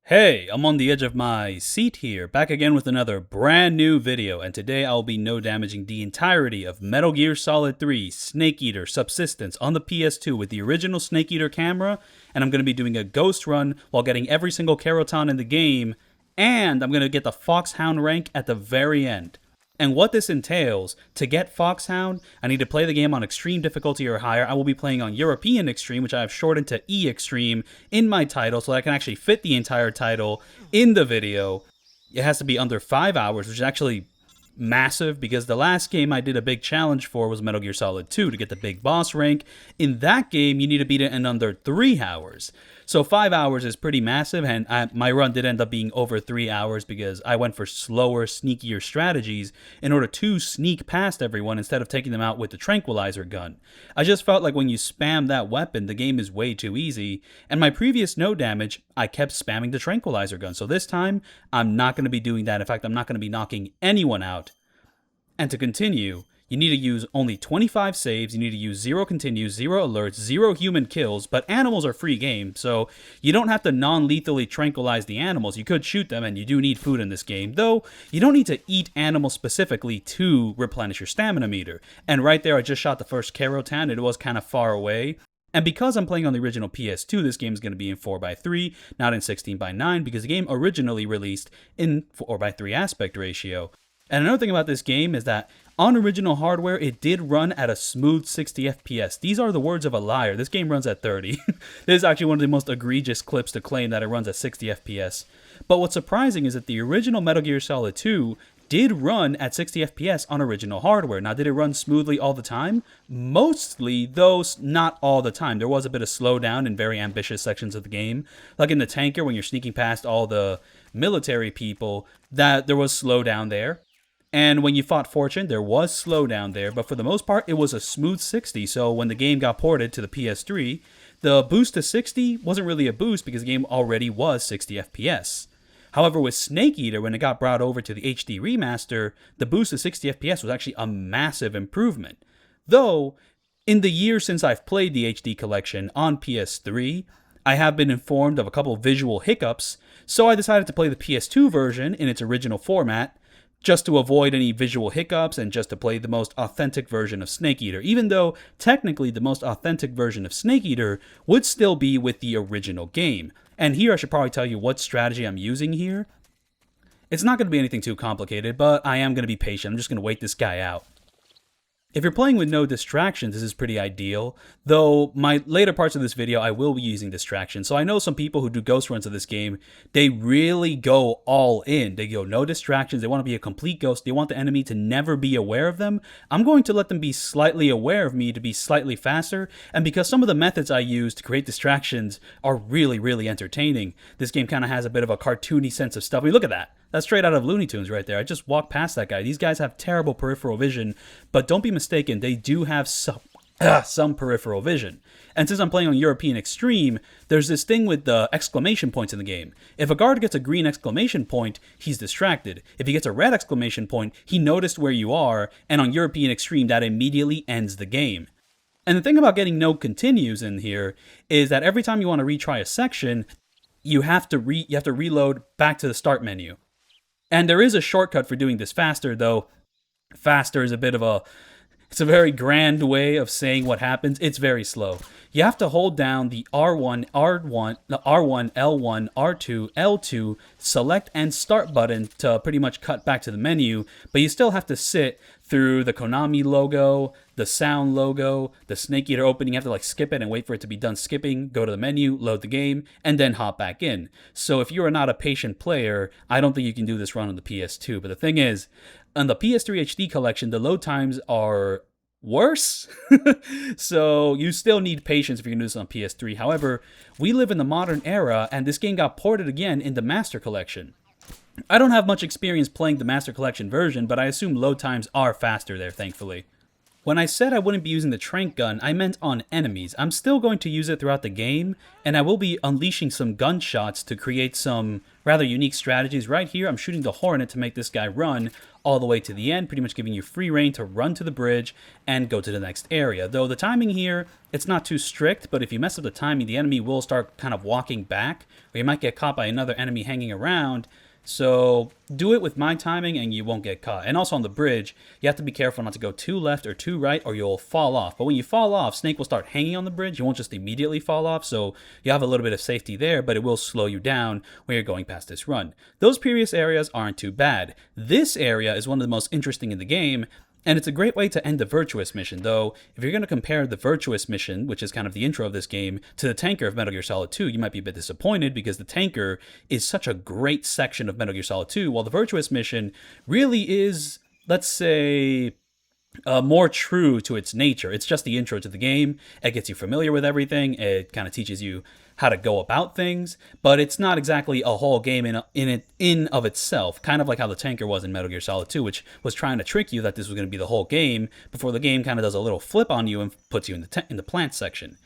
Hey, I'm on the edge of my seat here, back again with another brand new video, and today I'll be no damaging the entirety of Metal Gear Solid 3 Snake Eater Subsistence on the PS2 with the original Snake Eater camera, and I'm going to be doing a ghost run while getting every single Kerotan in the game, and I'm going to get the Foxhound Rank at the very end. And what this entails, to get Foxhound, I need to play the game on Extreme difficulty or higher. I will be playing on European Extreme, which I have shortened to E Extreme in my title so that I can actually fit the entire title in the video. It has to be under 5 hours, which is actually massive because the last game I did a big challenge for was Metal Gear Solid 2 to get the big boss rank. In that game, you need to beat it in under 3 hours. So 5 hours is pretty massive, and my run did end up being over 3 hours because I went for slower, sneakier strategies in order to sneak past everyone instead of taking them out with the tranquilizer gun. I just felt like when you spam that weapon, the game is way too easy, and my previous no damage, I kept spamming the tranquilizer gun. So this time, I'm not going to be doing that. In fact, I'm not going to be knocking anyone out. And to continue, you need to use only 25 saves, you need to use 0 continues, 0 alerts, 0 human kills, but animals are free game, so you don't have to non-lethally tranquilize the animals. You could shoot them, and you do need food in this game, though you don't need to eat animals specifically to replenish your stamina meter. And right there, I just shot the first Kerotan. It was kind of far away. And because I'm playing on the original PS2, this game is going to be in 4:3, not in 16:9, because the game originally released in 4:3 aspect ratio. And another thing about this game is that on original hardware, it did run at a smooth 60 FPS. These are the words of a liar. This game runs at 30. This is actually one of the most egregious clips to claim that it runs at 60 FPS. But what's surprising is that the original Metal Gear Solid 2 did run at 60 FPS on original hardware. Now, did it run smoothly all the time? Mostly, though not all the time. There was a bit of slowdown in very ambitious sections of the game. Like in the tanker, when you're sneaking past all the military people, that there was slowdown there. And when you fought Fortune, there was slowdown there, but for the most part, it was a smooth 60. So when the game got ported to the PS3, the boost to 60 wasn't really a boost because the game already was 60 FPS. However, with Snake Eater, when it got brought over to the HD remaster, the boost to 60 FPS was actually a massive improvement. Though, in the years since I've played the HD collection on PS3, I have been informed of a couple of visual hiccups, so I decided to play the PS2 version in its original format, just to avoid any visual hiccups and just to play the most authentic version of Snake Eater, even though technically the most authentic version of Snake Eater would still be with the original game. And here I should probably tell you what strategy I'm using here. It's not going to be anything too complicated, but I am going to be patient. I'm just going to wait this guy out. If you're playing with no distractions, this is pretty ideal, though my later parts of this video I will be using distractions. So I know some people who do ghost runs of this game, they really go all in. They go no distractions, they want to be a complete ghost, they want the enemy to never be aware of them. I'm going to let them be slightly aware of me to be slightly faster, and because some of the methods I use to create distractions are really entertaining, this game kind of has a bit of a cartoony sense of stuff. I mean, look at that. That's straight out of Looney Tunes right there. I just walked past that guy. These guys have terrible peripheral vision, but don't be mistaken, they do have some peripheral vision. And since I'm playing on European Extreme, there's this thing with the exclamation points in the game. If a guard gets a green exclamation point, he's distracted. If he gets a red exclamation point, he noticed where you are, and on European Extreme, that immediately ends the game. And the thing about getting no continues in here is that every time you want to retry a section, you have to reload back to the start menu. And there is a shortcut for doing this faster, though faster is it's a very grand way of saying what happens. It's very slow. You have to hold down the R1, L1, R2, L2, select and start button to pretty much cut back to the menu, but you still have to sit through the Konami logo, the sound logo, the Snake Eater opening. You have to skip it and wait for it to be done skipping, go to the menu, load the game, and then hop back in. So if you are not a patient player, I don't think you can do this run on the PS2. But the thing is, on the PS3 HD collection, the load times are worse. So you still need patience if you're going to do this on PS3. However, we live in the modern era, and this game got ported again in the Master Collection. I don't have much experience playing the Master Collection version, but I assume load times are faster there, thankfully. When I said I wouldn't be using the trank gun, I meant on enemies. I'm still going to use it throughout the game, and I will be unleashing some gunshots to create some rather unique strategies. Right here, I'm shooting the Hornet to make this guy run all the way to the end, pretty much giving you free reign to run to the bridge and go to the next area. Though the timing here, it's not too strict, but if you mess up the timing, the enemy will start kind of walking back, or you might get caught by another enemy hanging around. So do it with my timing and you won't get caught. And also on the bridge, you have to be careful not to go too left or too right or you'll fall off. But when you fall off, Snake will start hanging on the bridge. You won't just immediately fall off. So you have a little bit of safety there, but it will slow you down when you're going past this run. Those previous areas aren't too bad. This area is one of the most interesting in the game. And it's a great way to end the Virtuous mission, though if you're going to compare the Virtuous mission, which is kind of the intro of this game, to the Tanker of Metal Gear Solid 2, you might be a bit disappointed because the Tanker is such a great section of Metal Gear Solid 2, while the Virtuous mission really is, let's say, more true to its nature. It's just the intro to the game. It gets you familiar with everything. It kind of teaches you how to go about things, but it's not exactly a whole game in of itself, kind of like how the Tanker was in Metal Gear Solid 2, which was trying to trick you that this was going to be the whole game before the game kind of does a little flip on you and puts you in the plant section.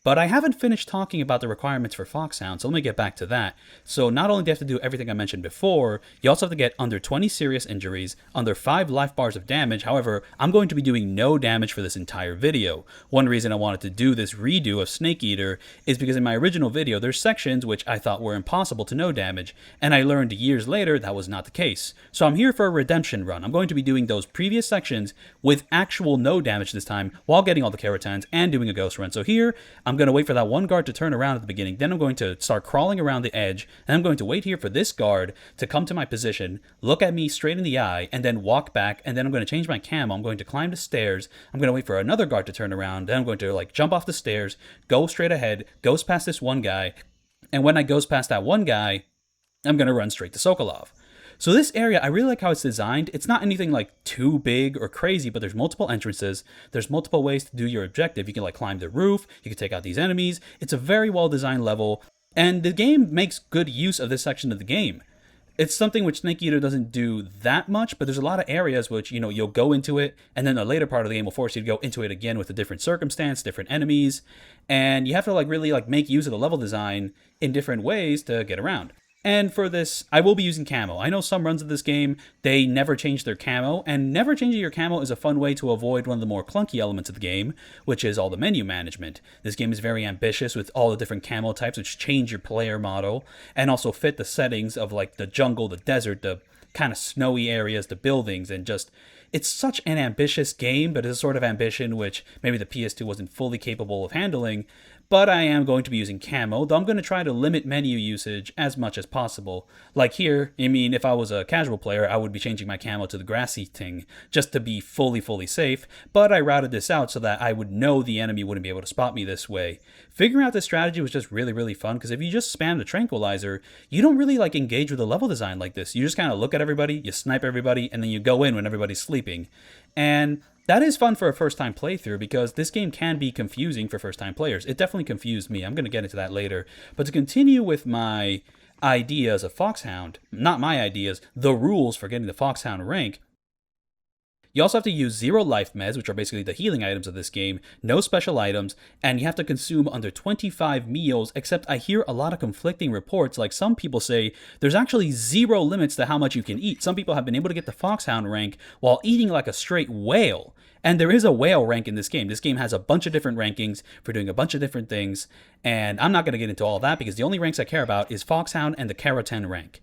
But I haven't finished talking about the requirements for Foxhound, so let me get back to that. So not only do you have to do everything I mentioned before, you also have to get under 20 serious injuries, under 5 life bars of damage. However, I'm going to be doing no damage for this entire video. One reason I wanted to do this redo of Snake Eater is because in my original video, there's sections which I thought were impossible to no damage, and I learned years later that was not the case. So I'm here for a redemption run. I'm going to be doing those previous sections with actual no damage this time, while getting all the Kerotans and doing a ghost run. So here, I'm going to wait for that one guard to turn around at the beginning, then I'm going to start crawling around the edge, and I'm going to wait here for this guard to come to my position, look at me straight in the eye, and then walk back, and then I'm going to change my camo, I'm going to climb the stairs, I'm going to wait for another guard to turn around, then I'm going to like jump off the stairs, go straight ahead, goes past this one guy, and when I goes past that one guy, I'm going to run straight to Sokolov. So this area, I really like how it's designed. It's not anything like too big or crazy, but there's multiple entrances. There's multiple ways to do your objective. You can like climb the roof. You can take out these enemies. It's a very well designed level. And the game makes good use of this section of the game. It's something which Snake Eater doesn't do that much, but there's a lot of areas which, you know, you'll go into it, and then the later part of the game will force you to go into it again with a different circumstance, different enemies, and you have to like really like make use of the level design in different ways to get around. And for this, I will be using camo. I know some runs of this game, they never change their camo, and never changing your camo is a fun way to avoid one of the more clunky elements of the game, which is all the menu management. This game is very ambitious with all the different camo types, which change your player model, and also fit the settings of like the jungle, the desert, the kind of snowy areas, the buildings, and just... It's such an ambitious game, but it's a sort of ambition which maybe the PS2 wasn't fully capable of handling. But I am going to be using camo, though I'm going to try to limit menu usage as much as possible. Like here, I mean, if I was a casual player, I would be changing my camo to the grassy thing, just to be fully safe, but I routed this out so that I would know the enemy wouldn't be able to spot me this way. Figuring out this strategy was just really fun, because if you just spam the tranquilizer, you don't really like engage with the level design like this. You just kind of look at everybody, you snipe everybody, and then you go in when everybody's sleeping. And that is fun for a first-time playthrough because this game can be confusing for first-time players. It definitely confused me. I'm going to get into that later. But to continue with my ideas of Foxhound, not my ideas, the rules for getting the Foxhound rank, you also have to use 0 life meds, which are basically the healing items of this game, no special items, and you have to consume under 25 meals, except I hear a lot of conflicting reports. Like some people say there's actually 0 limits to how much you can eat. Some people have been able to get the Foxhound rank while eating like a straight whale. And there is a whale rank in this game. This game has a bunch of different rankings for doing a bunch of different things, and I'm not going to get into all that because the only ranks I care about is Foxhound and the Kerotan rank.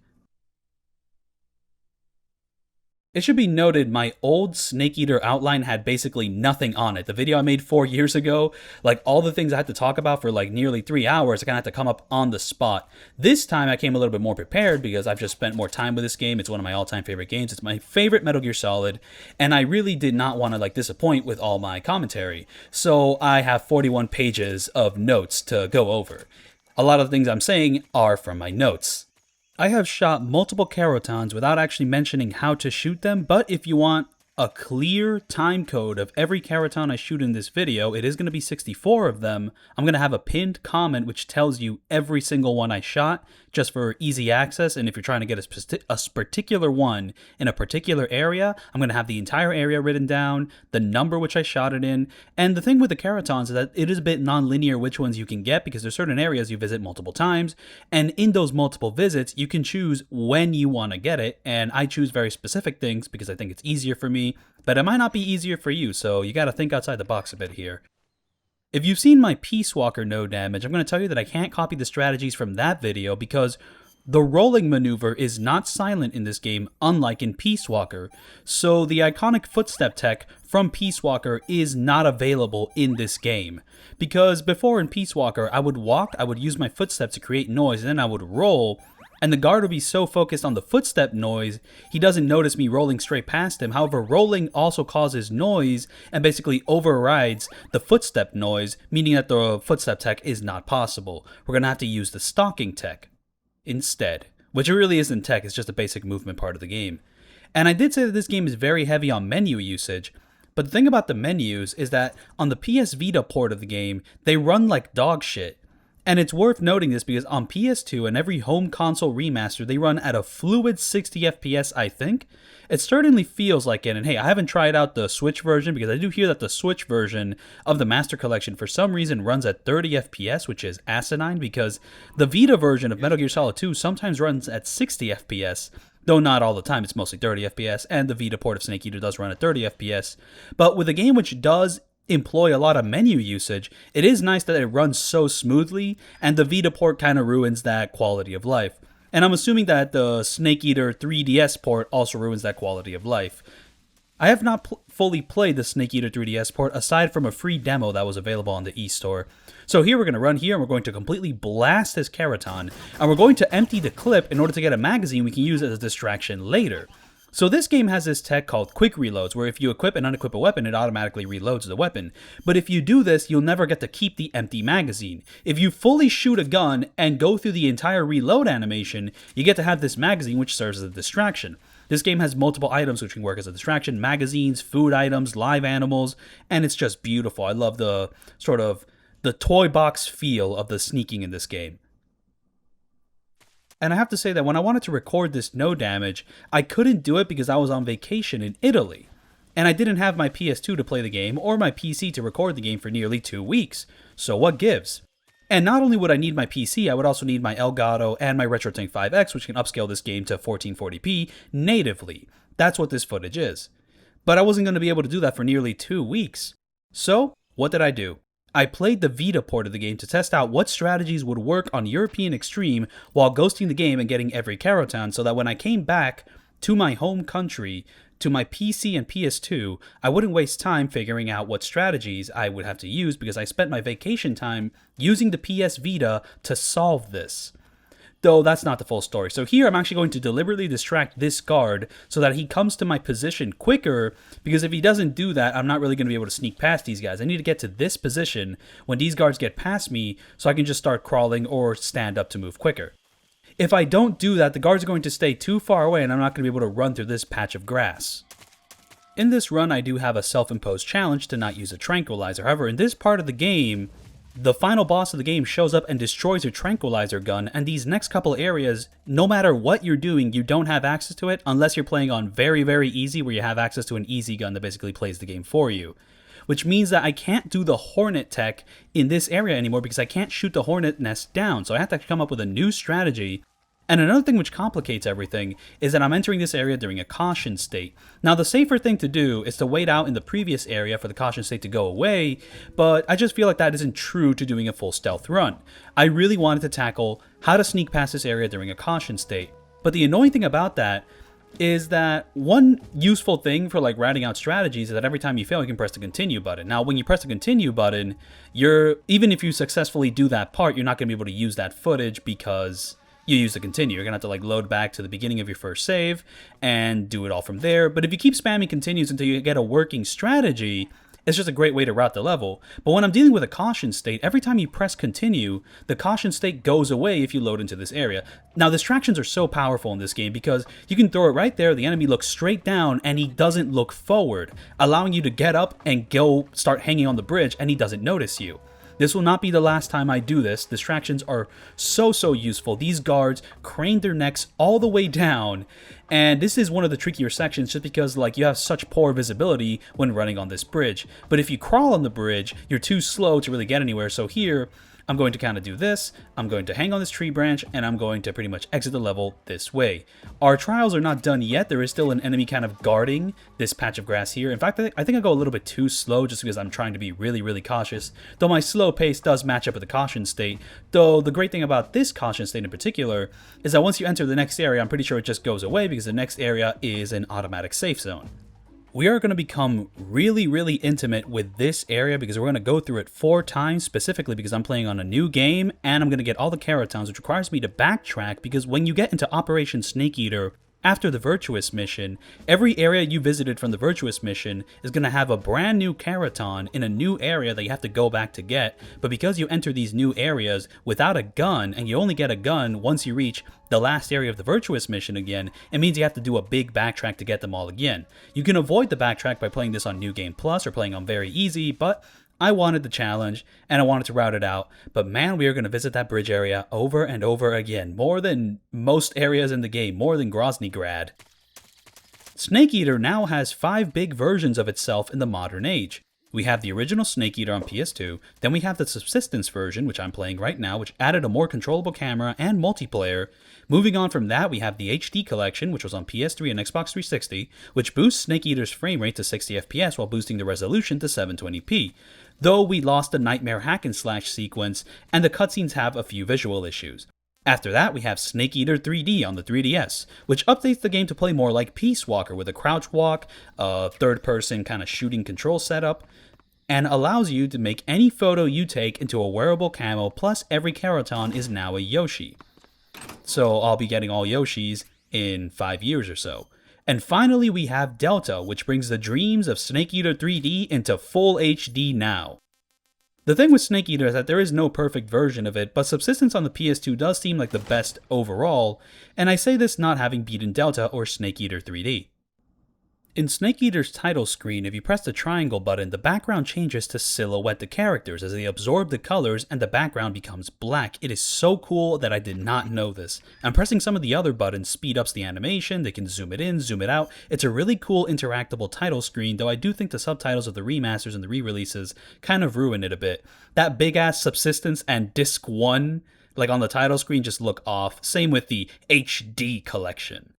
It should be noted my old Snake Eater outline had basically nothing on it. The video I made 4 years ago, like all the things I had to talk about for like nearly 3 hours, I kind of had to come up on the spot. This time I came a little bit more prepared because I've just spent more time with this game. It's one of my all-time favorite games. It's my favorite Metal Gear Solid, and I really did not want to like disappoint with all my commentary. So I have 41 pages of notes to go over. A lot of the things I'm saying are from my notes. I have shot multiple Kerotans without actually mentioning how to shoot them, but if you want a clear time code of every Kerotan I shoot in this video, it is going to be 64 of them. I'm going to have a pinned comment which tells you every single one I shot, just for easy access. And if you're trying to get a particular one in a particular area, I'm going to have the entire area written down, the number which I shot it in. And the thing with the Kerotans is that it is a bit non-linear which ones you can get, because there's certain areas you visit multiple times. And in those multiple visits, you can choose when you want to get it. And I choose very specific things because I think it's easier for me, but it might not be easier for you. So you got to think outside the box a bit here. If you've seen my Peace Walker no damage, I'm going to tell you that I can't copy the strategies from that video because the rolling maneuver is not silent in this game, unlike in Peace Walker. So the iconic footstep tech from Peace Walker is not available in this game. Because before in Peace Walker, I would walk, I would use my footsteps to create noise, and then I would roll, and the guard would be so focused on the footstep noise, he doesn't notice me rolling straight past him. However, rolling also causes noise and basically overrides the footstep noise, meaning that the footstep tech is not possible. We're going to have to use the stalking tech instead, which really isn't tech, it's just a basic movement part of the game. And I did say that this game is very heavy on menu usage, but the thing about the menus is that on the PS Vita port of the game, they run like dog shit. And it's worth noting this because on PS2 and every home console remaster, they run at a fluid 60 FPS, I think. It certainly feels like it. And hey, I haven't tried out the Switch version because I do hear that the Switch version of the Master Collection for some reason runs at 30 FPS, which is asinine because the Vita version of Metal Gear Solid 2 sometimes runs at 60 FPS. Though not all the time, it's mostly 30 FPS, and the Vita port of Snake Eater does run at 30 FPS. But with a game which does employ a lot of menu usage, it is nice that it runs so smoothly, and the Vita port kind of ruins that quality of life. And I'm assuming that the Snake Eater 3DS port also ruins that quality of life. I have not fully played the Snake Eater 3DS port aside from a free demo that was available on the eStore. So here we're going to run here and we're going to completely blast this Kerotan, and we're going to empty the clip in order to get a magazine we can use as a distraction later. So this game has this tech called quick reloads, where if you equip and unequip a weapon, it automatically reloads the weapon. But if you do this, you'll never get to keep the empty magazine. If you fully shoot a gun and go through the entire reload animation, you get to have this magazine which serves as a distraction. This game has multiple items which can work as a distraction, magazines, food items, live animals, and it's just beautiful. I love the sort of the toy box feel of the sneaking in this game. And I have to say that when I wanted to record this no damage, I couldn't do it because I was on vacation in Italy. And I didn't have my PS2 to play the game or my PC to record the game for nearly 2 weeks. So what gives? And not only would I need my PC, I would also need my Elgato and my RetroTink 5X, which can upscale this game to 1440p natively. That's what this footage is. But I wasn't going to be able to do that for nearly 2 weeks. So what did I do? I played the Vita port of the game to test out what strategies would work on European Extreme while ghosting the game and getting every Kerotan, so that when I came back to my home country, to my PC and PS2, I wouldn't waste time figuring out what strategies I would have to use because I spent my vacation time using the PS Vita to solve this. Though that's not the full story. So here I'm actually going to deliberately distract this guard so that he comes to my position quicker, because if he doesn't do that, I'm not really going to be able to sneak past these guys. I need to get to this position when these guards get past me so I can just start crawling or stand up to move quicker. If I don't do that, the guards are going to stay too far away and I'm not going to be able to run through this patch of grass. In this run, I do have a self-imposed challenge to not use a tranquilizer. However, in this part of the game, the final boss of the game shows up and destroys your tranquilizer gun, and these next couple areas, no matter what you're doing, you don't have access to it unless you're playing on very, very easy, where you have access to an easy gun that basically plays the game for you. Which means that I can't do the Hornet tech in this area anymore because I can't shoot the Hornet nest down, so I have to come up with a new strategy. And another thing which complicates everything is that I'm entering this area during a caution state. Now, the safer thing to do is to wait out in the previous area for the caution state to go away, but I just feel like that isn't true to doing a full stealth run. I really wanted to tackle how to sneak past this area during a caution state. But the annoying thing about that is that one useful thing for like writing out strategies is that every time you fail, you can press the continue button. Now, when you press the continue button, even if you successfully do that part, you're not going to be able to use that footage because you use the continue. You're going to have to like load back to the beginning of your first save and do it all from there. But if you keep spamming continues until you get a working strategy, it's just a great way to route the level. But when I'm dealing with a caution state, every time you press continue, the caution state goes away if you load into this area. Now, distractions are so powerful in this game because you can throw it right there, the enemy looks straight down, and he doesn't look forward, allowing you to get up and go start hanging on the bridge, and he doesn't notice you. This will not be the last time I do this. Distractions are so useful. These guards crane their necks all the way down, and this is one of the trickier sections just because like you have such poor visibility when running on this bridge. But if you crawl on the bridge, you're too slow to really get anywhere. So here, I'm going to kind of do this, I'm going to hang on this tree branch, and I'm going to pretty much exit the level this way. Our trials are not done yet. There is still an enemy kind of guarding this patch of grass here. In fact, I think I go a little bit too slow just because I'm trying to be really cautious, though my slow pace does match up with the caution state. Though the great thing about this caution state in particular is that once you enter the next area, I'm pretty sure it just goes away because the next area is an automatic safe zone. We are going to become really intimate with this area because we're going to go through it 4 times, specifically because I'm playing on a new game and I'm going to get all the Kerotans, which requires me to backtrack because when you get into Operation Snake Eater after the Virtuous mission, every area you visited from the Virtuous mission is going to have a brand new Kerotan in a new area that you have to go back to get. But because you enter these new areas without a gun, and you only get a gun once you reach the last area of the Virtuous mission again, it means you have to do a big backtrack to get them all again. You can avoid the backtrack by playing this on New Game Plus or playing on Very Easy, but I wanted the challenge, and I wanted to route it out, but man, we are going to visit that bridge area over and over again, more than most areas in the game, more than Groznyj Grad. Snake Eater now has 5 big versions of itself in the modern age. We have the original Snake Eater on PS2, then we have the Subsistence version, which I'm playing right now, which added a more controllable camera and multiplayer. Moving on from that, we have the HD collection, which was on PS3 and Xbox 360, which boosts Snake Eater's frame rate to 60 FPS while boosting the resolution to 720p. Though we lost the Nightmare Hack and Slash sequence, and the cutscenes have a few visual issues. After that, we have Snake Eater 3D on the 3DS, which updates the game to play more like Peace Walker with a crouch walk, a third-person kind of shooting control setup, and allows you to make any photo you take into a wearable camo, plus every Kerotan is now a Yoshi. So I'll be getting all Yoshis in 5 years or so. And finally, we have Delta, which brings the dreams of Snake Eater 3D into full HD now. The thing with Snake Eater is that there is no perfect version of it, but Subsistence on the PS2 does seem like the best overall, and I say this not having beaten Delta or Snake Eater 3D. In Snake Eater's title screen, if you press the triangle button, the background changes to silhouette the characters as they absorb the colors and the background becomes black. It is so cool that I did not know this. And pressing some of the other buttons speed ups the animation, they can zoom it in, zoom it out. It's a really cool interactable title screen, though I do think the subtitles of the remasters and the re-releases kind of ruin it a bit. That big ass Subsistence and Disc 1, like on the title screen, just look off. Same with the HD collection.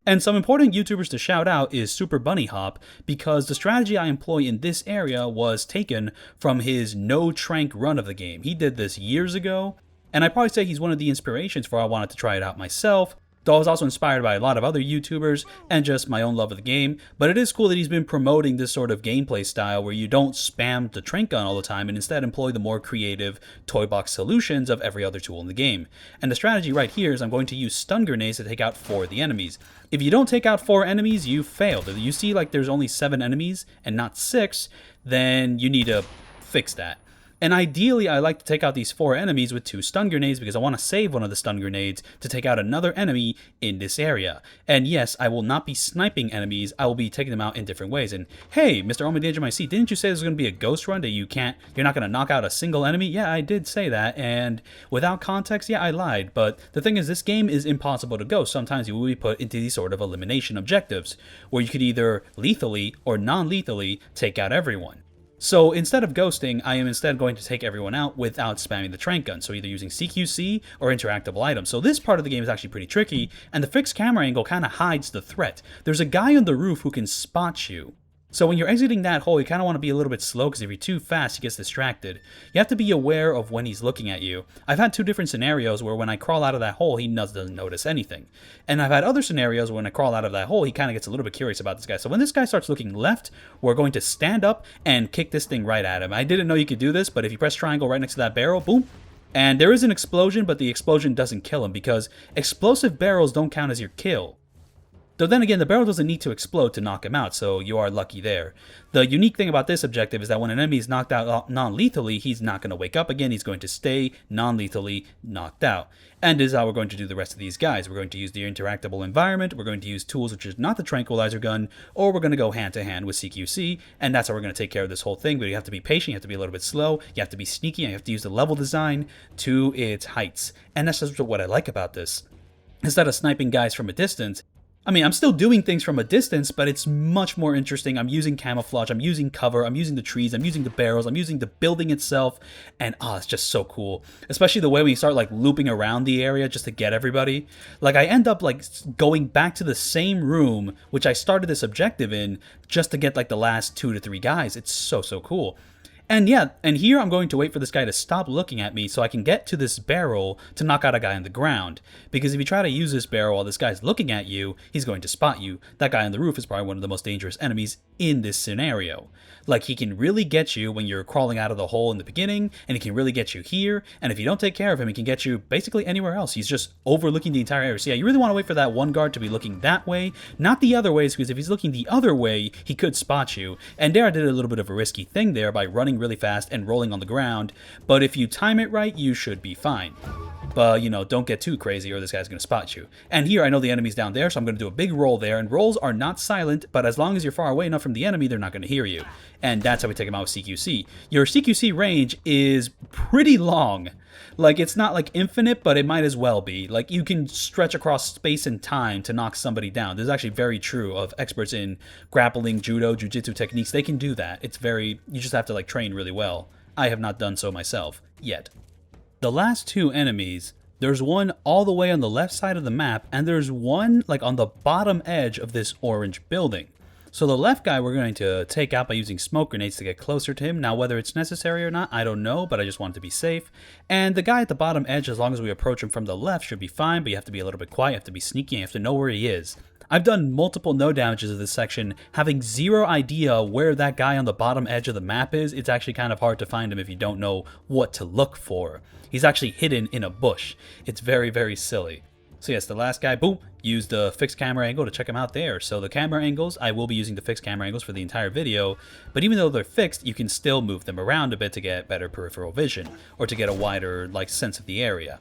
And some important YouTubers to shout out is Super Bunny Hop, because the strategy I employ in this area was taken from his no trank run of the game. He did this years ago, and I'd probably say he's one of the inspirations for why I wanted to try it out myself, though I was also inspired by a lot of other YouTubers and just my own love of the game. But it is cool that he's been promoting this sort of gameplay style where you don't spam the trank gun all the time and instead employ the more creative toy box solutions of every other tool in the game. And the strategy right here is I'm going to use stun grenades to take out 4 of the enemies. If you don't take out 4 enemies, you failed. If you see like there's only 7 enemies and not 6, then you need to fix that. And ideally, I like to take out these 4 enemies with 2 stun grenades because I want to save one of the stun grenades to take out another enemy in this area. And yes, I will not be sniping enemies, I will be taking them out in different ways. And hey, Mr. ofmyseat, didn't you say this was going to be a ghost run that you're not going to knock out a single enemy? Yeah, I did say that, and without context, yeah, I lied. But the thing is, this game is impossible to ghost. Sometimes you will be put into these sort of elimination objectives, where you could either lethally or non-lethally take out everyone. So instead of ghosting, I am instead going to take everyone out without spamming the trank gun, so either using CQC or interactable items. So this part of the game is actually pretty tricky, and the fixed camera angle kind of hides the threat. There's a guy on the roof who can spot you. So when you're exiting that hole, you kind of want to be a little bit slow because if you're too fast, he gets distracted. You have to be aware of when he's looking at you. I've had 2 different scenarios where when I crawl out of that hole, he doesn't notice anything. And I've had other scenarios where when I crawl out of that hole, he kind of gets a little bit curious about this guy. So when this guy starts looking left, we're going to stand up and kick this thing right at him. I didn't know you could do this, but if you press triangle right next to that barrel, boom. And there is an explosion, but the explosion doesn't kill him because explosive barrels don't count as your kill. Though then again, the barrel doesn't need to explode to knock him out, so you are lucky there. The unique thing about this objective is that when an enemy is knocked out non-lethally, he's not going to wake up again, he's going to stay non-lethally knocked out. And this is how we're going to do the rest of these guys. We're going to use the interactable environment, we're going to use tools which is not the tranquilizer gun, or we're going to go hand-to-hand with CQC, and that's how we're going to take care of this whole thing. But you have to be patient, you have to be a little bit slow, you have to be sneaky, and you have to use the level design to its heights. And that's just what I like about this. Instead of sniping guys from a distance, I mean, I'm still doing things from a distance, but it's much more interesting. I'm using camouflage, I'm using cover, I'm using the trees, I'm using the barrels, I'm using the building itself, and it's just so cool. Especially the way we start like looping around the area just to get everybody. Like I end up like going back to the same room, which I started this objective in, just to get like the last 2 to 3 guys. It's so cool. And yeah, and here I'm going to wait for this guy to stop looking at me so I can get to this barrel to knock out a guy on the ground. Because if you try to use this barrel while this guy's looking at you, he's going to spot you. That guy on the roof is probably one of the most dangerous enemies in this scenario. Like, he can really get you when you're crawling out of the hole in the beginning, and he can really get you here, and if you don't take care of him, he can get you basically anywhere else. He's just overlooking the entire area. So yeah, you really want to wait for that one guard to be looking that way, not the other ways, because if he's looking the other way, he could spot you. And there I did a little bit of a risky thing there by running really fast and rolling on the ground, but if you time it right, you should be fine. But, you know, don't get too crazy or this guy's going to spot you. And here I know the enemy's down there, so I'm going to do a big roll there. And rolls are not silent, but as long as you're far away enough from the enemy, they're not going to hear you. And that's how we take him out with CQC. Your CQC range is pretty long. Like, it's not like infinite, but it might as well be. Like, you can stretch across space and time to knock somebody down. This is actually very true of experts in grappling, judo, jiu-jitsu techniques. They can do that. It's very, you just have to like train really well. I have not done so myself yet. The last 2 enemies, there's one all the way on the left side of the map, and there's one like on the bottom edge of this orange building. So the left guy we're going to take out by using smoke grenades to get closer to him. Now whether it's necessary or not, I don't know, but I just wanted to be safe. And the guy at the bottom edge, as long as we approach him from the left, should be fine, but you have to be a little bit quiet, you have to be sneaky, and you have to know where he is. I've done multiple no damages of this section, having zero idea where that guy on the bottom edge of the map is. It's actually kind of hard to find him if you don't know what to look for. He's actually hidden in a bush. It's very, very silly. So yes, the last guy, boom, used the fixed camera angle to check him out there. So the camera angles, I will be using the fixed camera angles for the entire video, but even though they're fixed, you can still move them around a bit to get better peripheral vision, or to get a wider like sense of the area.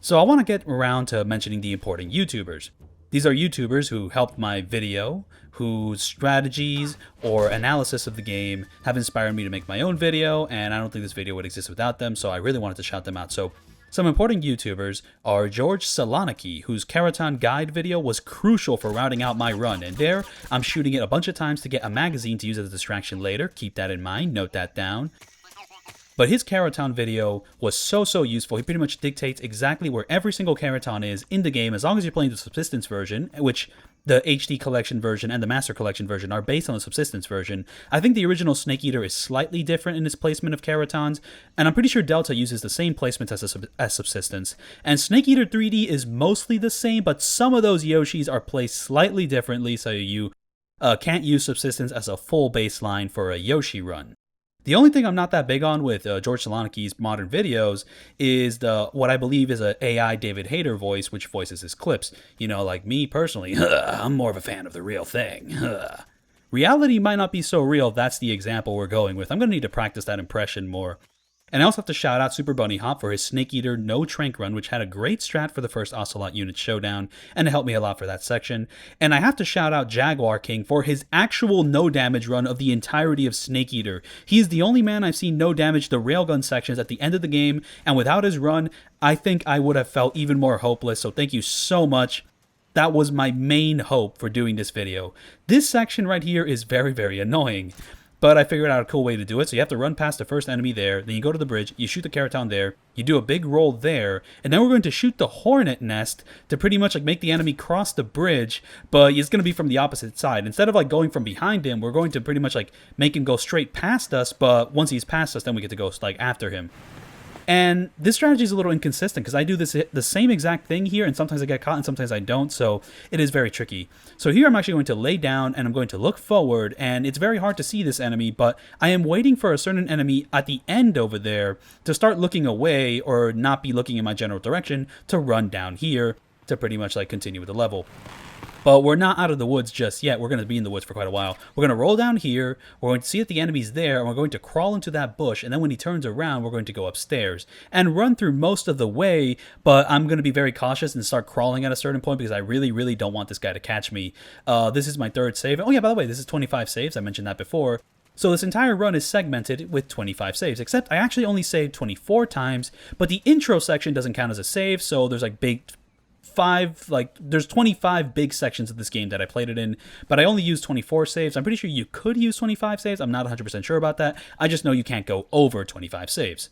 So I want to get around to mentioning the important YouTubers. These are YouTubers who helped my video, whose strategies or analysis of the game have inspired me to make my own video, and I don't think this video would exist without them, so I really wanted to shout them out. So some important YouTubers are George Saloniki, whose Kerotan guide video was crucial for rounding out my run, and there I'm shooting it a bunch of times to get a magazine to use as a distraction later. Keep that in mind, note that down. But his Kerotan video was so useful. He pretty much dictates exactly where every single Kerotan is in the game, as long as you're playing the subsistence version, which the HD collection version and the master collection version are based on the subsistence version. I think the original Snake Eater is slightly different in its placement of Kerotans, and I'm pretty sure Delta uses the same placement as subsistence. And Snake Eater 3D is mostly the same, but some of those Yoshis are placed slightly differently, so you can't use subsistence as a full baseline for a Yoshi run. The only thing I'm not that big on with George Saloniki's modern videos is what I believe is a AI David Hayter voice, which voices his clips. You know, like me personally, I'm more of a fan of the real thing. Reality might not be so real, that's the example we're going with. I'm going to need to practice that impression more. And I also have to shout out Super Bunny Hop for his Snake Eater No Trank run, which had a great strat for the first Ocelot unit Showdown, and it helped me a lot for that section. And I have to shout out Jaguar King for his actual no damage run of the entirety of Snake Eater. He is the only man I've seen no damage the railgun sections at the end of the game, and without his run, I think I would have felt even more hopeless, so thank you so much. That was my main hope for doing this video. This section right here is very, very annoying. But I figured out a cool way to do it. So you have to run past the first enemy there, then you go to the bridge, you shoot the Kerotan there, you do a big roll there, and then we're going to shoot the hornet nest to pretty much like make the enemy cross the bridge, but it's going to be from the opposite side. Instead of like going from behind him, we're going to pretty much like make him go straight past us, but once he's past us, then we get to go like after him. And this strategy is a little inconsistent because I do the same exact thing here, and sometimes I get caught and sometimes I don't, so it is very tricky. So here I'm actually going to lay down and I'm going to look forward, and it's very hard to see this enemy, but I am waiting for a certain enemy at the end over there to start looking away or not be looking in my general direction to run down here to pretty much like continue with the level. But we're not out of the woods just yet. We're going to be in the woods for quite a while. We're going to roll down here. We're going to see that the enemy's there. And we're going to crawl into that bush. And then when he turns around, we're going to go upstairs and run through most of the way. But I'm going to be very cautious and start crawling at a certain point because I really, really don't want this guy to catch me. This is my third save. Oh, yeah, by the way, this is 25 saves. I mentioned that before. So this entire run is segmented with 25 saves, except I actually only saved 24 times. But the intro section doesn't count as a save. So there's like there's 25 big sections of this game that I played it in, but I only used 24 saves. I'm pretty sure you could use 25 saves. I'm not 100% sure about that. I just know you can't go over 25 saves.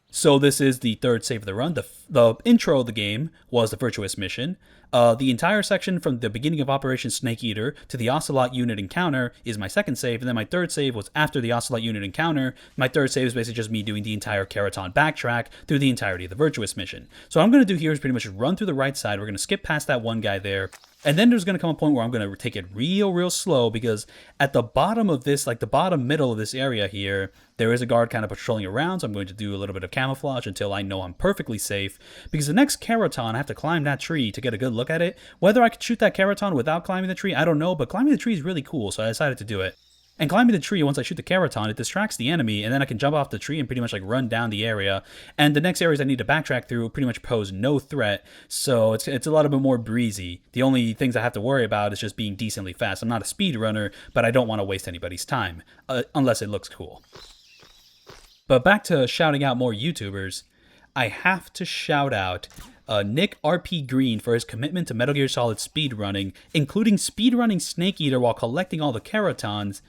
So this is the third save of the run. The intro of the game was the Virtuous mission. The entire section from the beginning of Operation Snake Eater to the Ocelot unit encounter is my second save, and then my third save was after the Ocelot unit encounter. My third save is basically just me doing the entire Kerotan backtrack through the entirety of the Virtuous mission. So what I'm going to do here is pretty much run through the right side. We're going to skip past that one guy there. And then there's going to come a point where I'm going to take it real slow because at the bottom of this, like the bottom middle of this area here, there is a guard kind of patrolling around. So I'm going to do a little bit of camouflage until I know I'm perfectly safe. Because the next Kerotan, I have to climb that tree to get a good look at it. Whether I could shoot that Kerotan without climbing the tree, I don't know. But climbing the tree is really cool, so I decided to do it. And climbing the tree, once I shoot the Kerotan, it distracts the enemy, and then I can jump off the tree and pretty much like run down the area. And the next areas I need to backtrack through pretty much pose no threat, so it's a little bit more breezy. The only things I have to worry about is just being decently fast. I'm not a speedrunner, but I don't want to waste anybody's time, unless it looks cool. But back to shouting out more YouTubers, I have to shout out Nick RP Green for his commitment to Metal Gear Solid speedrunning, including speedrunning Snake Eater while collecting all the Kerotans.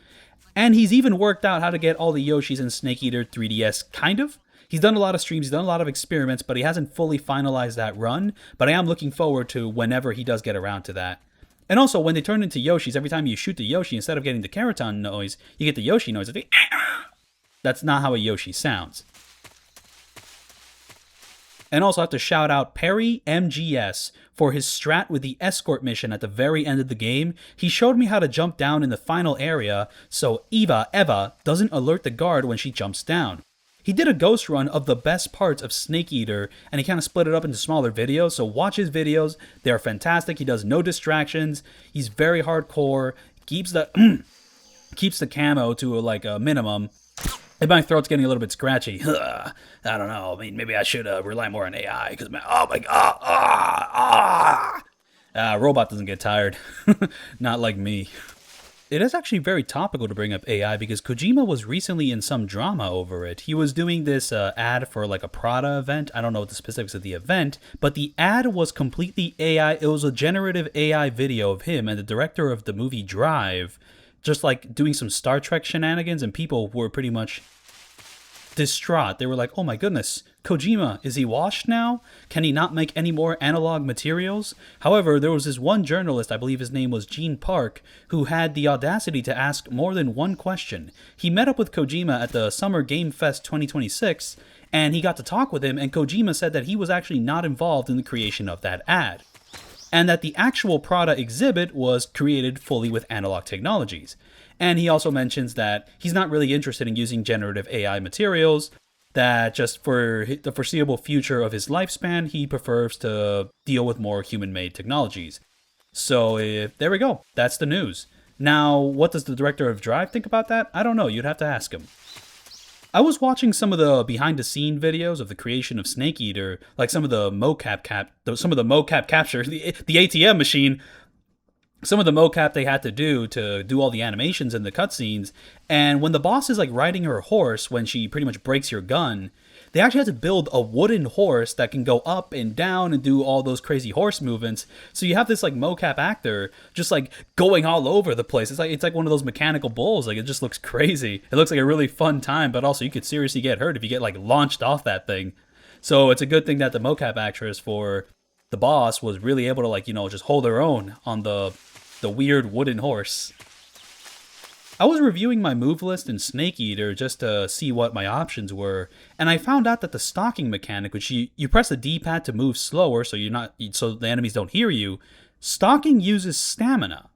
And he's even worked out how to get all the Yoshis in Snake Eater 3DS, kind of. He's done a lot of streams, he's done a lot of experiments, but he hasn't fully finalized that run. But I am looking forward to whenever he does get around to that. And also, when they turn into Yoshis, every time you shoot the Yoshi, instead of getting the Kerotan noise, you get the Yoshi noise. That's not how a Yoshi sounds. And also I have to shout out Perry MGS for his strat with the Escort mission at the very end of the game. He showed me how to jump down in the final area so Eva doesn't alert the guard when she jumps down. He did a ghost run of the best parts of Snake Eater, and he kind of split it up into smaller videos, so watch his videos. They're fantastic. He does no distractions. He's very hardcore. Keeps the keeps the camo to like a minimum. And my throat's getting a little bit scratchy. I don't know. I mean, maybe I should rely more on AI because, oh my god, robot doesn't get tired. Not like me. It is actually very topical to bring up AI because Kojima was recently in some drama over it. He was doing this ad for like a Prada event. I don't know what the specifics of the event, but the ad was completely AI. It was a generative AI video of him and the director of the movie Drive just like doing some Star Trek shenanigans, and people were pretty much distraught. They were like, oh my goodness, Kojima, is he washed now? Can he not make any more analog materials? However, there was this one journalist, I believe his name was Gene Park, who had the audacity to ask more than one question. He met up with Kojima at the Summer Game Fest 2026, and he got to talk with him, and Kojima said that he was actually not involved in the creation of that ad, and that the actual Prada exhibit was created fully with analog technologies. And he also mentions that he's not really interested in using generative AI materials, that just for the foreseeable future of his lifespan, he prefers to deal with more human-made technologies. So there we go. That's the news. Now, what does the director of Drive think about that? I don't know. You'd have to ask him. I was watching some of the behind-the-scene videos of the creation of Snake Eater, like some of the mocap capture, the ATM machine, some of the mocap they had to do all the animations and the cutscenes. And when the boss is like riding her horse when she pretty much breaks your gun, they actually had to build a wooden horse that can go up and down and do all those crazy horse movements. So you have this like mocap actor just like going all over the place. It's like one of those mechanical bulls. Like it just looks crazy. It looks like a really fun time, but also you could seriously get hurt if you get like launched off that thing. So it's a good thing that the mocap actress for the boss was really able to like, just hold her own on the weird wooden horse. I was reviewing my move list in Snake Eater just to see what my options were, and I found out that the stalking mechanic, which you press the D-pad to move slower so the enemies don't hear you, stalking uses stamina.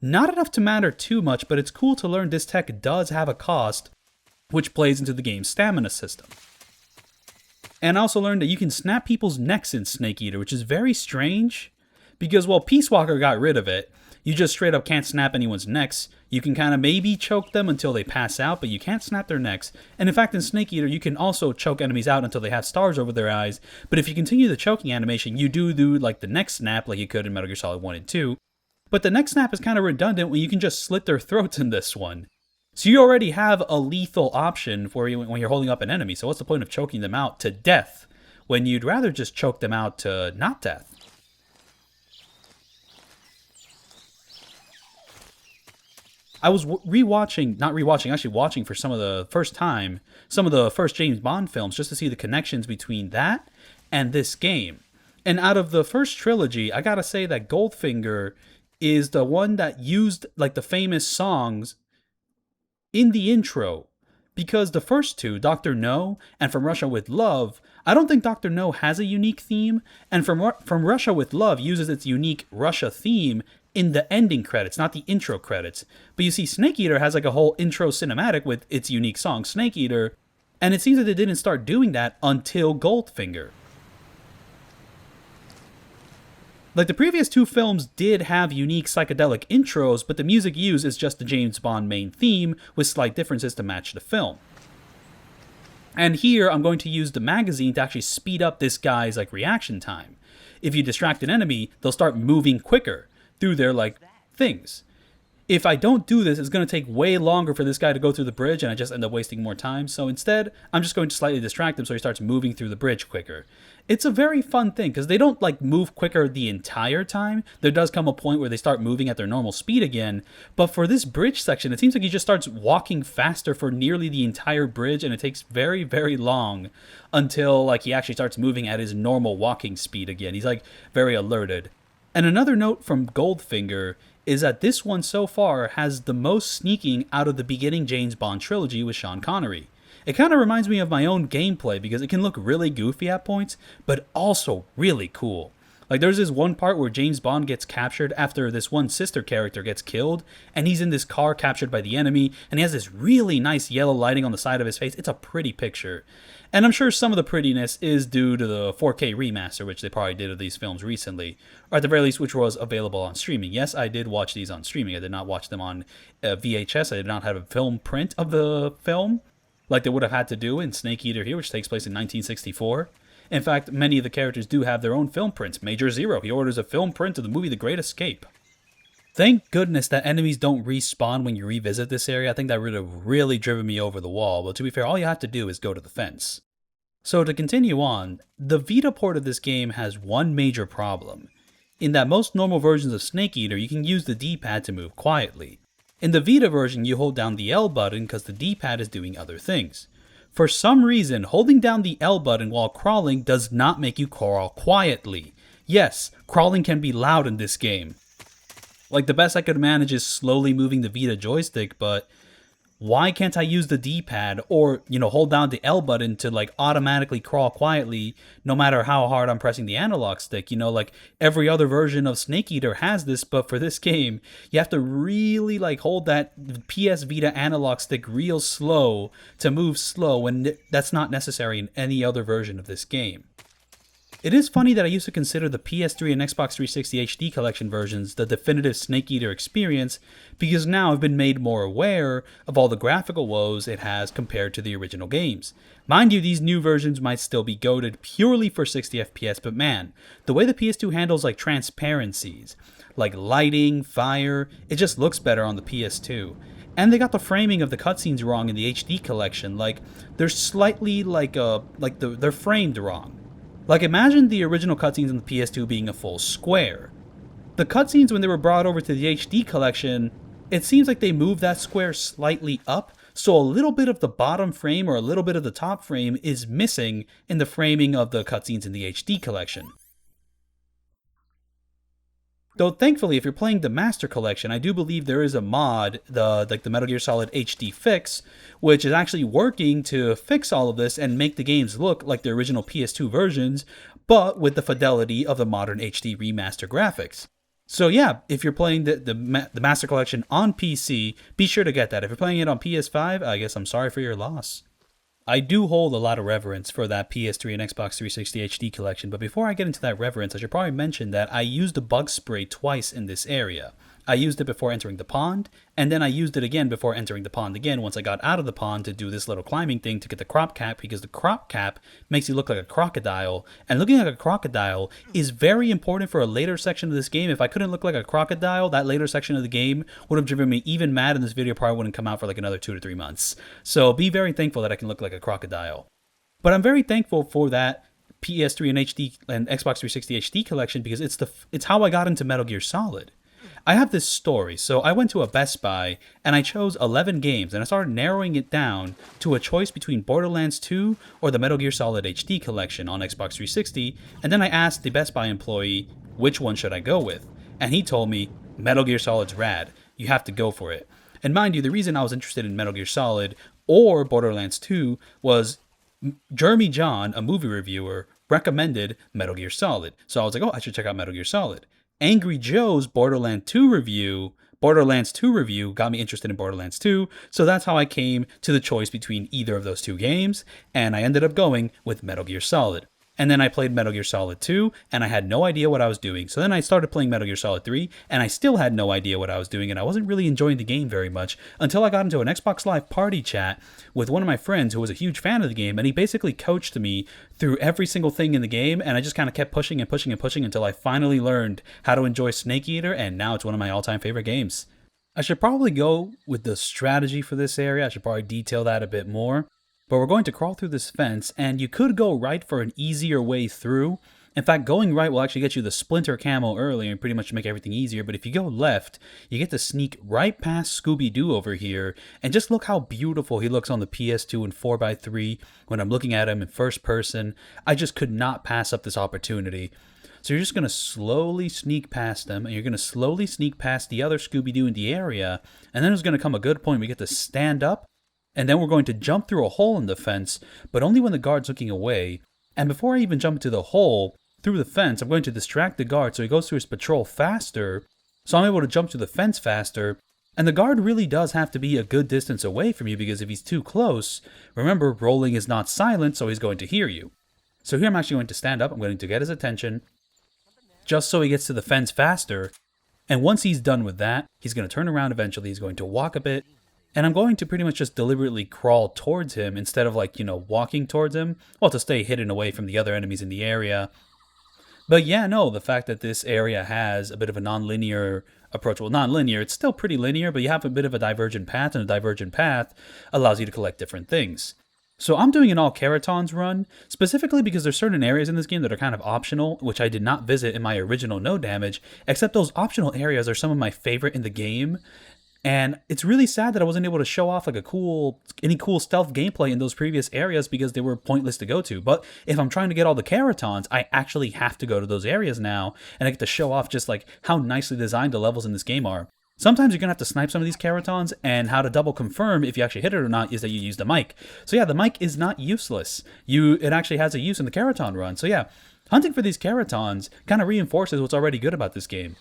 Not enough to matter too much, but it's cool to learn this tech does have a cost, which plays into the game's stamina system. And I also learned that you can snap people's necks in Snake Eater, which is very strange, Because while Peace Walker got rid of it, you just straight up can't snap anyone's necks. You can kind of maybe choke them until they pass out, but you can't snap their necks. And in fact, in Snake Eater, you can also choke enemies out until they have stars over their eyes. But if you continue the choking animation, you do like the neck snap like you could in Metal Gear Solid 1 and 2. But the neck snap is kind of redundant when you can just slit their throats in this one. So you already have a lethal option for you when you're holding up an enemy. So what's the point of choking them out to death when you'd rather just choke them out to not death? I was watching for some of the first James Bond films just to see the connections between that and this game. And out of the first trilogy, I gotta say that Goldfinger is the one that used like the famous songs in the intro. Because the first two, Dr. No and From Russia with Love, I don't think Dr. No has a unique theme, and From Russia with Love uses its unique Russia theme in the ending credits, not the intro credits. But you see, Snake Eater has like a whole intro cinematic with its unique song, Snake Eater, and it seems that they didn't start doing that until Goldfinger. Like, the previous two films did have unique psychedelic intros, but the music used is just the James Bond main theme, with slight differences to match the film. And here, I'm going to use the magazine to actually speed up this guy's, like, reaction time. If you distract an enemy, they'll start moving quicker through their, like, things. If I don't do this, it's going to take way longer for this guy to go through the bridge, and I just end up wasting more time. So instead, I'm just going to slightly distract him so he starts moving through the bridge quicker. It's a very fun thing, because they don't like move quicker the entire time. There does come a point where they start moving at their normal speed again. But for this bridge section, it seems like he just starts walking faster for nearly the entire bridge, and it takes very, very long until like he actually starts moving at his normal walking speed again. He's like very alerted. And another note from Goldfinger is that this one so far has the most sneaking out of the beginning James Bond trilogy with Sean Connery. It kind of reminds me of my own gameplay because it can look really goofy at points, but also really cool. Like, there's this one part where James Bond gets captured after this one sister character gets killed, and he's in this car captured by the enemy, and he has this really nice yellow lighting on the side of his face. It's a pretty picture. And I'm sure some of the prettiness is due to the 4K remaster, which they probably did of these films recently, or at the very least, which was available on streaming. Yes, I did watch these on streaming. I did not watch them on VHS. I did not have a film print of the film, like they would have had to do in Snake Eater here, which takes place in 1964. In fact, many of the characters do have their own film prints. Major Zero, he orders a film print of the movie The Great Escape. Thank goodness that enemies don't respawn when you revisit this area. I think that would have really driven me over the wall, but to be fair, all you have to do is go to the fence. So to continue on, the Vita port of this game has one major problem. In that most normal versions of Snake Eater, you can use the D-pad to move quietly. In the Vita version, you hold down the L button because the D-pad is doing other things. For some reason, holding down the L button while crawling does not make you crawl quietly. Yes, crawling can be loud in this game. Like, the best I could manage is slowly moving the Vita joystick, but why can't I use the D-pad or, hold down the L button to, like, automatically crawl quietly no matter how hard I'm pressing the analog stick? Like, every other version of Snake Eater has this, but for this game, you have to really, like, hold that PS Vita analog stick real slow to move slow, when that's not necessary in any other version of this game. It is funny that I used to consider the PS3 and Xbox 360 HD collection versions the definitive Snake Eater experience, because now I've been made more aware of all the graphical woes it has compared to the original games. Mind you, these new versions might still be goated purely for 60 FPS, but man, the way the PS2 handles like transparencies, like lighting, fire, it just looks better on the PS2. And they got the framing of the cutscenes wrong in the HD collection, like they're slightly they're framed wrong. Like, imagine the original cutscenes in the PS2 being a full square. The cutscenes when they were brought over to the HD collection, it seems like they moved that square slightly up, so a little bit of the bottom frame or a little bit of the top frame is missing in the framing of the cutscenes in the HD collection. Though thankfully, if you're playing the Master Collection, I do believe there is a mod, the Metal Gear Solid HD Fix, which is actually working to fix all of this and make the games look like the original PS2 versions, but with the fidelity of the modern HD remaster graphics. So yeah, if you're playing the Master Collection on PC, be sure to get that. If you're playing it on PS5, I guess I'm sorry for your loss. I do hold a lot of reverence for that PS3 and Xbox 360 HD collection, but before I get into that reverence, I should probably mention that I used a bug spray twice in this area. I used it before entering the pond, and then I used it again before entering the pond again once I got out of the pond to do this little climbing thing to get the crop cap, because the crop cap makes you look like a crocodile, and looking like a crocodile is very important for a later section of this game. If I couldn't look like a crocodile, that later section of the game would have driven me even mad, and this video probably wouldn't come out for like another 2 to 3 months. So be very thankful that I can look like a crocodile. But I'm very thankful for that PS3 and HD and Xbox 360 HD collection, because it's how I got into Metal Gear Solid. I have this story. So I went to a Best Buy and I chose 11 games, and I started narrowing it down to a choice between Borderlands 2 or the Metal Gear Solid HD collection on Xbox 360. And then I asked the Best Buy employee, which one should I go with? And he told me, Metal Gear Solid's rad. You have to go for it. And mind you, the reason I was interested in Metal Gear Solid or Borderlands 2 was Jeremy John, a movie reviewer, recommended Metal Gear Solid. So I was like, oh, I should check out Metal Gear Solid. Angry Joe's Borderlands 2 review got me interested in Borderlands 2, so that's how I came to the choice between either of those two games, and I ended up going with Metal Gear Solid. And then I played Metal Gear Solid 2, and I had no idea what I was doing. So then I started playing Metal Gear Solid 3, and I still had no idea what I was doing, and I wasn't really enjoying the game very much until I got into an Xbox Live party chat with one of my friends who was a huge fan of the game, and he basically coached me through every single thing in the game, and I just kind of kept pushing and pushing and pushing until I finally learned how to enjoy Snake Eater, and now it's one of my all-time favorite games. I should probably go with the strategy for this area. I should probably detail that a bit more. But we're going to crawl through this fence, and you could go right for an easier way through. In fact, going right will actually get you the splinter camo early and pretty much make everything easier. But if you go left, you get to sneak right past Scooby-Doo over here. And just look how beautiful he looks on the PS2 in 4x3 when I'm looking at him in first person. I just could not pass up this opportunity. So you're just going to slowly sneak past them, and you're going to slowly sneak past the other Scooby-Doo in the area. And then there's going to come a good point where we get to stand up. And then we're going to jump through a hole in the fence, but only when the guard's looking away. And before I even jump into the hole through the fence, I'm going to distract the guard so he goes through his patrol faster, so I'm able to jump through the fence faster. And the guard really does have to be a good distance away from you, because if he's too close, remember, rolling is not silent, so he's going to hear you. So here I'm actually going to stand up. I'm going to get his attention just so he gets to the fence faster. And once he's done with that, he's going to turn around eventually. He's going to walk a bit. And I'm going to pretty much just deliberately crawl towards him instead of walking towards him. Well, to stay hidden away from the other enemies in the area. But yeah, no, the fact that this area has a bit of a non-linear approach. Well, non-linear, it's still pretty linear, but you have a bit of a divergent path, and a divergent path allows you to collect different things. So I'm doing an all Kerotans run, specifically because there's certain areas in this game that are kind of optional, which I did not visit in my original No Damage, except those optional areas are some of my favorite in the game. And it's really sad that I wasn't able to show off any cool stealth gameplay in those previous areas because they were pointless to go to. But if I'm trying to get all the Kerotans, I actually have to go to those areas now, and I get to show off just how nicely designed the levels in this game are. Sometimes you're going to have to snipe some of these Kerotans, and how to double confirm if you actually hit it or not is that you use the mic. So yeah, the mic is not useless. It actually has a use in the Kerotan run. So yeah, hunting for these Kerotans kind of reinforces what's already good about this game.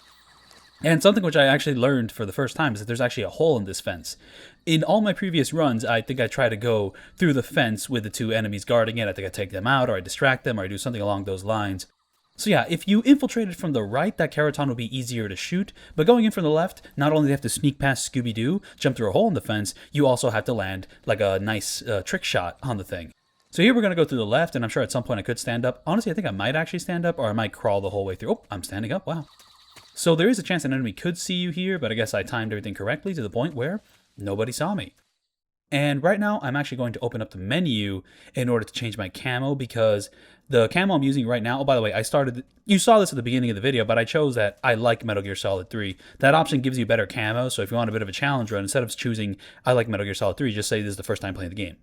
And something which I actually learned for the first time is that there's actually a hole in this fence. In all my previous runs, I think I try to go through the fence with the two enemies guarding it. I think I take them out, or I distract them, or I do something along those lines. So yeah, if you infiltrated from the right, that Kerotan will be easier to shoot. But going in from the left, not only do you have to sneak past Scooby-Doo, jump through a hole in the fence, you also have to land a nice trick shot on the thing. So here we're going to go through the left, and I'm sure at some point I could stand up. Honestly, I think I might actually stand up, or I might crawl the whole way through. Oh, I'm standing up. Wow. So there is a chance an enemy could see you here, but I guess I timed everything correctly to the point where nobody saw me. And right now, I'm actually going to open up the menu in order to change my camo, because the camo I'm using right now, oh, by the way, you saw this at the beginning of the video, but I chose that I like Metal Gear Solid 3. That option gives you better camo, so if you want a bit of a challenge run, instead of choosing I like Metal Gear Solid 3, just say this is the first time playing the game.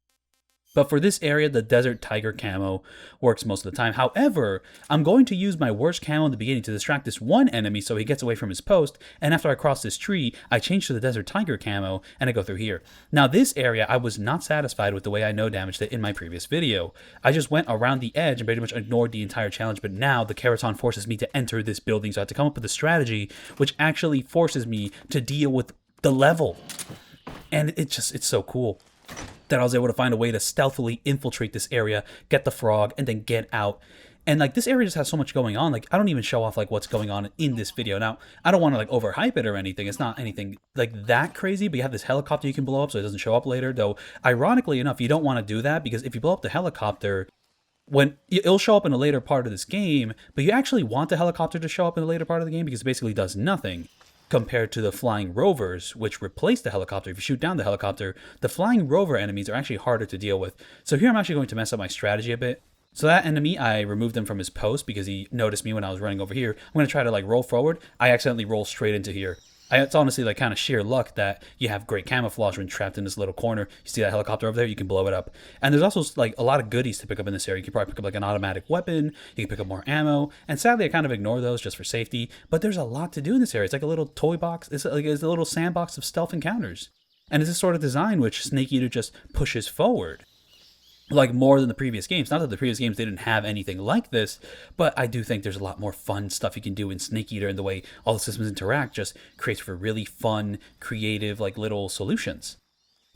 But for this area, the Desert Tiger camo works most of the time. However, I'm going to use my worst camo in the beginning to distract this one enemy so he gets away from his post, and after I cross this tree, I change to the Desert Tiger camo, and I go through here. Now this area, I was not satisfied with the way I no damaged it in my previous video. I just went around the edge and pretty much ignored the entire challenge, but now the Kerotan forces me to enter this building, so I have to come up with a strategy which actually forces me to deal with the level. And it's so cool. that I was able to find a way to stealthily infiltrate this area, get the frog, and then get out. And like this area just has so much going on. Like I don't even show off like what's going on in this video. Now, I don't want to like overhype it or anything. It's not anything like that crazy, but you have this helicopter you can blow up so it doesn't show up later. Though, ironically enough, you don't want to do that because if you blow up the helicopter, when it'll show up in a later part of this game, but you actually want the helicopter to show up in a later part of the game because it basically does nothing compared to the flying rovers, which replace the helicopter. If you shoot down the helicopter, the flying rover enemies are actually harder to deal with. So here I'm actually going to mess up my strategy a bit. So that enemy, I removed him from his post because he noticed me when I was running over here. I'm going to try to like roll forward. I accidentally roll straight into here. It's honestly like kind of sheer luck that you have great camouflage when trapped in this little corner. You see that helicopter over there, you can blow it up. And there's also like a lot of goodies to pick up in this area. You can probably pick up like an automatic weapon, you can pick up more ammo, and sadly I kind of ignore those just for safety, but there's a lot to do in this area. It's like a little toy box, it's a little sandbox of stealth encounters. And it's this sort of design which Snake Eater just pushes forward, like more than the previous games. Not that the previous games they didn't have anything like this, but I do think there's a lot more fun stuff you can do in Snake Eater, and the way all the systems interact just creates for really fun, creative, like little solutions.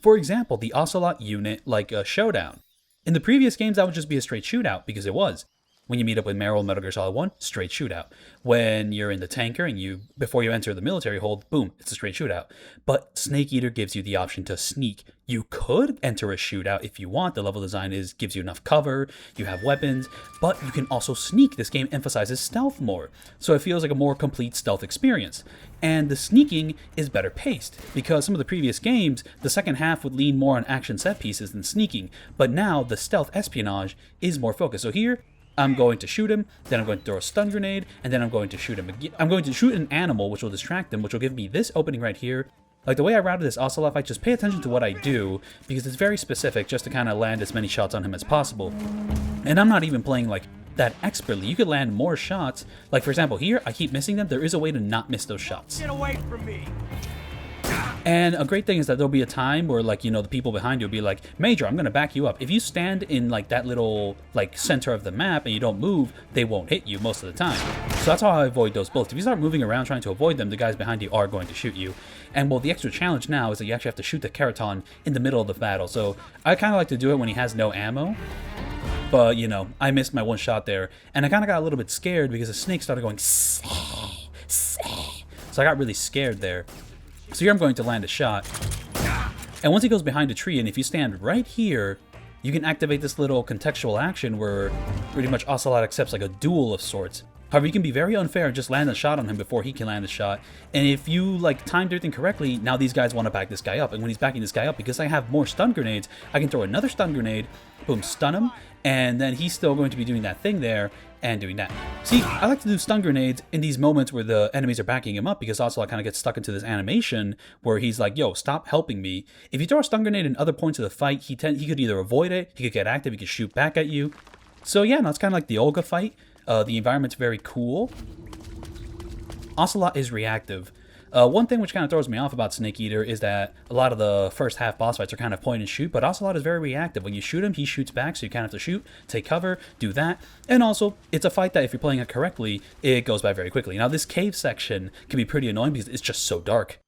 For example, the Ocelot unit, like a Showdown. In the previous games, that would just be a straight shootout, because it was. When you meet up with Meryl in Metal Gear Solid 1, straight shootout. When you're in the tanker and before you enter the military hold, boom, it's a straight shootout. But Snake Eater gives you the option to sneak. You could enter a shootout if you want. The level design gives you enough cover, you have weapons, but you can also sneak. This game emphasizes stealth more, so it feels like a more complete stealth experience. And the sneaking is better paced, because some of the previous games, the second half would lean more on action set pieces than sneaking, but now the stealth espionage is more focused. So here, I'm going to shoot him, then I'm going to throw a stun grenade, and then I'm going to shoot him again. I'm going to shoot an animal, which will distract him, which will give me this opening right here. Like the way I routed this Ocelot fight, just pay attention to what I do, because it's very specific just to kind of land as many shots on him as possible. And I'm not even playing like that expertly. You could land more shots. Like for example, here, I keep missing them. There is a way to not miss those shots. Get away from me! And a great thing is that there'll be a time where, like, you know, the people behind you will be like, Major, I'm going to back you up. If you stand in, like, that little, like, center of the map and you don't move, they won't hit you most of the time. So that's how I avoid those bullets. If you start moving around trying to avoid them, the guys behind you are going to shoot you. And, well, the extra challenge now is that you actually have to shoot the Kerotan in the middle of the battle. So I kind of like to do it when he has no ammo. But, you know, I missed my one shot there. And I kind of got a little bit scared because the snake started going, so I got really scared there. So here I'm going to land a shot, and once he goes behind a tree, and if you stand right here, you can activate this little contextual action where pretty much Ocelot accepts like a duel of sorts. However, you can be very unfair and just land a shot on him before he can land a shot, and if you like timed everything correctly, now these guys want to back this guy up, and when he's backing this guy up, because I have more stun grenades, I can throw another stun grenade, boom, stun him, and then he's still going to be doing that thing there, and doing that. See, I like to do stun grenades in these moments where the enemies are backing him up, because Ocelot kind of gets stuck into this animation where he's like, yo, stop helping me. If you throw a stun grenade in other points of the fight, he could either avoid it, he could get active, he could shoot back at you. So yeah, no, it's kind of like the Olga fight. The environment's very cool. Ocelot is reactive. One thing which kind of throws me off about Snake Eater is that a lot of the first half boss fights are kind of point and shoot, but Ocelot is very reactive. When you shoot him, he shoots back, so you kind of have to shoot, take cover, do that. And also, it's a fight that if you're playing it correctly, it goes by very quickly. Now, this cave section can be pretty annoying because it's just so dark.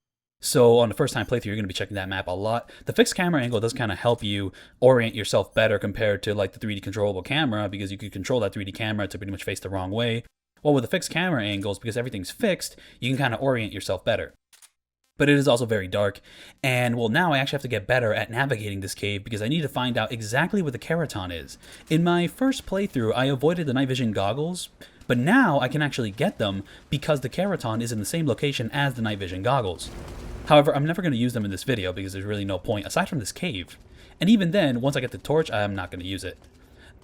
So on the first time playthrough, you're going to be checking that map a lot. The fixed camera angle does kind of help you orient yourself better compared to like the 3D controllable camera, because you can control that 3D camera to pretty much face the wrong way. Well, with the fixed camera angles, because everything's fixed, you can kind of orient yourself better. But it is also very dark, and well, now I actually have to get better at navigating this cave because I need to find out exactly where the Kerotan is. In my first playthrough, I avoided the night vision goggles, but now I can actually get them because the Kerotan is in the same location as the night vision goggles. However, I'm never going to use them in this video because there's really no point aside from this cave. And even then, once I get the torch, I'm not going to use it.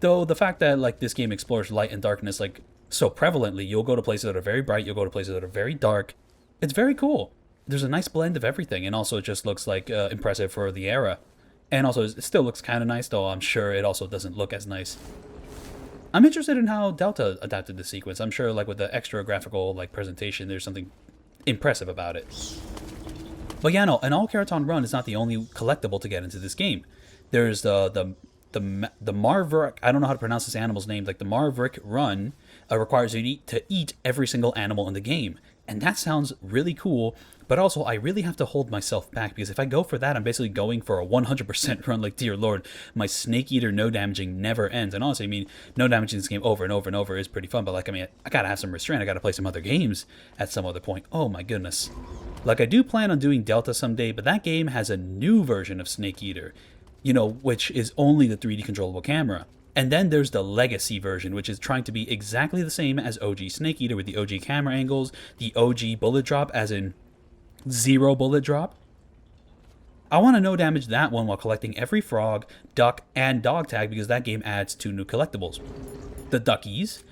Though the fact that like this game explores light and darkness like so prevalently, you'll go to places that are very bright, you'll go to places that are very dark. It's very cool. There's a nice blend of everything, and also it just looks like impressive for the era. And also it still looks kind of nice, though I'm sure it also doesn't look as nice. I'm interested in how Delta adapted the sequence. I'm sure like with the extra graphical like presentation, there's something impressive about it. But yeah, no, an all Kerotan run is not the only collectible to get into this game. There's the Marvrik, I don't know how to pronounce this animal's name, like the Marvrik run requires you to eat every single animal in the game. And that sounds really cool, but also I really have to hold myself back, because if I go for that, I'm basically going for a 100% run. Like, dear lord, my Snake Eater no damaging never ends. And honestly, I mean, no damaging this game over and over and over is pretty fun, but like, I mean, I gotta have some restraint. I gotta play some other games at some other point. Oh my goodness. Like, I do plan on doing Delta someday, but that game has a new version of Snake Eater, you know, which is only the 3D controllable camera. And then there's the Legacy version, which is trying to be exactly the same as OG Snake Eater with the OG camera angles, the OG bullet drop, as in 0 bullet drop. I want to no damage that one while collecting every frog, duck, and dog tag, because that game adds 2 new collectibles. The duckies,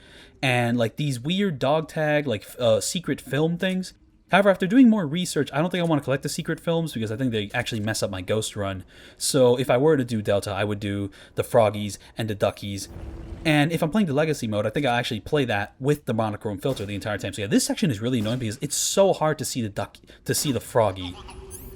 and like these weird dog tag, like secret film things. However, after doing more research, I don't think I want to collect the secret films, because I think they actually mess up my ghost run. So if I were to do Delta, I would do the froggies and the duckies. And if I'm playing the Legacy mode, I think I'll actually play that with the monochrome filter the entire time. So yeah, this section is really annoying because it's so hard to see the froggy.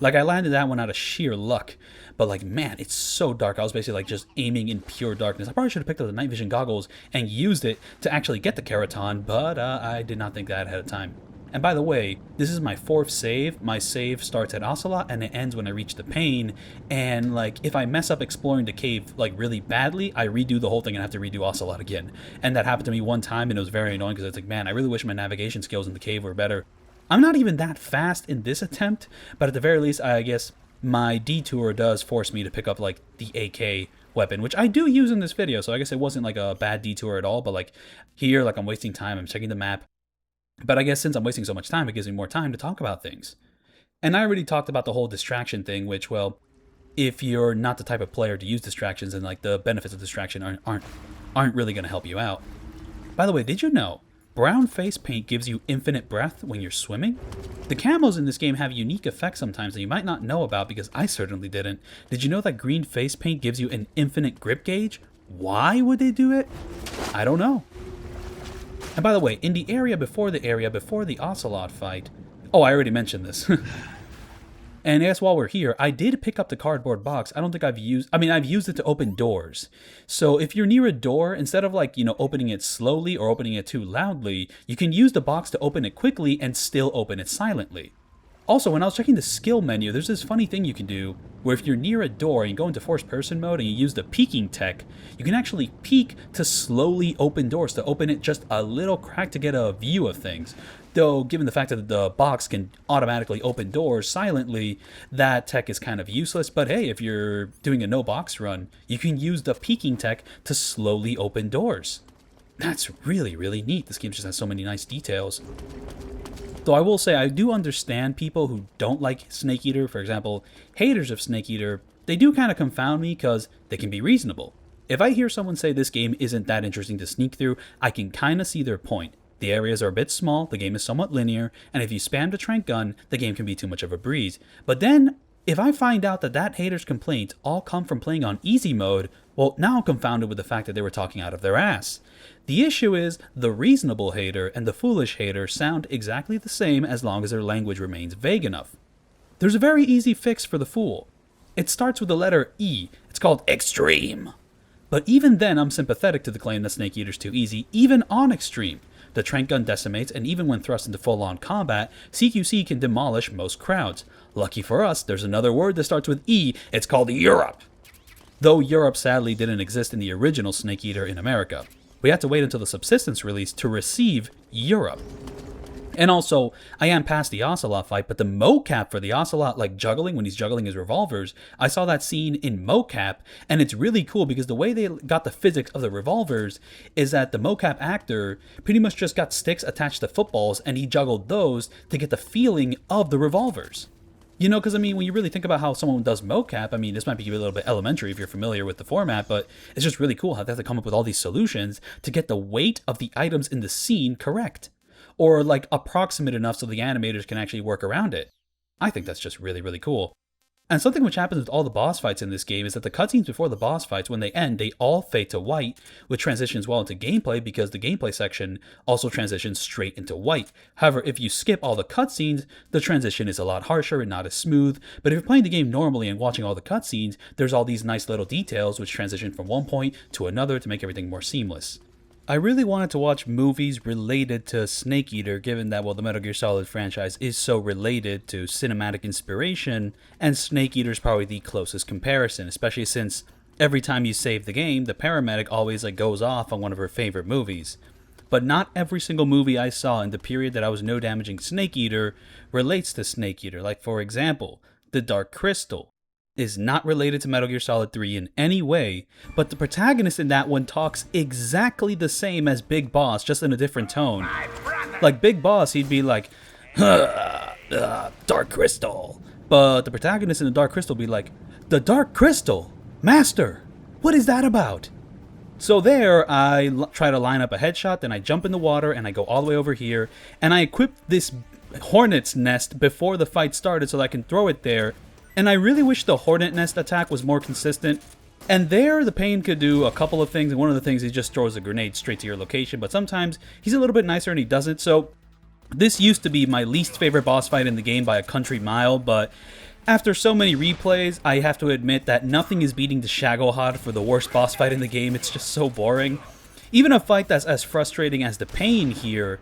Like, I landed that one out of sheer luck. But like, man, it's so dark. I was basically like just aiming in pure darkness. I probably should have picked up the night vision goggles and used it to actually get the Kerotan, but I did not think that ahead of time. And by the way, this is my 4th save. My save starts at Ocelot and it ends when I reach the pain. And like, if I mess up exploring the cave like really badly, I redo the whole thing and have to redo Ocelot again. And that happened to me one time, and it was very annoying, because it's like, man, I really wish my navigation skills in the cave were better. I'm not even that fast in this attempt, but at the very least, I guess my detour does force me to pick up like the AK weapon, which I do use in this video. So I guess it wasn't like a bad detour at all, but like here, like, I'm wasting time. I'm checking the map. But I guess since I'm wasting so much time, it gives me more time to talk about things. And I already talked about the whole distraction thing, which, well, if you're not the type of player to use distractions, and like the benefits of distraction aren't really going to help you out. By the way, did you know brown face paint gives you infinite breath when you're swimming? The camos in this game have unique effects sometimes that you might not know about, because I certainly didn't. Did you know that green face paint gives you an infinite grip gauge? Why would they do it? I don't know. And by the way, in the area before the Ocelot fight... Oh, I already mentioned this. And I guess while we're here, I did pick up the cardboard box. I don't think I've used... I mean, I've used it to open doors. So if you're near a door, instead of like, you know, opening it slowly or opening it too loudly, you can use the box to open it quickly and still open it silently. Also, when I was checking the skill menu, there's this funny thing you can do where if you're near a door and you go into first person mode and you use the peeking tech, you can actually peek to slowly open doors, to open it just a little crack to get a view of things. Though, given the fact that the box can automatically open doors silently, that tech is kind of useless. But hey, if you're doing a no box run, you can use the peeking tech to slowly open doors. That's really, really neat. This game just has so many nice details. Though I will say, I do understand people who don't like Snake Eater. For example, haters of Snake Eater, they do kind of confound me because they can be reasonable. If I hear someone say this game isn't that interesting to sneak through, I can kind of see their point. The areas are a bit small, the game is somewhat linear, and if you spam the trank gun, the game can be too much of a breeze. But then, if I find out that that hater's complaints all come from playing on easy mode, well, now I'm confounded with the fact that they were talking out of their ass. The issue is, the reasonable hater and the foolish hater sound exactly the same as long as their language remains vague enough. There's a very easy fix for the fool. It starts with the letter E. It's called Extreme. But even then, I'm sympathetic to the claim that Snake Eater's too easy, even on Extreme. The trank gun decimates, and even when thrust into full-on combat, CQC can demolish most crowds. Lucky for us, there's another word that starts with E. It's called Europe. Though Europe sadly didn't exist in the original Snake Eater in America. We had to wait until the subsistence release to receive Europe. And also, I am past the Ocelot fight, but the mocap for the Ocelot, like juggling when he's juggling his revolvers, I saw that scene in mocap, and it's really cool because the way they got the physics of the revolvers is that the mocap actor pretty much just got sticks attached to footballs, and he juggled those to get the feeling of the revolvers. You know, because I mean, when you really think about how someone does mocap, I mean, this might be a little bit elementary if you're familiar with the format, but it's just really cool how they have to come up with all these solutions to get the weight of the items in the scene correct. Or like approximate enough so the animators can actually work around it. I think that's just really, really cool. And something which happens with all the boss fights in this game is that the cutscenes before the boss fights, when they end, they all fade to white, which transitions well into gameplay because the gameplay section also transitions straight into white. However, if you skip all the cutscenes, the transition is a lot harsher and not as smooth. But if you're playing the game normally and watching all the cutscenes, there's all these nice little details which transition from one point to another to make everything more seamless. I really wanted to watch movies related to Snake Eater, given that, well, the Metal Gear Solid franchise is so related to cinematic inspiration, and Snake Eater is probably the closest comparison, especially since every time you save the game, the paramedic always goes off on one of her favorite movies. But not every single movie I saw in the period that I was no-damaging Snake Eater relates to Snake Eater. Like, for example, The Dark Crystal is not related to Metal Gear Solid 3 in any way, but the protagonist in that one talks exactly the same as Big Boss, just in a different tone. Like, Big Boss, he'd be like, Dark Crystal. But the protagonist in The Dark Crystal would be like, The Dark Crystal? Master, what is that about? So there, I try to line up a headshot, then I jump in the water, and I go all the way over here, and I equip this hornet's nest before the fight started so that I can throw it there, and I really wish the hornet nest attack was more consistent. And there, the Pain could do a couple of things, and one of the things, he just throws a grenade straight to your location, but sometimes he's a little bit nicer and he doesn't, so this used to be my least favorite boss fight in the game by a country mile, but after so many replays, I have to admit that nothing is beating the Shagohod for the worst boss fight in the game. It's just so boring. Even a fight that's as frustrating as the Pain here,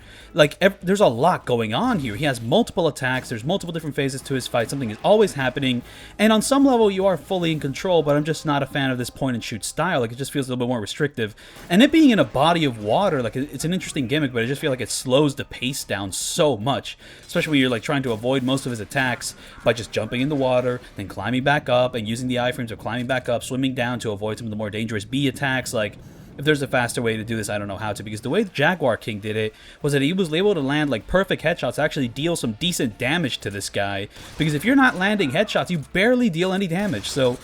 there's a lot going on here. He has multiple attacks, there's multiple different phases to his fight, something is always happening, and on some level you are fully in control, but I'm just not a fan of this point-and-shoot style. It just feels a little bit more restrictive. And it being in a body of water, it's an interesting gimmick, but I just feel like it slows the pace down so much, especially when you're trying to avoid most of his attacks by just jumping in the water, then climbing back up, and using the iframes of climbing back up, swimming down to avoid some of the more dangerous B attacks. If there's a faster way to do this, I don't know how to, because the way Jaguar King did it was that he was able to land perfect headshots, actually deal some decent damage to this guy, because if you're not landing headshots, you barely deal any damage. So,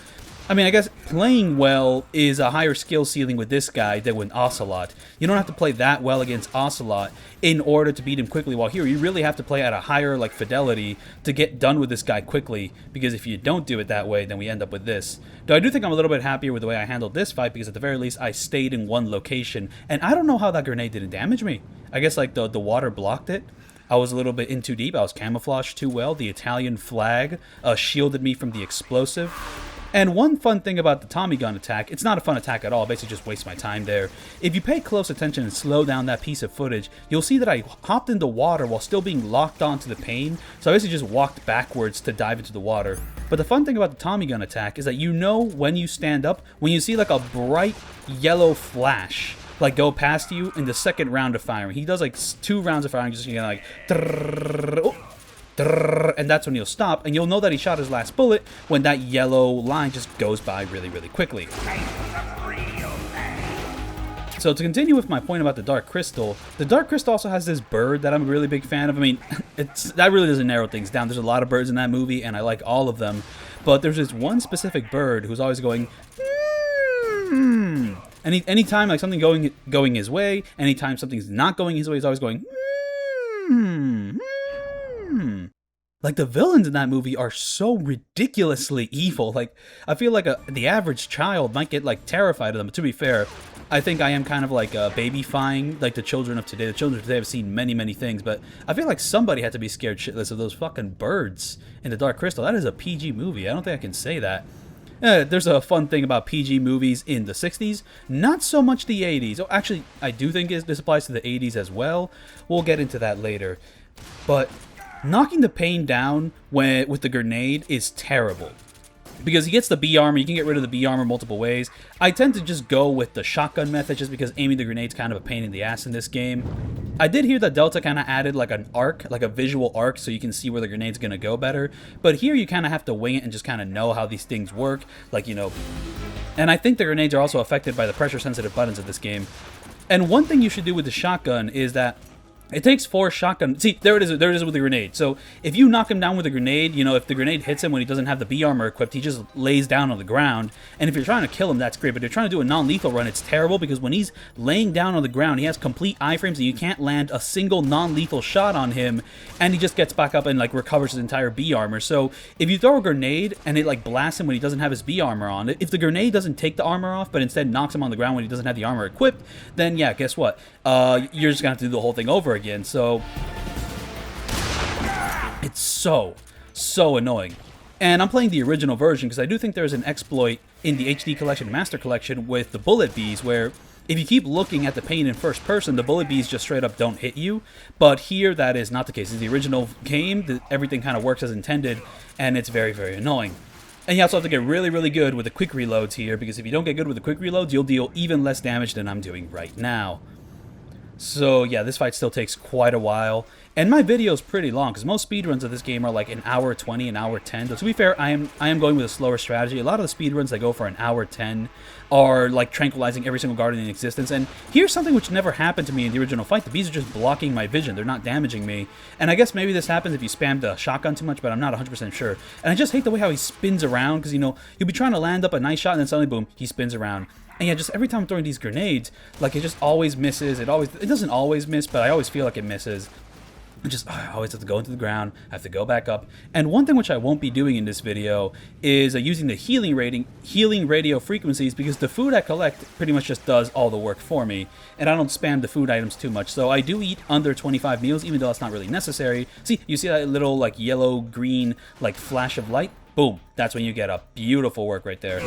I mean, I guess playing well is a higher skill ceiling with this guy than with Ocelot. You don't have to play that well against Ocelot in order to beat him quickly, while here you really have to play at a higher fidelity to get done with this guy quickly, because if you don't do it that way, then we end up with this. Though I do think I'm a little bit happier with the way I handled this fight, because at the very least I stayed in one location, and I don't know how that grenade didn't damage me. I guess the water blocked it. I was a little bit in too deep, I was camouflaged too well, the Italian flag shielded me from the explosive. And one fun thing about the Tommy gun attack, it's not a fun attack at all, basically just waste my time there. If you pay close attention and slow down that piece of footage, you'll see that I hopped into water while still being locked onto the Pain, so I basically just walked backwards to dive into the water. But the fun thing about the Tommy gun attack is that you know when you stand up, when you see a bright yellow flash go past you in the second round of firing. He does 2 rounds of firing, just and that's when he'll stop, and you'll know that he shot his last bullet when that yellow line just goes by really, really quickly. So to continue with my point about the Dark Crystal also has this bird that I'm a really big fan of. I mean, that really doesn't narrow things down. There's a lot of birds in that movie, and I like all of them, but there's this one specific bird who's always going, anytime something going his way, anytime something's not going his way, he's always going, the villains in that movie are so ridiculously evil. I feel like the average child might get terrified of them. But to be fair, I think I am kind of babyfying the children of today. The children of today have seen many, many things, but I feel like somebody had to be scared shitless of those fucking birds in The Dark Crystal. That is a PG movie. I don't think I can say that. There's a fun thing about PG movies in the 60s, not so much the 80s. Oh, actually, I do think this applies to the 80s as well. We'll get into that later. But knocking the Pain down with the grenade is terrible, because he gets the B armor. You can get rid of the B armor multiple ways. I tend to just go with the shotgun method, just because aiming the grenade's kind of a pain in the ass in this game. I did hear that Delta kind of added an arc, a visual arc, so you can see where the grenade's going to go better. But here you kind of have to wing it and just kind of know how these things work. And I think the grenades are also affected by the pressure-sensitive buttons of this game. And one thing you should do with the shotgun is that it takes 4 shotgun. See, there it is with the grenade. So if you knock him down with a grenade, if the grenade hits him when he doesn't have the B armor equipped, he just lays down on the ground. And if you're trying to kill him, that's great. But if you're trying to do a non-lethal run, it's terrible, because when he's laying down on the ground, he has complete iframes and you can't land a single non-lethal shot on him, and he just gets back up and recovers his entire B armor. So if you throw a grenade and it blasts him when he doesn't have his B armor on, if the grenade doesn't take the armor off but instead knocks him on the ground when he doesn't have the armor equipped, then yeah, guess what? You're just gonna have to do the whole thing over again. So it's so annoying. And I'm playing the original version because I do think there's an exploit in the HD collection and Master collection with the bullet bees where if you keep looking at the paint in first person, the bullet bees just straight up don't hit you. But here, that is not the case. In the original game, everything kind of works as intended, and it's very, very annoying. And you also have to get really, really good with the quick reloads here, because if you don't get good with the quick reloads, you'll deal even less damage than I'm doing right now. So yeah, this fight still takes quite a while. And my video is pretty long, because most speedruns of this game are like an hour 20, an hour 10. But to be fair, I am going with a slower strategy. A lot of the speedruns that go for an hour 10 are like tranquilizing every single guardian in existence. And here's something which never happened to me in the original fight. The bees are just blocking my vision. They're not damaging me. And I guess maybe this happens if you spam the shotgun too much, but I'm not 100% sure. And I just hate the way how he spins around, because, you know, you'll be trying to land up a nice shot, and then suddenly, boom, he spins around. And yeah, just every time I'm throwing these grenades, like, it just always misses. It doesn't always miss, but I always feel like it misses. I always have to go into the ground, I have to go back up. And one thing which I won't be doing in this video is using the healing radio frequencies, because the food I collect pretty much just does all the work for me, and I don't spam the food items too much. So I do eat under 25 meals, even though it's not really necessary. See, you see that little like yellow-green like flash of light? Boom, that's when you get up. Beautiful work right there.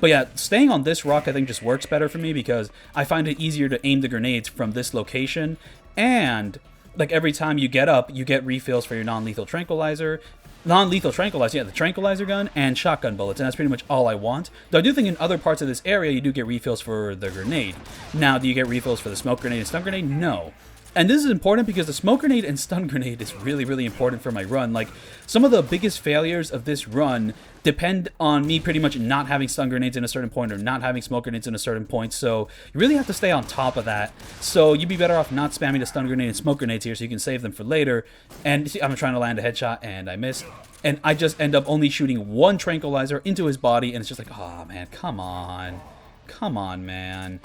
But yeah, staying on this rock I think just works better for me, because I find it easier to aim the grenades from this location, and like every time you get up, you get refills for your non-lethal tranquilizer. Non-lethal tranquilizer, yeah, the tranquilizer gun and shotgun bullets, and that's pretty much all I want. Though I do think in other parts of this area you do get refills for the grenade. Now, do you get refills for the smoke grenade and stun grenade? No. And this is important because the smoke grenade and stun grenade is really, really important for my run. Like, some of the biggest failures of this run depend on me pretty much not having stun grenades in a certain point or not having smoke grenades in a certain point. So you really have to stay on top of that. So you'd be better off not spamming the stun grenade and smoke grenades here, so you can save them for later. And see, I'm trying to land a headshot and I missed. And I just end up only shooting one tranquilizer into his body, and it's just like, oh man, come on. Come on, man.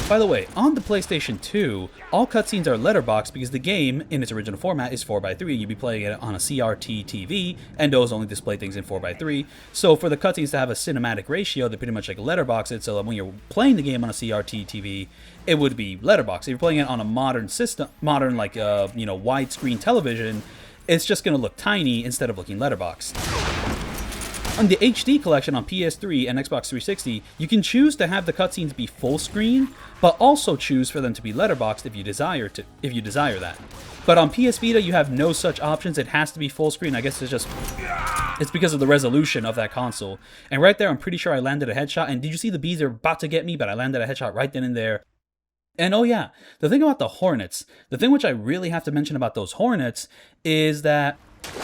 By the way, on the PlayStation 2, all cutscenes are letterboxed because the game, in its original format, is 4:3. You'd be playing it on a CRT TV, and those only display things in 4:3. So for the cutscenes to have a cinematic ratio, they pretty much like letterbox it, so that when you're playing the game on a CRT TV, it would be letterboxed. If you're playing it on a modern system, like, widescreen television, it's just going to look tiny instead of looking letterboxed. On the HD collection on PS3 and Xbox 360, you can choose to have the cutscenes be full screen, but also choose for them to be letterboxed if you desire that. But on PS Vita, you have no such options. It has to be full screen. I guess it's because of the resolution of that console. And right there, I'm pretty sure I landed a headshot. And did you see the bees are about to get me? But I landed a headshot right then and there. And oh yeah, the thing about the Hornets, the thing which I really have to mention about those Hornets is that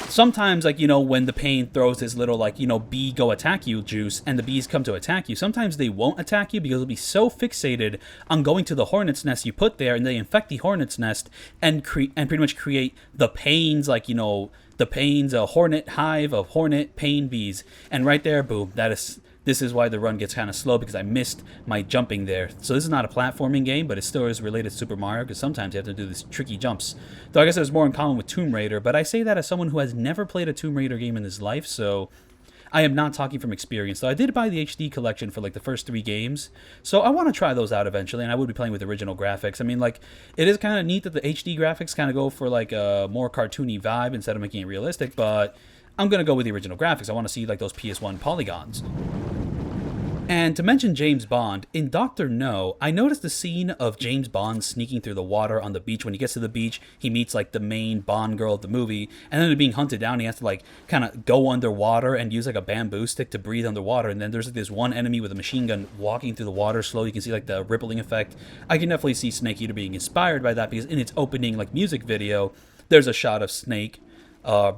sometimes, like, when the pain throws his little, like, bee go attack you juice, and the bees come to attack you, sometimes they won't attack you because they'll be so fixated on going to the hornet's nest you put there, and they infect the hornet's nest and pretty much create the pains, like, the pains, a hornet hive of hornet pain bees. And right there, boom, this is why the run gets kind of slow, because I missed my jumping there. So this is not a platforming game, but it still is related to Super Mario, because sometimes you have to do these tricky jumps. Though I guess there's more in common with Tomb Raider, but I say that as someone who has never played a Tomb Raider game in his life, so I am not talking from experience. Though I did buy the HD collection for like the first 3 games, so I want to try those out eventually, and I would be playing with original graphics. I mean, like, it is kind of neat that the HD graphics kind of go for like a more cartoony vibe instead of making it realistic, but I'm going to go with the original graphics. I want to see like those PS1 polygons. And to mention James Bond, in Dr. No, I noticed the scene of James Bond sneaking through the water on the beach. When he gets to the beach, he meets like the main Bond girl of the movie, and then they're being hunted down. He has to like kind of go underwater and use like a bamboo stick to breathe underwater. And then there's like this one enemy with a machine gun walking through the water slowly. You can see like the rippling effect. I can definitely see Snake Eater being inspired by that, because in its opening like music video, there's a shot of Snake,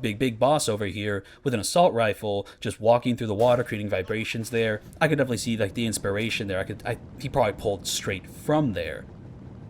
big boss over here with an assault rifle, just walking through the water, creating vibrations there. I could definitely see like the inspiration there. He probably pulled straight from there.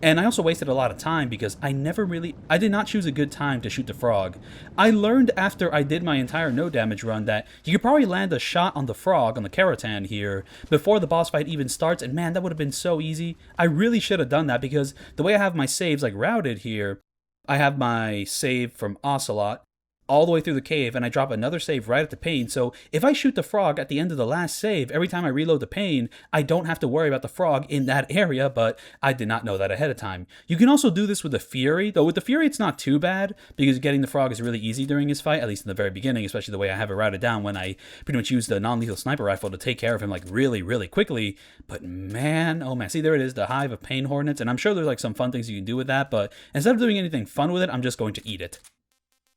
And I also wasted a lot of time because I did not choose a good time to shoot the frog. I learned after I did my entire no damage run that you could probably land a shot on the frog, on the Kerotan here, before the boss fight even starts, and man, that would have been so easy. I really should have done that, because the way I have my saves like routed here, I have my save from Ocelot, all the way through the cave, and I drop another save right at the pane. So if I shoot the frog at the end of the last save, every time I reload the pane, I don't have to worry about the frog in that area, but I did not know that ahead of time. You can also do this with the Fury, though with the Fury it's not too bad, because getting the frog is really easy during his fight, at least in the very beginning, especially the way I have it routed down when I pretty much use the non-lethal sniper rifle to take care of him like really, really quickly. But man, oh man, see there it is, the Hive of Pain Hornets, and I'm sure there's like some fun things you can do with that, but instead of doing anything fun with it, I'm just going to eat it.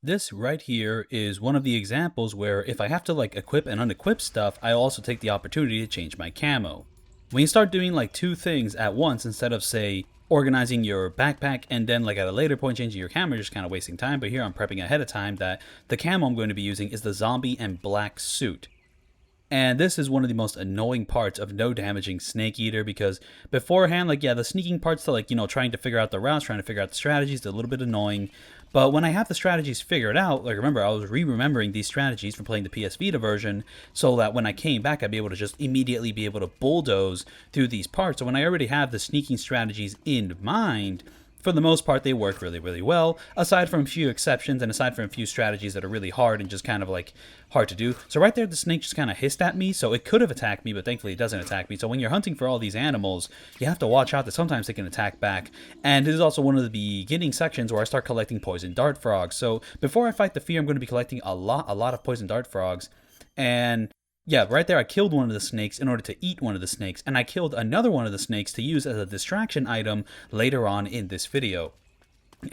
This right here is one of the examples where if I have to like equip and unequip stuff, I also take the opportunity to change my camo. When you start doing like two things at once instead of say organizing your backpack and then like at a later point changing your camo, you're just kind of wasting time. But here I'm prepping ahead of time that the camo I'm going to be using is the zombie and black suit. And this is one of the most annoying parts of no damaging Snake Eater, because beforehand, like, yeah, the sneaking parts to, like, you know, trying to figure out the routes, trying to figure out the strategies, they're a little bit annoying. But when I have the strategies figured out, like, remember, I was remembering these strategies from playing the PS Vita version, so that when I came back, I'd be able to just immediately be able to bulldoze through these parts. So when I already have the sneaking strategies in mind, for the most part, they work really, really well, aside from a few exceptions and aside from a few strategies that are really hard and just kind of like hard to do. So right there, the snake just kind of hissed at me, so it could have attacked me, but thankfully it doesn't attack me. So when you're hunting for all these animals, you have to watch out that sometimes they can attack back. And this is also one of the beginning sections where I start collecting poison dart frogs. So before I fight the fear, I'm going to be collecting a lot of poison dart frogs. And yeah, right there I killed one of the snakes in order to eat one of the snakes, and I killed another one of the snakes to use as a distraction item later on in this video.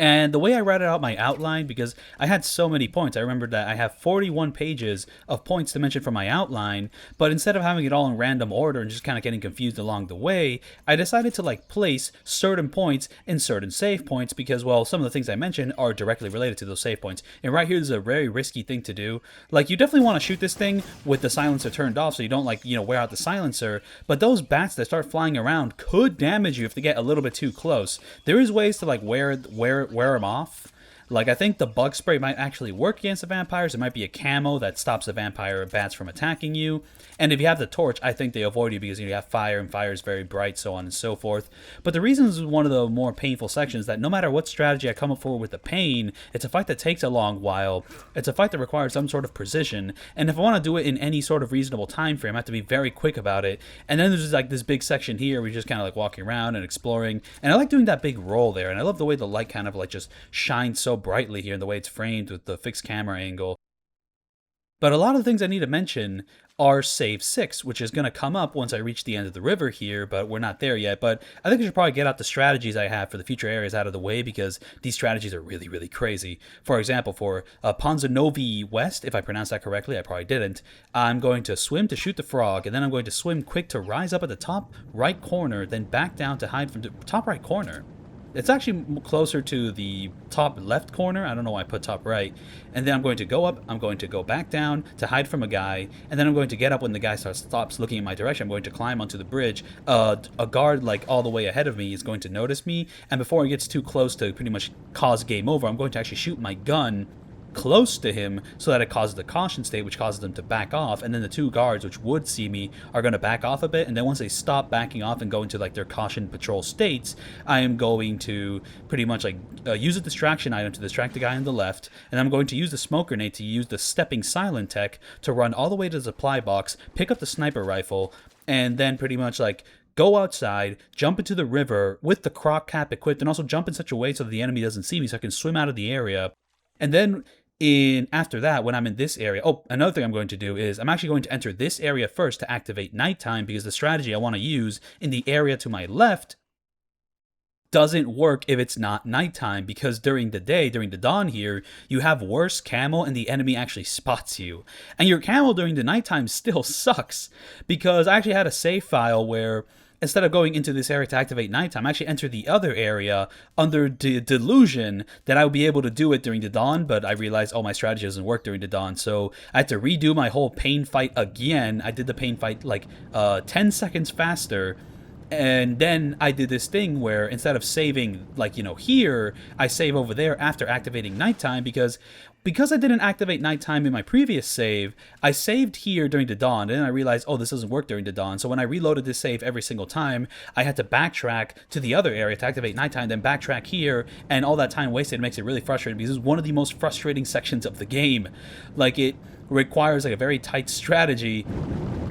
And the way I routed out my outline, because I had so many points, I remembered that I have 41 pages of points to mention for my outline, but instead of having it all in random order and just kind of getting confused along the way, I decided to like place certain points in certain save points because, well, some of the things I mentioned are directly related to those save points. And right here is a very risky thing to do. Like, you definitely want to shoot this thing with the silencer turned off so you don't, like, you know, wear out the silencer, but those bats that start flying around could damage you if they get a little bit too close. There is ways to like wear them off. Like, I think the bug spray might actually work against the vampires. It might be a camo that stops the vampire bats from attacking you. And if you have the torch, I think they avoid you because you have fire, and fire is very bright, so on and so forth. But the reason this is one of the more painful sections that no matter what strategy I come up for with the pain, it's a fight that takes a long while. It's a fight that requires some sort of precision. And if I want to do it in any sort of reasonable time frame, I have to be very quick about it. And then there's just like this big section here where you're just kind of like walking around and exploring. And I like doing that big roll there. And I love the way the light kind of like just shines so brightly here and the way it's framed with the fixed camera angle. But a lot of the things I need to mention are save 6, which is going to come up once I reach the end of the river here, but we're not there yet. But I think I should probably get out the strategies I have for the future areas out of the way because these strategies are really, really crazy. For example, for Ponzanovi West, if I pronounced that correctly, I probably didn't, I'm going to swim to shoot the frog, and then I'm going to swim quick to rise up at the top right corner, then back down to hide from the top right corner. It's actually closer to the top left corner. I don't know why I put top right. And then I'm going to go up. I'm going to go back down to hide from a guy. And then I'm going to get up when the guy stops looking in my direction. I'm going to climb onto the bridge. A guard like all the way ahead of me is going to notice me. And before he gets too close to pretty much cause game over, I'm going to actually shoot my gun close to him so that it causes the caution state, which causes them to back off, and then the two guards, which would see me, are going to back off a bit, and then once they stop backing off and go into like their caution patrol states, I am going to pretty much like use a distraction item to distract the guy on the left, and I'm going to use the smoke grenade to use the stepping silent tech to run all the way to the supply box, pick up the sniper rifle, and then pretty much like go outside, jump into the river with the croc cap equipped, and also jump in such a way so that the enemy doesn't see me so I can swim out of the area. And then after that, when I'm in this area, another thing I'm going to do is I'm actually going to enter this area first to activate nighttime because the strategy I want to use in the area to my left doesn't work if it's not nighttime, because during the day, during the dawn here, you have worse camo and the enemy actually spots you. And your camo during the nighttime still sucks, because I actually had a save file where instead of going into this area to activate nighttime, I actually entered the other area under the delusion that I would be able to do it during the dawn, but I realized, my strategy doesn't work during the dawn, so I had to redo my whole pain fight again. I did the pain fight like 10 seconds faster, and then I did this thing where instead of saving, like, here, I save over there after activating nighttime, because because I didn't activate nighttime in my previous save, I saved here during the dawn, and then I realized, oh, this doesn't work during the dawn. So when I reloaded this save every single time, I had to backtrack to the other area to activate nighttime, then backtrack here, and all that time wasted makes it really frustrating because this is one of the most frustrating sections of the game. Like, it requires like a very tight strategy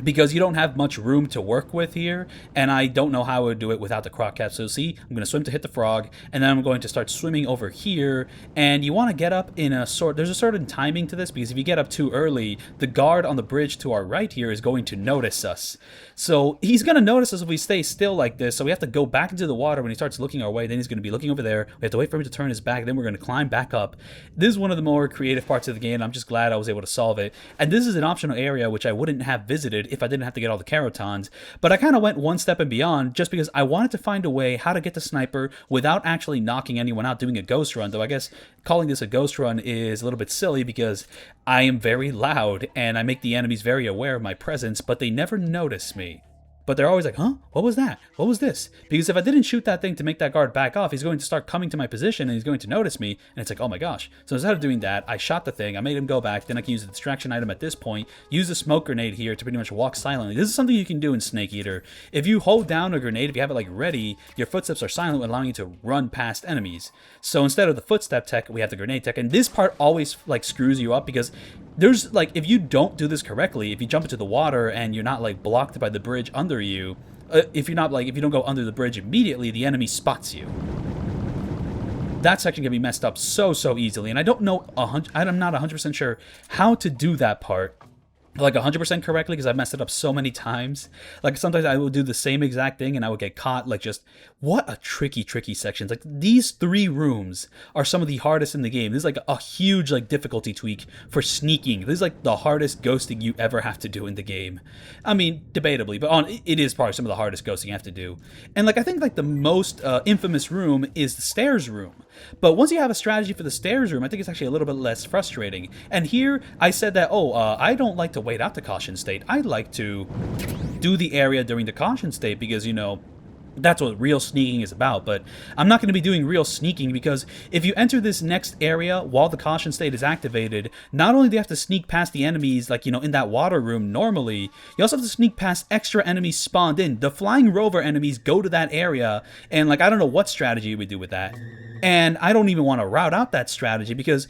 because you don't have much room to work with here, and I don't know how I would do it without the croc cap. So see, I'm going to swim to hit the frog, and then I'm going to start swimming over here, and you want to get up in a there's a certain timing to this, because if you get up too early, the guard on the bridge to our right here is going to notice us. So he's going to notice us if we stay still like this, so we have to go back into the water when he starts looking our way, then he's going to be looking over there, we have to wait for him to turn his back, then we're going to climb back up. This is one of the more creative parts of the game, I'm just glad I was able to solve it, and this is an optional area which I wouldn't have visited if I didn't have to get all the Kerotans, but I kind of went one step and beyond just because I wanted to find a way how to get the sniper without actually knocking anyone out doing a ghost run, though I guess calling this a ghost run is a little bit silly because I am very loud and I make the enemies very aware of my presence, but they never notice me. But they're always like, huh? What was that? What was this? Because if I didn't shoot that thing to make that guard back off, he's going to start coming to my position and he's going to notice me. And it's like, oh my gosh. So instead of doing that, I shot the thing. I made him go back. Then I can use the distraction item at this point. Use the smoke grenade here to pretty much walk silently. This is something you can do in Snake Eater. If you hold down a grenade, if you have it like ready, your footsteps are silent, allowing you to run past enemies. So instead of the footstep tech, we have the grenade tech. And this part always like screws you up because there's like, if you don't do this correctly, if you jump into the water and you're not like blocked by the bridge under you, if you don't go under the bridge immediately, the enemy spots you. That section can be messed up so easily, and I don't know, I'm not 100% sure how to do that part like 100% correctly because I've messed it up so many times. Like sometimes I will do the same exact thing and I would get caught. Like just what a tricky sections. Like these 3 rooms are some of the hardest in the game. This is like a huge like difficulty tweak for sneaking. This is like the hardest ghosting you ever have to do in the game. I mean, debatably, but it is probably some of the hardest ghosting you have to do. And like I think like the most infamous room is the stairs room. But once you have a strategy for the stairs room, I think it's actually a little bit less frustrating. And here I said that, I don't like to wait out the caution state. I like to do the area during the caution state because, you know, that's what real sneaking is about. But I'm not going to be doing real sneaking because if you enter this next area while the caution state is activated, not only do you have to sneak past the enemies, like, you know, in that water room normally, you also have to sneak past extra enemies spawned in. The flying rover enemies go to that area, and like I don't know what strategy you would do with that. And I don't even want to route out that strategy because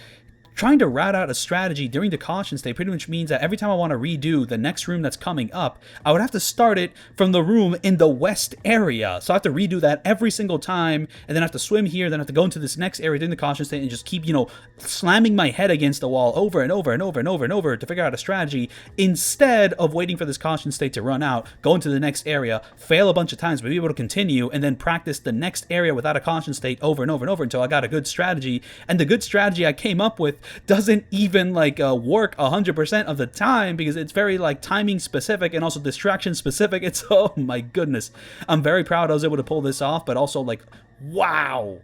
trying to route out a strategy during the caution state pretty much means that every time I want to redo the next room that's coming up, I would have to start it from the room in the west area. So I have to redo that every single time, and then I have to swim here, then I have to go into this next area during the caution state and just keep, you know, slamming my head against the wall over and over and over and over and over to figure out a strategy instead of waiting for this caution state to run out, go into the next area, fail a bunch of times, but be able to continue, and then practice the next area without a caution state over and over and over until I got a good strategy. And the good strategy I came up with doesn't even like work 100% of the time because it's very like timing specific and also distraction specific. It's, oh my goodness, I'm very proud I was able to pull this off, but also like, wow.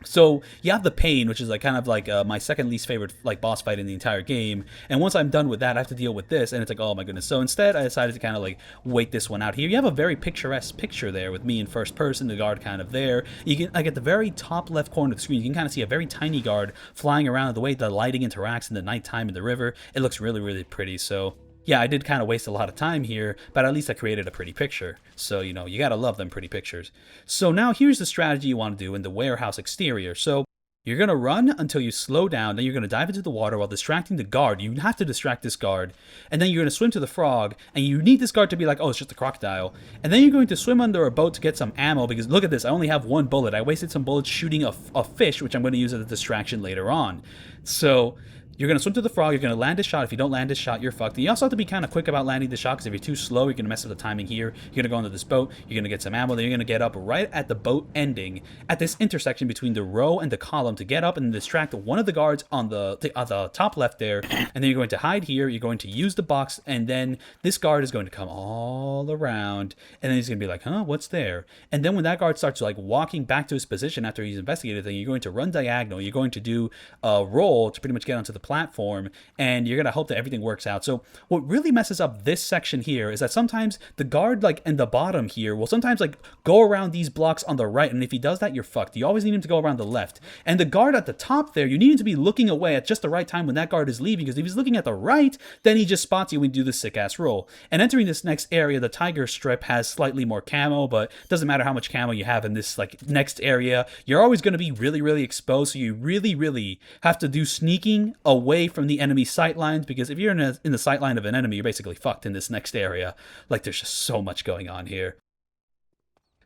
So you have the pain, which is like kind of like my second least favorite like boss fight in the entire game. And once I'm done with that, I have to deal with this, and it's like, oh my goodness. So instead, I decided to kind of like wait this one out here. You have a very picturesque picture there with me in first person, the guard kind of there. You can like at the very top left corner of the screen, you can kind of see a very tiny guard flying around. The way the lighting interacts in the nighttime in the river, it looks really pretty. So yeah, I did kind of waste a lot of time here, but at least I created a pretty picture. So, you know, you gotta love them pretty pictures. So now here's the strategy you want to do in the warehouse exterior. So you're going to run until you slow down, then you're going to dive into the water while distracting the guard. You have to distract this guard. And then you're going to swim to the frog, and you need this guard to be like, oh, it's just a crocodile. And then you're going to swim under a boat to get some ammo, because look at this, I only have 1 bullet. I wasted some bullets shooting a fish, which I'm going to use as a distraction later on. So you're going to swim to the frog, you're going to land a shot. If you don't land a shot, you're fucked. And you also have to be kind of quick about landing the shot, because if you're too slow, you're going to mess up the timing here. You're going to go into this boat, you're going to get some ammo, then you're going to get up right at the boat ending, at this intersection between the row and the column, to get up and distract one of the guards on the top left there. And then you're going to hide here, you're going to use the box, and then this guard is going to come all around, and then he's going to be like, huh, what's there? And then when that guard starts like walking back to his position after he's investigated, then you're going to run diagonal, you're going to do a roll to pretty much get onto the platform, and you're gonna hope that everything works out. So what really messes up this section here is that sometimes the guard, like in the bottom here, will sometimes like go around these blocks on the right, and if he does that, you're fucked. You always need him to go around the left. And the guard at the top there, you need him to be looking away at just the right time when that guard is leaving, because if he's looking at the right, then he just spots you when you do this sick ass roll. And entering this next area, the tiger strip has slightly more camo, but it doesn't matter how much camo you have in this like next area, you're always going to be really exposed. So you really have to do sneaking away from the enemy sight lines, because if you're in the sight line of an enemy, you're basically fucked in this next area. Like, there's just so much going on here.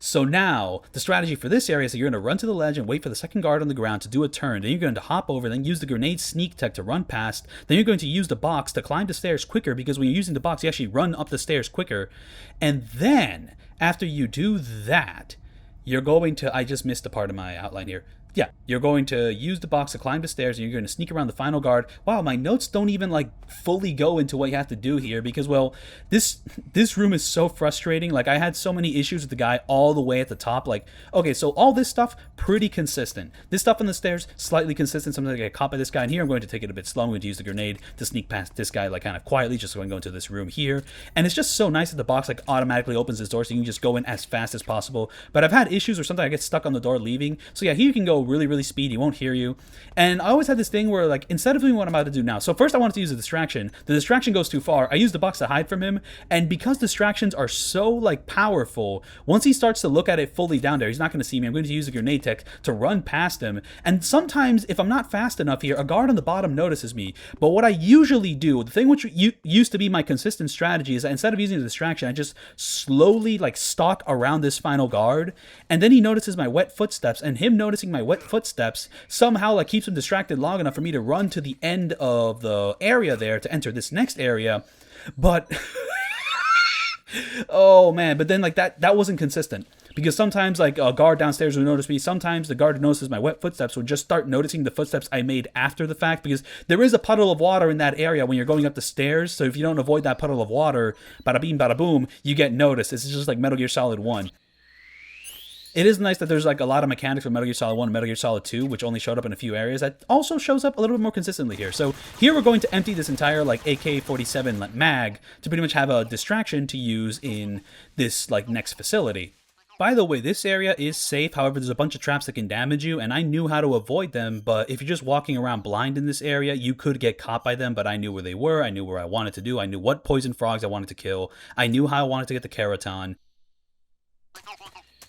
So now, the strategy for this area is that you're going to run to the ledge and wait for the second guard on the ground to do a turn. Then you're going to hop over, then use the grenade sneak tech to run past. Then you're going to use the box to climb the stairs quicker, because when you're using the box, you actually run up the stairs quicker. And then, after you do that, you're going to... I just missed a part of my outline here. Yeah, you're going to use the box to climb the stairs, and you're going to sneak around the final guard. Wow, my notes don't even like fully go into what you have to do here, because, well, this room is so frustrating. Like, I had so many issues with the guy all the way at the top. Like, okay, so all this stuff, pretty consistent. This stuff on the stairs, slightly consistent. Sometimes I get caught by this guy, and here I'm going to take it a bit slow. I'm going to use the grenade to sneak past this guy, like, kind of quietly, just so I can go into this room here. And it's just so nice that the box, like, automatically opens this door, so you can just go in as fast as possible. But I've had issues where sometimes I get stuck on the door leaving. So yeah, here you can go really speed. He won't hear you. And I always had this thing where, like, instead of doing what I'm about to do now, so first I wanted to use a distraction. The distraction goes too far. I use the box to hide from him, and because distractions are so, like, powerful, once he starts to look at it fully down there, he's not going to see me. I'm going to use a grenade tech to run past him. And sometimes, if I'm not fast enough here, a guard on the bottom notices me. But what I usually do, the thing which used to be my consistent strategy, is that instead of using the distraction, I just slowly, like, stalk around this final guard, and then he notices my wet footsteps, and him noticing my wet footsteps somehow, like, keeps him distracted long enough for me to run to the end of the area there to enter this next area. But oh man, but then, like, that wasn't consistent, because sometimes, like, a guard downstairs would notice me. Sometimes the guard who notices my wet footsteps would just start noticing the footsteps I made after the fact, because there is a puddle of water in that area when you're going up the stairs. So if you don't avoid that puddle of water, bada beam bada boom, you get noticed. It's just like Metal Gear Solid 1. It is nice that there's, like, a lot of mechanics from Metal Gear Solid 1 and Metal Gear Solid 2, which only showed up in a few areas, that also shows up a little bit more consistently here. So here we're going to empty this entire, like, AK-47 mag to pretty much have a distraction to use in this, like, next facility. By the way, this area is safe. However, there's a bunch of traps that can damage you, and I knew how to avoid them. But if you're just walking around blind in this area, you could get caught by them. But I knew where they were. I knew where I wanted to do. I knew what poison frogs I wanted to kill. I knew how I wanted to get the Kerotan.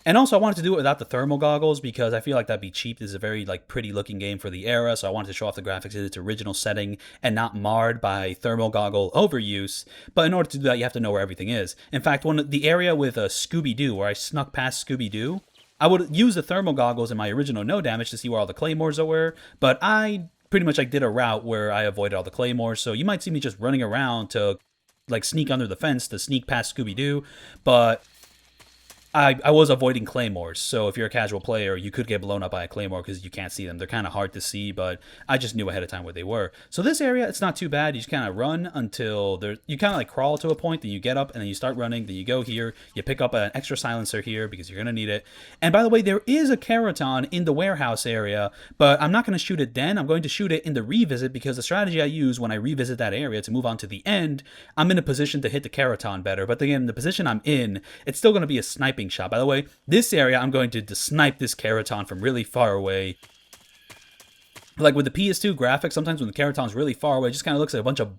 And also, I wanted to do it without the thermal goggles, because I feel like that'd be cheap. This is a very, like, pretty looking game for the era, so I wanted to show off the graphics in its original setting and not marred by thermal goggle overuse. But in order to do that, you have to know where everything is. In fact, the area with Scooby-Doo, where I snuck past Scooby-Doo, I would use the thermal goggles in my original no damage to see where all the claymores were, but I pretty much, like, did a route where I avoided all the claymores, so you might see me just running around to, like, sneak under the fence to sneak past Scooby-Doo, but I was avoiding claymores, so if you're a casual player, you could get blown up by a claymore because you can't see them. They're kind of hard to see, but I just knew ahead of time where they were. So this area, it's not too bad. You just kind of run until you kind of, like, crawl to a point, then you get up, and then you start running, then you go here, you pick up an extra silencer here because you're going to need it. And by the way, there is a Kerotan in the warehouse area, but I'm not going to shoot it then. I'm going to shoot it in the revisit, because the strategy I use when I revisit that area to move on to the end, I'm in a position to hit the Kerotan better. But again, the position I'm in, it's still going to be a sniping shot. By the way, this area, I'm going to snipe this Kerotan from really far away. Like, with the PS2 graphics, sometimes when the Kerotan's really far away, it just kind of looks like a bunch of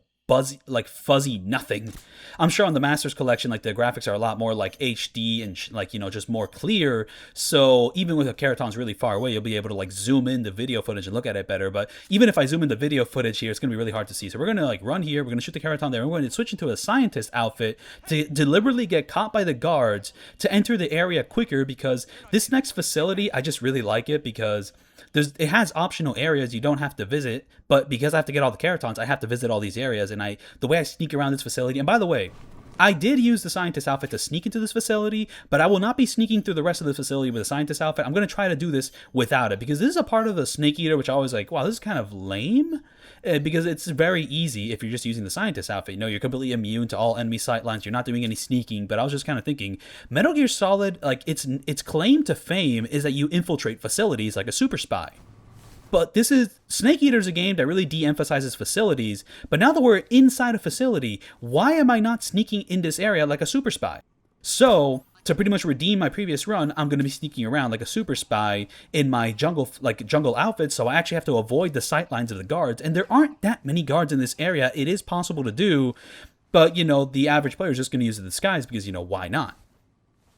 fuzzy nothing. I'm sure on the Masters Collection, like, the graphics are a lot more, like, HD and, like, you know, just more clear. So even with the Kerotan's really far away, you'll be able to, like, zoom in the video footage and look at it better. But even if I zoom in the video footage here, it's going to be really hard to see. So we're going to, like, run here. We're going to shoot the Kerotan there. We're going to switch into a scientist outfit to deliberately get caught by the guards to enter the area quicker, because this next facility, I just really like it, because it has optional areas you don't have to visit, but because I have to get all the Kerotans, I have to visit all these areas, and the way I sneak around this facility, and by the way, I did use the scientist outfit to sneak into this facility, but I will not be sneaking through the rest of the facility with a scientist outfit. I'm going to try to do this without it, because this is a part of the Snake Eater, which I was like, wow, this is kind of lame, because it's very easy if you're just using the scientist outfit. You know, you're completely immune to all enemy sight lines. You're not doing any sneaking, but I was just kind of thinking, Metal Gear Solid, like, its claim to fame is that you infiltrate facilities like a super spy. But this is Snake Eater's a game that really de-emphasizes facilities. But now that we're inside a facility, why am I not sneaking in this area like a super spy? So to pretty much redeem my previous run, I'm going to be sneaking around like a super spy in my jungle outfit, so I actually have to avoid the sight lines of the guards. And there aren't that many guards in this area. It is possible to do, but, you know, the average player is just going to use the disguise because, you know, why not?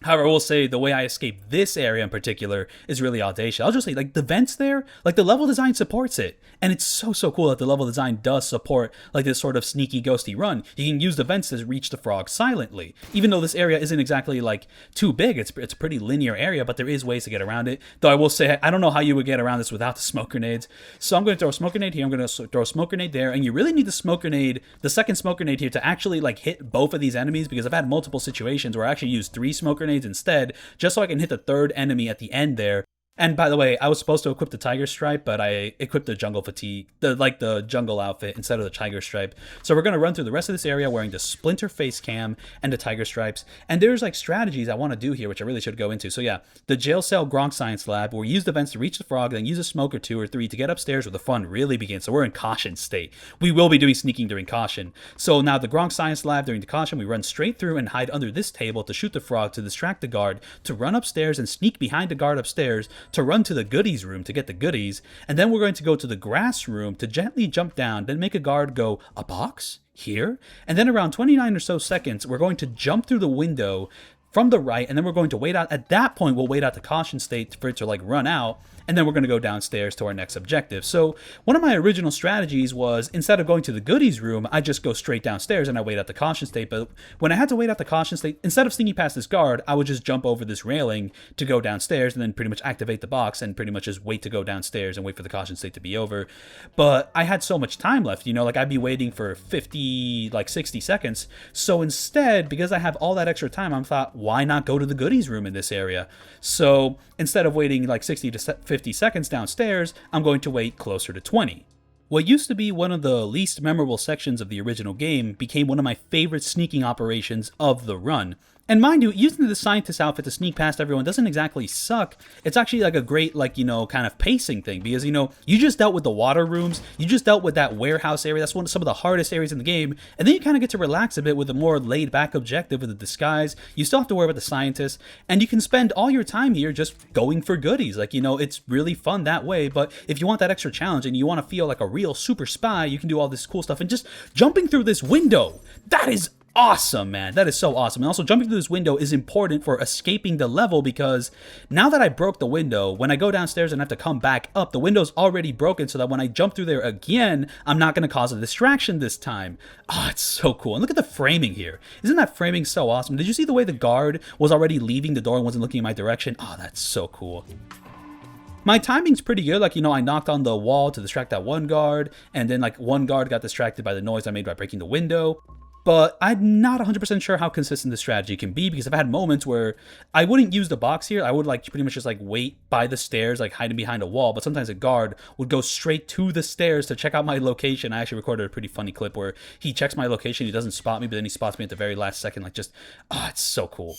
However, I will say the way I escape this area in particular is really audacious. I'll just say, like, the vents there, like, the level design supports it. And it's so cool that the level design does support, like, this sort of sneaky, ghosty run. You can use the vents to reach the frog silently. Even though this area isn't exactly, like, too big, it's a pretty linear area, but there is ways to get around it. Though I will say, I don't know how you would get around this without the smoke grenades. So I'm going to throw a smoke grenade here, I'm going to throw a smoke grenade there, and you really need the smoke grenade, the second smoke grenade here, to actually, like, hit both of these enemies, because I've had multiple situations where I actually used 3 smoke grenades instead, just so I can hit the third enemy at the end there. And by the way, I was supposed to equip the tiger stripe, but I equipped the jungle fatigue, the jungle outfit instead of the tiger stripe. So we're going to run through the rest of this area wearing the splinter face cam and the tiger stripes. And there's like strategies I want to do here, which I really should go into. So yeah, the jail cell Gronk science lab, where we use the vents to reach the frog, then use a smoke or 2 or 3 to get upstairs where the fun really begins. So we're in caution state. We will be doing sneaking during caution. So now the Gronk science lab during the caution, we run straight through and hide under this table to shoot the frog, to distract the guard, to run upstairs and sneak behind the guard upstairs, to run to the goodies room to get the goodies, and then we're going to go to the grass room to gently jump down, then make a guard go, a box? Here? And then around 29 or so seconds, we're going to jump through the window from the right, and then we're going to wait out. At that point, we'll wait out the caution state for it to like run out, and then we're going to go downstairs to our next objective. So one of my original strategies was, instead of going to the goodies room, I just go straight downstairs and I wait out the caution state. But when I had to wait out the caution state, instead of sneaking past this guard, I would just jump over this railing to go downstairs and then pretty much activate the box and pretty much just wait to go downstairs and wait for the caution state to be over. But I had so much time left, you know, like I'd be waiting for 50, like 60 seconds. So instead, because I have all that extra time, I thought, why not go to the goodies room in this area? So instead of waiting like 60 to 50 seconds downstairs, I'm going to wait closer to 20. What used to be one of the least memorable sections of the original game became one of my favorite sneaking operations of the run. And mind you, using the scientist outfit to sneak past everyone doesn't exactly suck. It's actually like a great, like, you know, kind of pacing thing, because, you know, you just dealt with the water rooms, you just dealt with that warehouse area, that's some of the hardest areas in the game, and then you kind of get to relax a bit with a more laid-back objective with the disguise. You still have to worry about the scientist, and you can spend all your time here just going for goodies. Like, you know, it's really fun that way. But if you want that extra challenge and you want to feel like a real super spy, you can do all this cool stuff. And just jumping through this window, that is awesome, man. That is so awesome. And also, jumping through this window is important for escaping the level, because now that I broke the window, when I go downstairs and have to come back up, the window's already broken, so that when I jump through there again, I'm not going to cause a distraction this time. Oh, it's so cool. And look at the framing here. Isn't that framing so awesome? Did you see the way the guard was already leaving the door and wasn't looking in my direction? Oh, that's so cool. My timing's pretty good. Like, you know, I knocked on the wall to distract that one guard, and then like one guard got distracted by the noise I made by breaking the window. But I'm not 100% sure how consistent this strategy can be, because I've had moments where I wouldn't use the box here. I would like pretty much just like wait by the stairs, like hiding behind a wall. But sometimes a guard would go straight to the stairs to check out my location. I actually recorded a pretty funny clip where he checks my location. He doesn't spot me, but then he spots me at the very last second. Like, just, oh, it's so cool.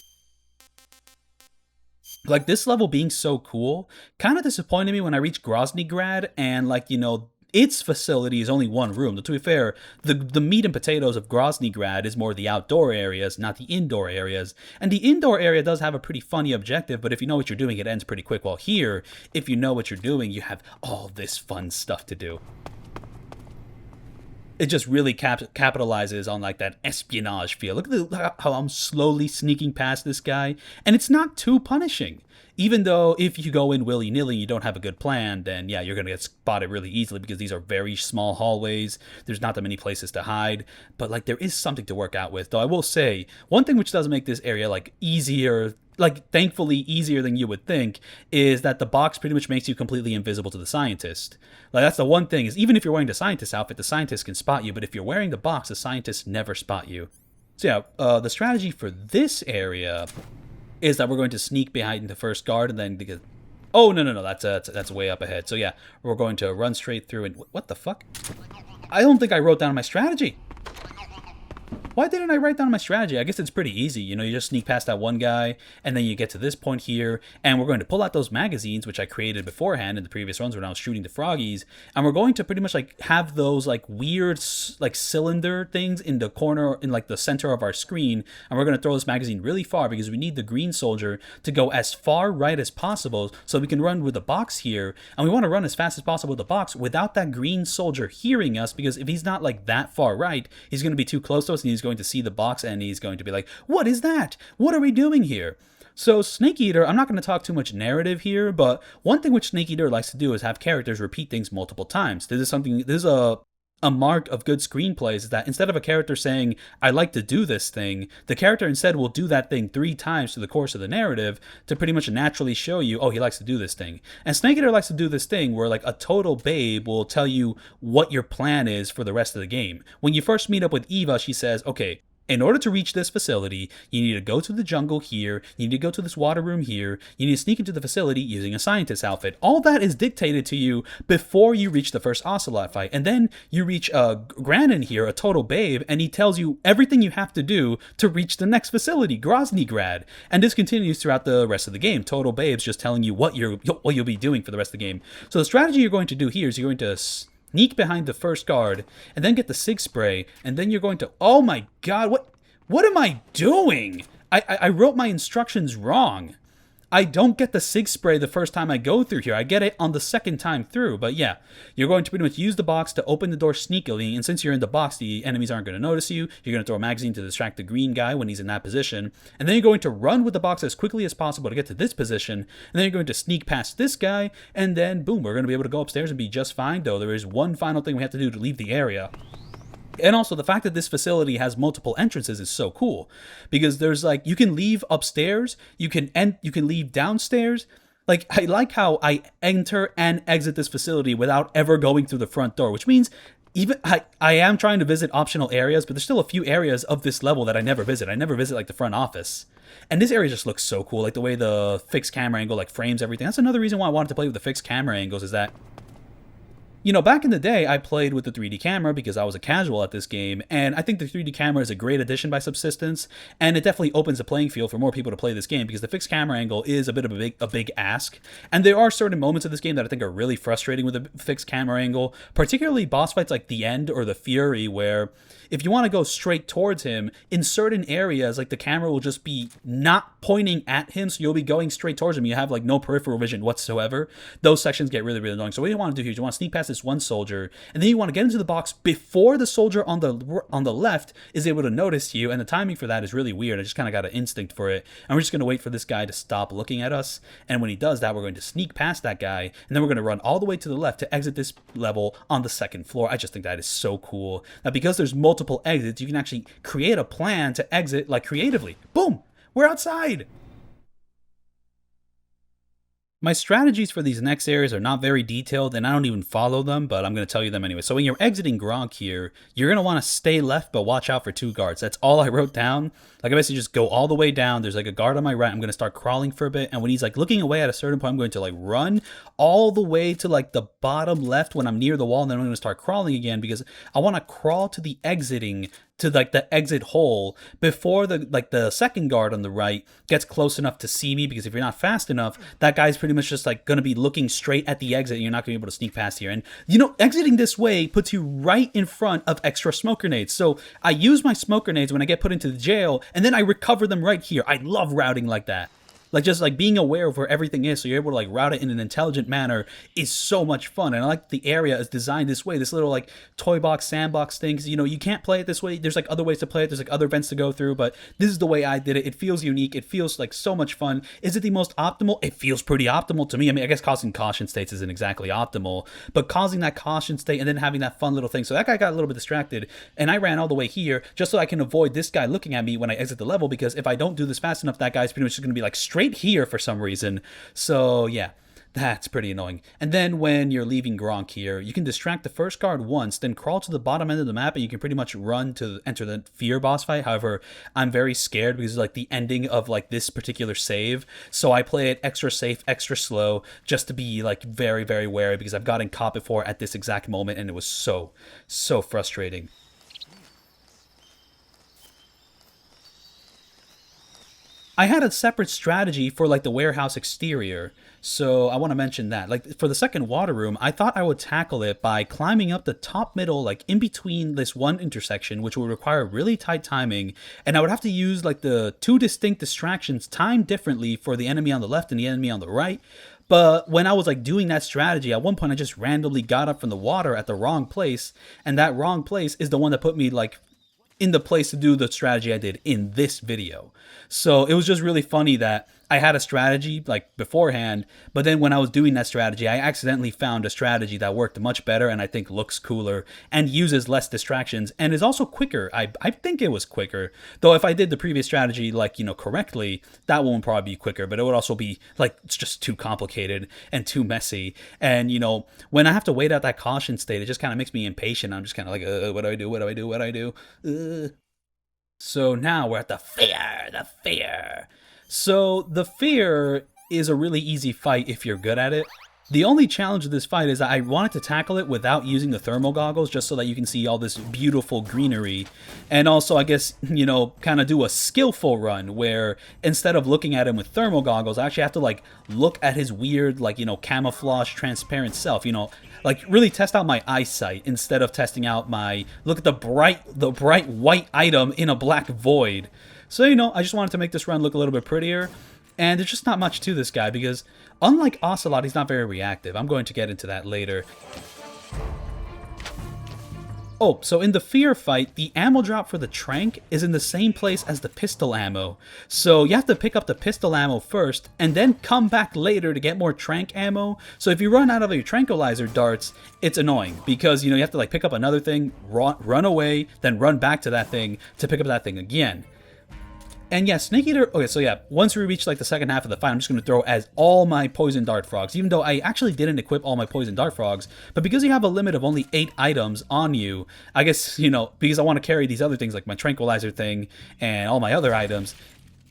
Like, this level being so cool kind of disappointed me when I reached Groznyj Grad, and like, you know, its facility is only one room. To be fair, the meat and potatoes of Groznyj Grad is more the outdoor areas, not the indoor areas. And the indoor area does have a pretty funny objective, but if you know what you're doing, it ends pretty quick. While here, if you know what you're doing, you have all this fun stuff to do. It just really capitalizes on like that espionage feel. Look at how I'm slowly sneaking past this guy, and it's not too punishing. Even though if you go in willy-nilly, you don't have a good plan, then yeah, you're going to get spotted really easily, because these are very small hallways. There's not that many places to hide, but like there is something to work out with. Though I will say, one thing which does make this area like easier, like thankfully easier than you would think, is that the box pretty much makes you completely invisible to the scientist. Like, that's the one thing, is even if you're wearing the scientist outfit, the scientist can spot you, but if you're wearing the box, the scientists never spot you. So yeah, the strategy for this area is that we're going to sneak behind the first guard, and then because, oh no, that's way up ahead. So yeah, we're going to run straight through. And what the fuck? I don't think I wrote down my strategy. Why didn't I write down my strategy? I guess it's pretty easy. You know, you just sneak past that one guy, and then you get to this point here, and we're going to pull out those magazines, which I created beforehand in the previous runs when I was shooting the froggies, and we're going to pretty much like have those like weird like cylinder things in the corner, in like the center of our screen, and we're going to throw this magazine really far because we need the green soldier to go as far right as possible so we can run with the box here, and we want to run as fast as possible with the box without that green soldier hearing us, because if he's not like that far right, he's going to be too close to us and he's going to see the box and he's going to be like, what is that? What are we doing here? So Snake Eater, I'm not going to talk too much narrative here, but one thing which Snake Eater likes to do is have characters repeat things multiple times. This is a mark of good screenplays, is that instead of a character saying, I like to do this thing, the character instead will do that thing 3 times through the course of the narrative to pretty much naturally show you, oh, he likes to do this thing. And Snake Eater likes to do this thing where like a total babe will tell you what your plan is for the rest of the game. When you first meet up with Eva, she says, okay, in order to reach this facility, you need to go to the jungle here, you need to go to this water room here, you need to sneak into the facility using a scientist outfit. All that is dictated to you before you reach the first Ocelot fight. And then you reach Graniny here, a total babe, and he tells you everything you have to do to reach the next facility, Groznyj Grad. And this continues throughout the rest of the game. Total babes just telling you what you'll be doing for the rest of the game. So the strategy you're going to do here is you're going to sneak behind the first guard, and then get the Sig Spray, and then you're going to... Oh my god, what am I doing? I wrote my instructions wrong. I don't get the Sig Spray the first time I go through here. I get it on the second time through. But yeah, you're going to pretty much use the box to open the door sneakily, and since you're in the box, the enemies aren't going to notice you. You're going to throw a magazine to distract the green guy when he's in that position, and then you're going to run with the box as quickly as possible to get to this position, and then you're going to sneak past this guy, and then boom, we're going to be able to go upstairs and be just fine, though there is one final thing we have to do to leave the area. And also, the fact that this facility has multiple entrances is so cool, because there's like, you can leave upstairs, you can leave downstairs. Like, I like how I enter and exit this facility without ever going through the front door, which means even I am trying to visit optional areas, but there's still a few areas of this level that I never visit. I never visit like the front office. And this area just looks so cool, like the way the fixed camera angle like frames everything. That's another reason why I wanted to play with the fixed camera angles, is that, you know, back in the day, I played with the 3D camera because I was a casual at this game, and I think the 3D camera is a great addition by Subsistence, and it definitely opens the playing field for more people to play this game, because the fixed camera angle is a bit of a big ask, and there are certain moments of this game that I think are really frustrating with a fixed camera angle, particularly boss fights like the End or the Fury, where if you want to go straight towards him, in certain areas, like the camera will just be not pointing at him, so you'll be going straight towards him. You have like no peripheral vision whatsoever. Those sections get really, really annoying. So what you want to do here is you want to sneak past this one soldier, and then you want to get into the box before the soldier on the left is able to notice you, and the timing for that is really weird. I just kind of got an instinct for it, and we're just going to wait for this guy to stop looking at us, and when he does that, we're going to sneak past that guy, and then we're going to run all the way to the left to exit this level on the second floor. I just think that is so cool. Now, because there's multiple exits, you can actually create a plan to exit like creatively. Boom! We're outside! My strategies for these next areas are not very detailed, and I don't even follow them, but I'm going to tell you them anyway. So when you're exiting Gronk here, you're going to want to stay left, but watch out for 2 guards. That's all I wrote down. Like, I basically just go all the way down. There's like a guard on my right. I'm going to start crawling for a bit, and when he's like looking away at a certain point, I'm going to like run all the way to like the bottom left when I'm near the wall, and then I'm going to start crawling again, because I want to crawl to the exiting, to like the exit hole before the second guard on the right gets close enough to see me, because if you're not fast enough, that guy's pretty much just like going to be looking straight at the exit, and you're not going to be able to sneak past here. And you know, exiting this way puts you right in front of extra smoke grenades. So I use my smoke grenades when I get put into the jail, and then I recover them right here. I love routing like that. Like, just like being aware of where everything is, so you're able to like route it in an intelligent manner, is so much fun. And I like the area is designed this way, this little like toy box, sandbox thing. 'Cause, you know, you can't play it this way. There's like other ways to play it. There's like other events to go through, but this is the way I did it. It feels unique. It feels like so much fun. Is it the most optimal? It feels pretty optimal to me. I mean, I guess causing caution states isn't exactly optimal, but causing that caution state and then having that fun little thing. So that guy got a little bit distracted, and I ran all the way here just so I can avoid this guy looking at me when I exit the level, because if I don't do this fast enough, that guy's pretty much just going to be like straight here for some reason. So yeah, that's pretty annoying. And then when you're leaving Gronk here, you can distract the first guard once, then crawl to the bottom end of the map, and you can pretty much run to enter the Fear boss fight. However, I'm very scared because it's like the ending of like this particular save, so I play it extra safe, extra slow, just to be like very, very wary, because I've gotten caught before at this exact moment, and it was so frustrating. I had a separate strategy for like the warehouse exterior. So I want to mention that. Like for the second water room, I thought I would tackle it by climbing up the top middle, like in between this one intersection, which would require really tight timing. And I would have to use like the two distinct distractions timed differently for the enemy on the left and the enemy on the right. But when I was like doing that strategy, at one point I just randomly got up from the water at the wrong place. And that wrong place is the one that put me like in the place to do the strategy I did in this video. So it was just really funny that I had a strategy like beforehand, but then when I was doing that strategy, I accidentally found a strategy that worked much better and I think looks cooler and uses less distractions and is also quicker. I think it was quicker, though if I did the previous strategy like, correctly, that one would probably be quicker, but it would also be like, it's just too complicated and too messy. And, when I have to wait out that caution state, it just kind of makes me impatient. I'm just kind of like, what do I do? What do I do? What do I do? So now we're at the fear. So the fear is a really easy fight if you're good at it. The only challenge of this fight is that I wanted to tackle it without using the thermal goggles just so that you can see all this beautiful greenery. And also, I guess, kind of do a skillful run where instead of looking at him with thermal goggles, I actually have to like look at his weird, like, camouflage transparent self, like really test out my eyesight instead of testing out my, look at the bright white item in a black void. So, I just wanted to make this run look a little bit prettier. And there's just not much to this guy because unlike Ocelot, he's not very reactive. I'm going to get into that later. Oh, so in the fear fight, the ammo drop for the trank is in the same place as the pistol ammo. So you have to pick up the pistol ammo first and then come back later to get more trank ammo. So if you run out of your tranquilizer darts, it's annoying because, you have to like pick up another thing, run away, then run back to that thing to pick up that thing again. And yeah, Snake Eater, okay, so yeah, once we reach like the second half of the fight, I'm just going to throw as all my poison dart frogs, even though I actually didn't equip all my poison dart frogs, but because you have a limit of only 8 items on you, I guess, because I want to carry these other things like my tranquilizer thing and all my other items,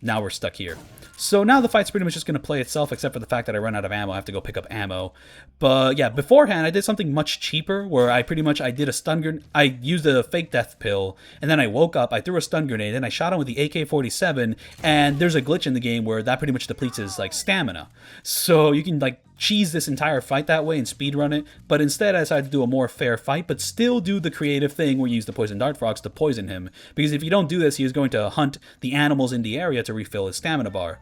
now we're stuck here. So now the fight's pretty much just going to play itself, except for the fact that I run out of ammo. I have to go pick up ammo. But yeah, beforehand, I did something much cheaper, where I did a stun grenade. I used a fake death pill, and then I woke up, I threw a stun grenade, and I shot him with the AK-47, and there's a glitch in the game where that pretty much depletes his, like, stamina. So you can, like, cheese this entire fight that way and speedrun it, but instead I decided to do a more fair fight, but still do the creative thing where you use the poison dart frogs to poison him, because if you don't do this, he is going to hunt the animals in the area to refill his stamina bar.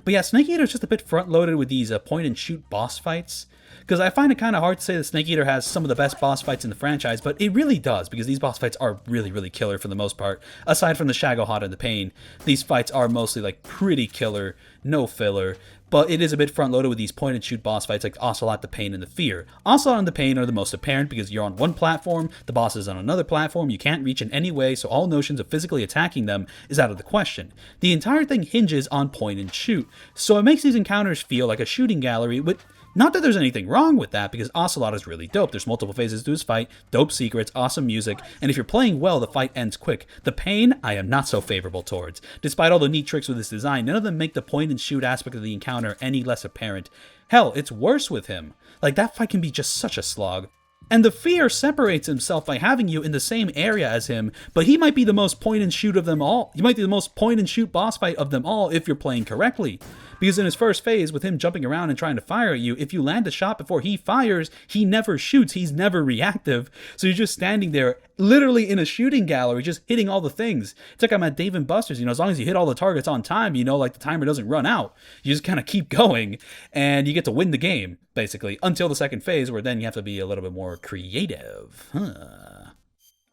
But yeah, Snake Eater is just a bit front-loaded with these point-and-shoot boss fights, because I find it kind of hard to say that Snake Eater has some of the best boss fights in the franchise, but it really does, because these boss fights are really, really killer for the most part. Aside from the Shagohod and the Pain, these fights are mostly like pretty killer, no filler, but it is a bit front-loaded with these point-and-shoot boss fights like Ocelot, the Pain, and the Fear. Ocelot and the Pain are the most apparent because you're on one platform, the boss is on another platform, you can't reach in any way, so all notions of physically attacking them is out of the question. The entire thing hinges on point-and-shoot, so it makes these encounters feel like a shooting gallery, but not that there's anything wrong with that, because Ocelot is really dope. There's multiple phases to his fight, dope secrets, awesome music, and if you're playing well, the fight ends quick. The Pain, I am not so favorable towards. Despite all the neat tricks with this design, none of them make the point-and-shoot aspect of the encounter any less apparent. Hell, it's worse with him. Like, that fight can be just such a slog. And the Fear separates himself by having you in the same area as him, but he might be the most point-and-shoot of them all. He might be the most point-and-shoot boss fight of them all if you're playing correctly. Because in his first phase, with him jumping around and trying to fire at you, if you land a shot before he fires, he never shoots, he's never reactive. So you're just standing there, literally in a shooting gallery, just hitting all the things. It's like I'm at Dave & Buster's, as long as you hit all the targets on time, like the timer doesn't run out. You just kind of keep going, and you get to win the game, basically, until the second phase, where then you have to be a little bit more creative.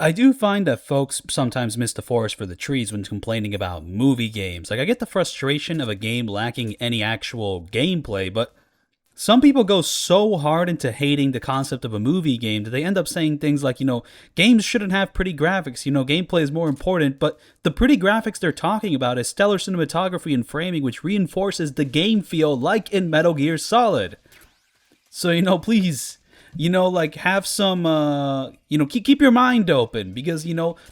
I do find that folks sometimes miss the forest for the trees when complaining about movie games. Like, I get the frustration of a game lacking any actual gameplay, but some people go so hard into hating the concept of a movie game that they end up saying things like, games shouldn't have pretty graphics, gameplay is more important, but the pretty graphics they're talking about is stellar cinematography and framing, which reinforces the game feel like in Metal Gear Solid. So, please, have some, keep your mind open, because,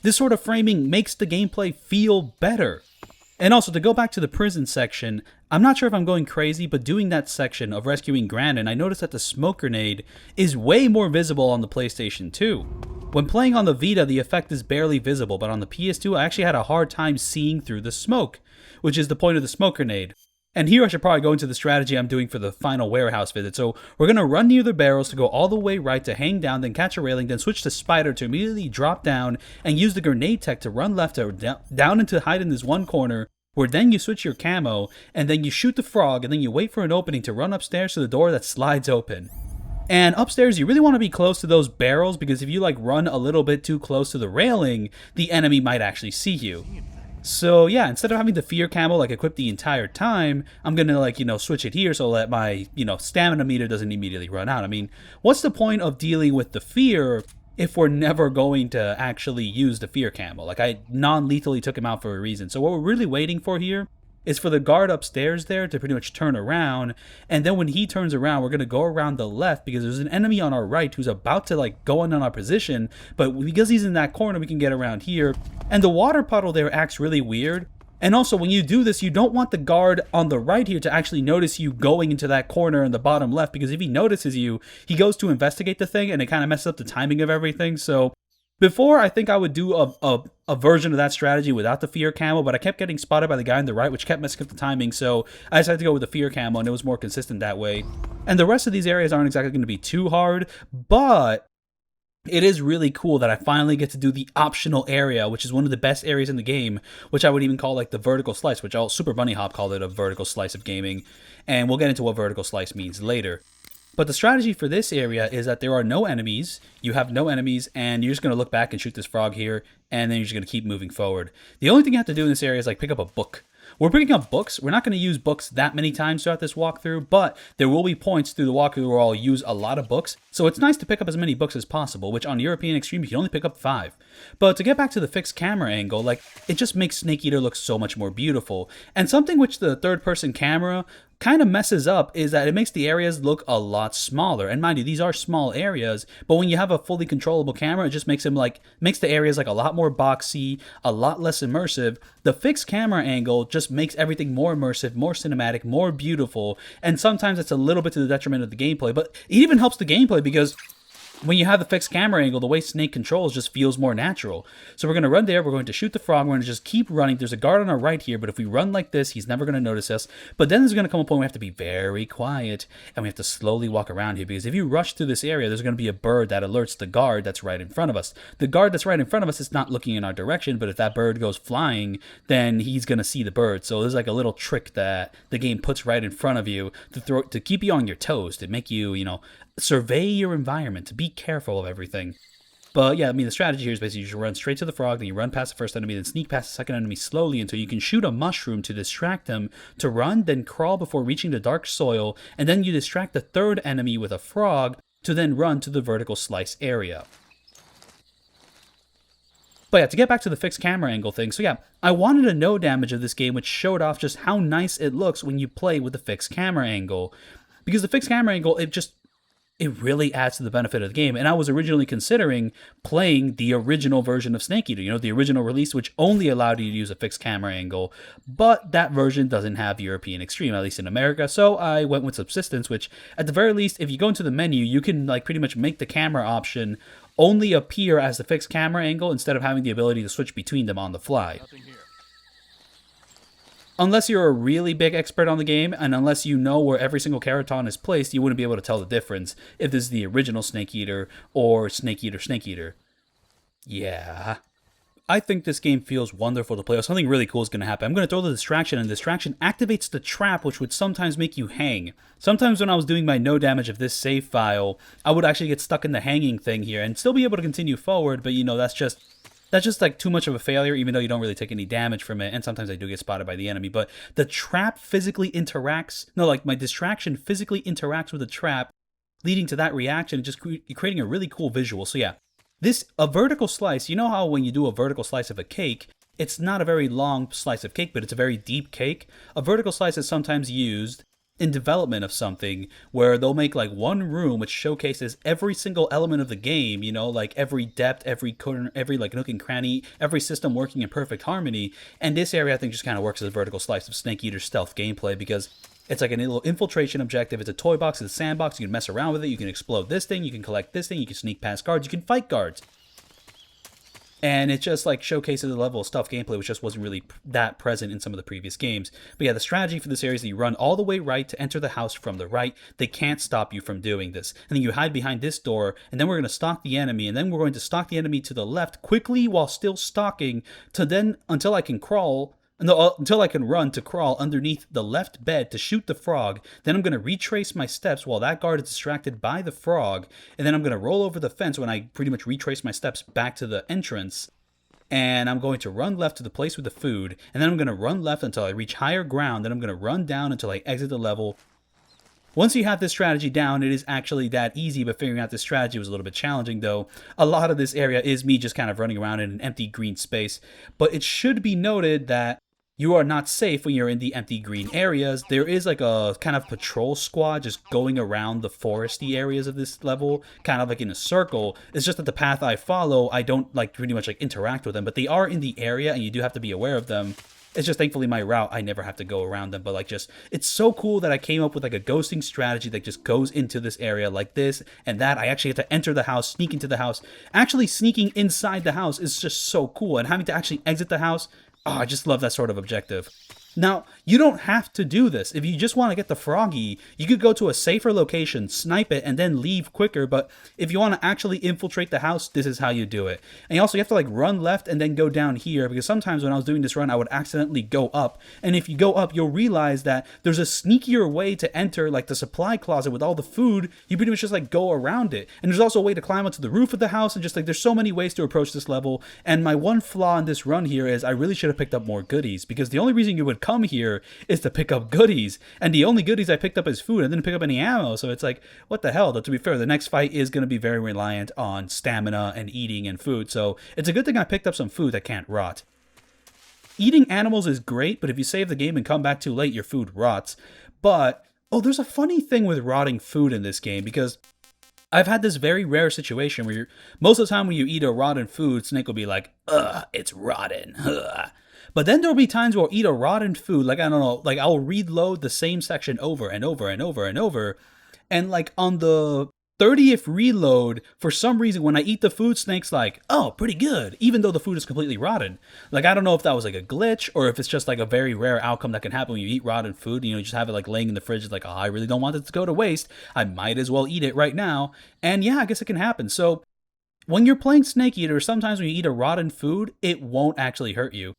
this sort of framing makes the gameplay feel better. And also, to go back to the prison section, I'm not sure if I'm going crazy, but doing that section of rescuing Graniny, I noticed that the smoke grenade is way more visible on the PlayStation 2. When playing on the Vita, the effect is barely visible, but on the PS2, I actually had a hard time seeing through the smoke, which is the point of the smoke grenade. And here I should probably go into the strategy I'm doing for the final warehouse visit. So we're going to run near the barrels to go all the way right to hang down, then catch a railing, then switch to spider to immediately drop down and use the grenade tech to run left or down into hide in this one corner, where then you switch your camo, and then you shoot the frog, and then you wait for an opening to run upstairs to the door that slides open. And upstairs, you really want to be close to those barrels, because if you like run a little bit too close to the railing, the enemy might actually see you. So yeah, instead of having the fear camo like equipped the entire time, I'm gonna like, switch it here so that my, stamina meter doesn't immediately run out. I mean, what's the point of dealing with the fear if we're never going to actually use the fear camo? Like, I non-lethally took him out for a reason. So what we're really waiting for here is for the guard upstairs there to pretty much turn around, and then when he turns around, we're going to go around the left, because there's an enemy on our right who's about to like go in on our position, but because he's in that corner, we can get around here. And the water puddle there acts really weird. And also, when you do this, you don't want the guard on the right here to actually notice you going into that corner in the bottom left, because if he notices you, he goes to investigate the thing, and it kind of messes up the timing of everything. So before, I think I would do a version of that strategy without the fear camo, but I kept getting spotted by the guy on the right, which kept messing up the timing, so I decided to go with the fear camo, and it was more consistent that way. And the rest of these areas aren't exactly going to be too hard, but it is really cool that I finally get to do the optional area, which is one of the best areas in the game, which I would even call like the vertical slice, which Super Bunny Hop called it a vertical slice of gaming, and we'll get into what vertical slice means later. But the strategy for this area is that there are no enemies, you have no enemies, and you're just going to look back and shoot this frog here, and then you're just going to keep moving forward. The only thing you have to do in this area is like pick up a book. We're picking up books. We're not going to use books that many times throughout this walkthrough, but there will be points through the walkthrough where I'll use a lot of books. So it's nice to pick up as many books as possible, which on European Extreme, you can only pick up 5. But to get back to the fixed camera angle, like, it just makes Snake Eater look so much more beautiful. And something which the third-person camera kind of messes up is that it makes the areas look a lot smaller. And mind you, these are small areas, but when you have a fully controllable camera, it just makes the areas like a lot more boxy, a lot less immersive. The fixed camera angle just makes everything more immersive, more cinematic, more beautiful, and sometimes it's a little bit to the detriment of the gameplay, but it even helps the gameplay because when you have the fixed camera angle, the way Snake controls just feels more natural. So we're going to run there, we're going to shoot the frog, we're going to just keep running. There's a guard on our right here, but if we run like this, he's never going to notice us. But then there's going to come a point where we have to be very quiet, and we have to slowly walk around here, because if you rush through this area, there's going to be a bird that alerts the guard that's right in front of us. The guard that's right in front of us is not looking in our direction, but if that bird goes flying, then he's going to see the bird. So there's like a little trick that the game puts right in front of you to keep you on your toes, to make you, survey your environment, to be careful of everything. But yeah, I mean, the strategy here is basically you just run straight to the frog, then you run past the first enemy, then sneak past the second enemy slowly until you can shoot a mushroom to distract them, to run, then crawl before reaching the dark soil, and then you distract the third enemy with a frog to then run to the vertical slice area. But yeah, to get back to the fixed camera angle thing, so yeah, I wanted a no damage of this game, which showed off just how nice it looks when you play with the fixed camera angle. Because the fixed camera angle, it really adds to the benefit of the game. And I was originally considering playing the original version of Snake Eater, the original release, which only allowed you to use a fixed camera angle. But that version doesn't have European Extreme, at least in America. So I went with Subsistence, which at the very least, if you go into the menu, you can like pretty much make the camera option only appear as the fixed camera angle instead of having the ability to switch between them on the fly. Unless you're a really big expert on the game, and unless you know where every single Kerotan is placed, you wouldn't be able to tell the difference if this is the original Snake Eater or Snake Eater. Yeah. I think this game feels wonderful to play. Something really cool is going to happen. I'm going to throw the distraction, and the distraction activates the trap, which would sometimes make you hang. Sometimes when I was doing my no damage of this save file, I would actually get stuck in the hanging thing here and still be able to continue forward, but that's just like too much of a failure, even though you don't really take any damage from it, and sometimes I do get spotted by the enemy. But the trap physically my distraction physically interacts with the trap, leading to that reaction, just creating a really cool visual. So yeah, a vertical slice, you know how when you do a vertical slice of a cake, it's not a very long slice of cake, but it's a very deep cake? A vertical slice is sometimes used in development of something where they'll make like one room which showcases every single element of the game, like every depth, every corner, every like nook and cranny, every system working in perfect harmony. And this area I think just kind of works as a vertical slice of Snake Eater stealth gameplay, because it's like a little infiltration objective. It's a toy box, it's a sandbox. You can mess around with it, you can explode this thing, you can collect this thing, you can sneak past guards, you can fight guards. And it just like showcases the level of stealth gameplay, which just wasn't really that present in some of the previous games. But yeah, the strategy for this area is that you run all the way right to enter the house from the right. They can't stop you from doing this. And then you hide behind this door, and then we're going to stalk the enemy, and then we're going to stalk the enemy to the left quickly while still stalking to then until I can crawl. No, until I can run to crawl underneath the left bed to shoot the frog. Then I'm going to retrace my steps while that guard is distracted by the frog. And then I'm going to roll over the fence when I pretty much retrace my steps back to the entrance. And I'm going to run left to the place with the food. And then I'm going to run left until I reach higher ground. Then I'm going to run down until I exit the level. Once you have this strategy down, it is actually that easy, but figuring out this strategy was a little bit challenging, though. A lot of this area is me just kind of running around in an empty green space. But it should be noted that you are not safe when you're in the empty green areas. There is like a kind of patrol squad just going around the foresty areas of this level, kind of like in a circle. It's just that the path I follow, I don't like pretty much like interact with them, but they are in the area and you do have to be aware of them. It's just thankfully my route, I never have to go around them, but like just, it's so cool that I came up with like a ghosting strategy that just goes into this area like this and that. I actually have to enter the house, sneak into the house. Actually sneaking inside the house is just so cool, and having to actually exit the house, oh, I just love that sort of objective. Now, you don't have to do this. If you just want to get the froggy, you could go to a safer location, snipe it, and then leave quicker. But if you want to actually infiltrate the house, this is how you do it. And you also have to like run left and then go down here, because sometimes when I was doing this run, I would accidentally go up. And if you go up, you'll realize that there's a sneakier way to enter like the supply closet with all the food. You pretty much just like go around it. And there's also a way to climb onto the roof of the house, and just like there's so many ways to approach this level. And my one flaw in this run here is I really should have picked up more goodies, because the only reason you would come here is to pick up goodies, and the only goodies I picked up is food. I didn't pick up any ammo, so it's like, what the hell? Though, to be fair, the next fight is going to be very reliant on stamina and eating and food, so it's a good thing I picked up some food that can't rot. Eating animals is great, but if you save the game and come back too late, your food rots. But, oh, there's a funny thing with rotting food in this game, because I've had this very rare situation where most of the time when you eat a rotten food, Snake will be like, ugh, it's rotten, ugh. But then there'll be times where I'll eat a rotten food, like, I don't know, like I'll reload the same section over and over and over and over. And like on the 30th reload, for some reason, when I eat the food, Snake's like, oh, pretty good, even though the food is completely rotten. Like, I don't know if that was like a glitch, or if it's just like a very rare outcome that can happen when you eat rotten food. You know, you just have it like laying in the fridge. It's like, oh, I really don't want it to go to waste. I might as well eat it right now. And yeah, I guess it can happen. So when you're playing Snake Eater, sometimes when you eat a rotten food, it won't actually hurt you.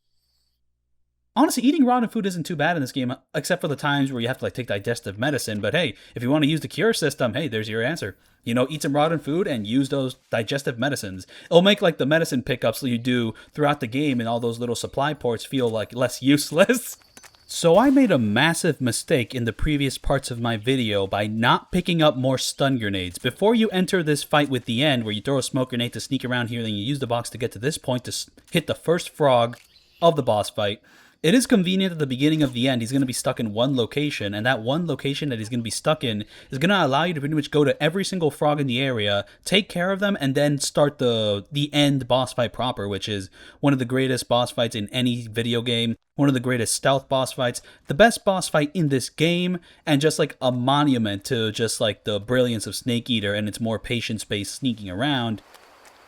Honestly, eating rotten food isn't too bad in this game, except for the times where you have to like take digestive medicine. But hey, if you want to use the cure system, hey, there's your answer. You know, eat some rotten food and use those digestive medicines. It'll make like the medicine pickups that you do throughout the game and all those little supply ports feel like less useless. So I made a massive mistake in the previous parts of my video by not picking up more stun grenades. Before you enter this fight with the end, where you throw a smoke grenade to sneak around here, then you use the box to get to this point to hit the first frog of the boss fight. It is convenient at the beginning of the end, he's going to be stuck in one location, and that one location that he's going to be stuck in is going to allow you to pretty much go to every single frog in the area, take care of them, and then start the end boss fight proper, which is one of the greatest boss fights in any video game, one of the greatest stealth boss fights, the best boss fight in this game, and just like a monument to just like the brilliance of Snake Eater and its more patience-based sneaking around.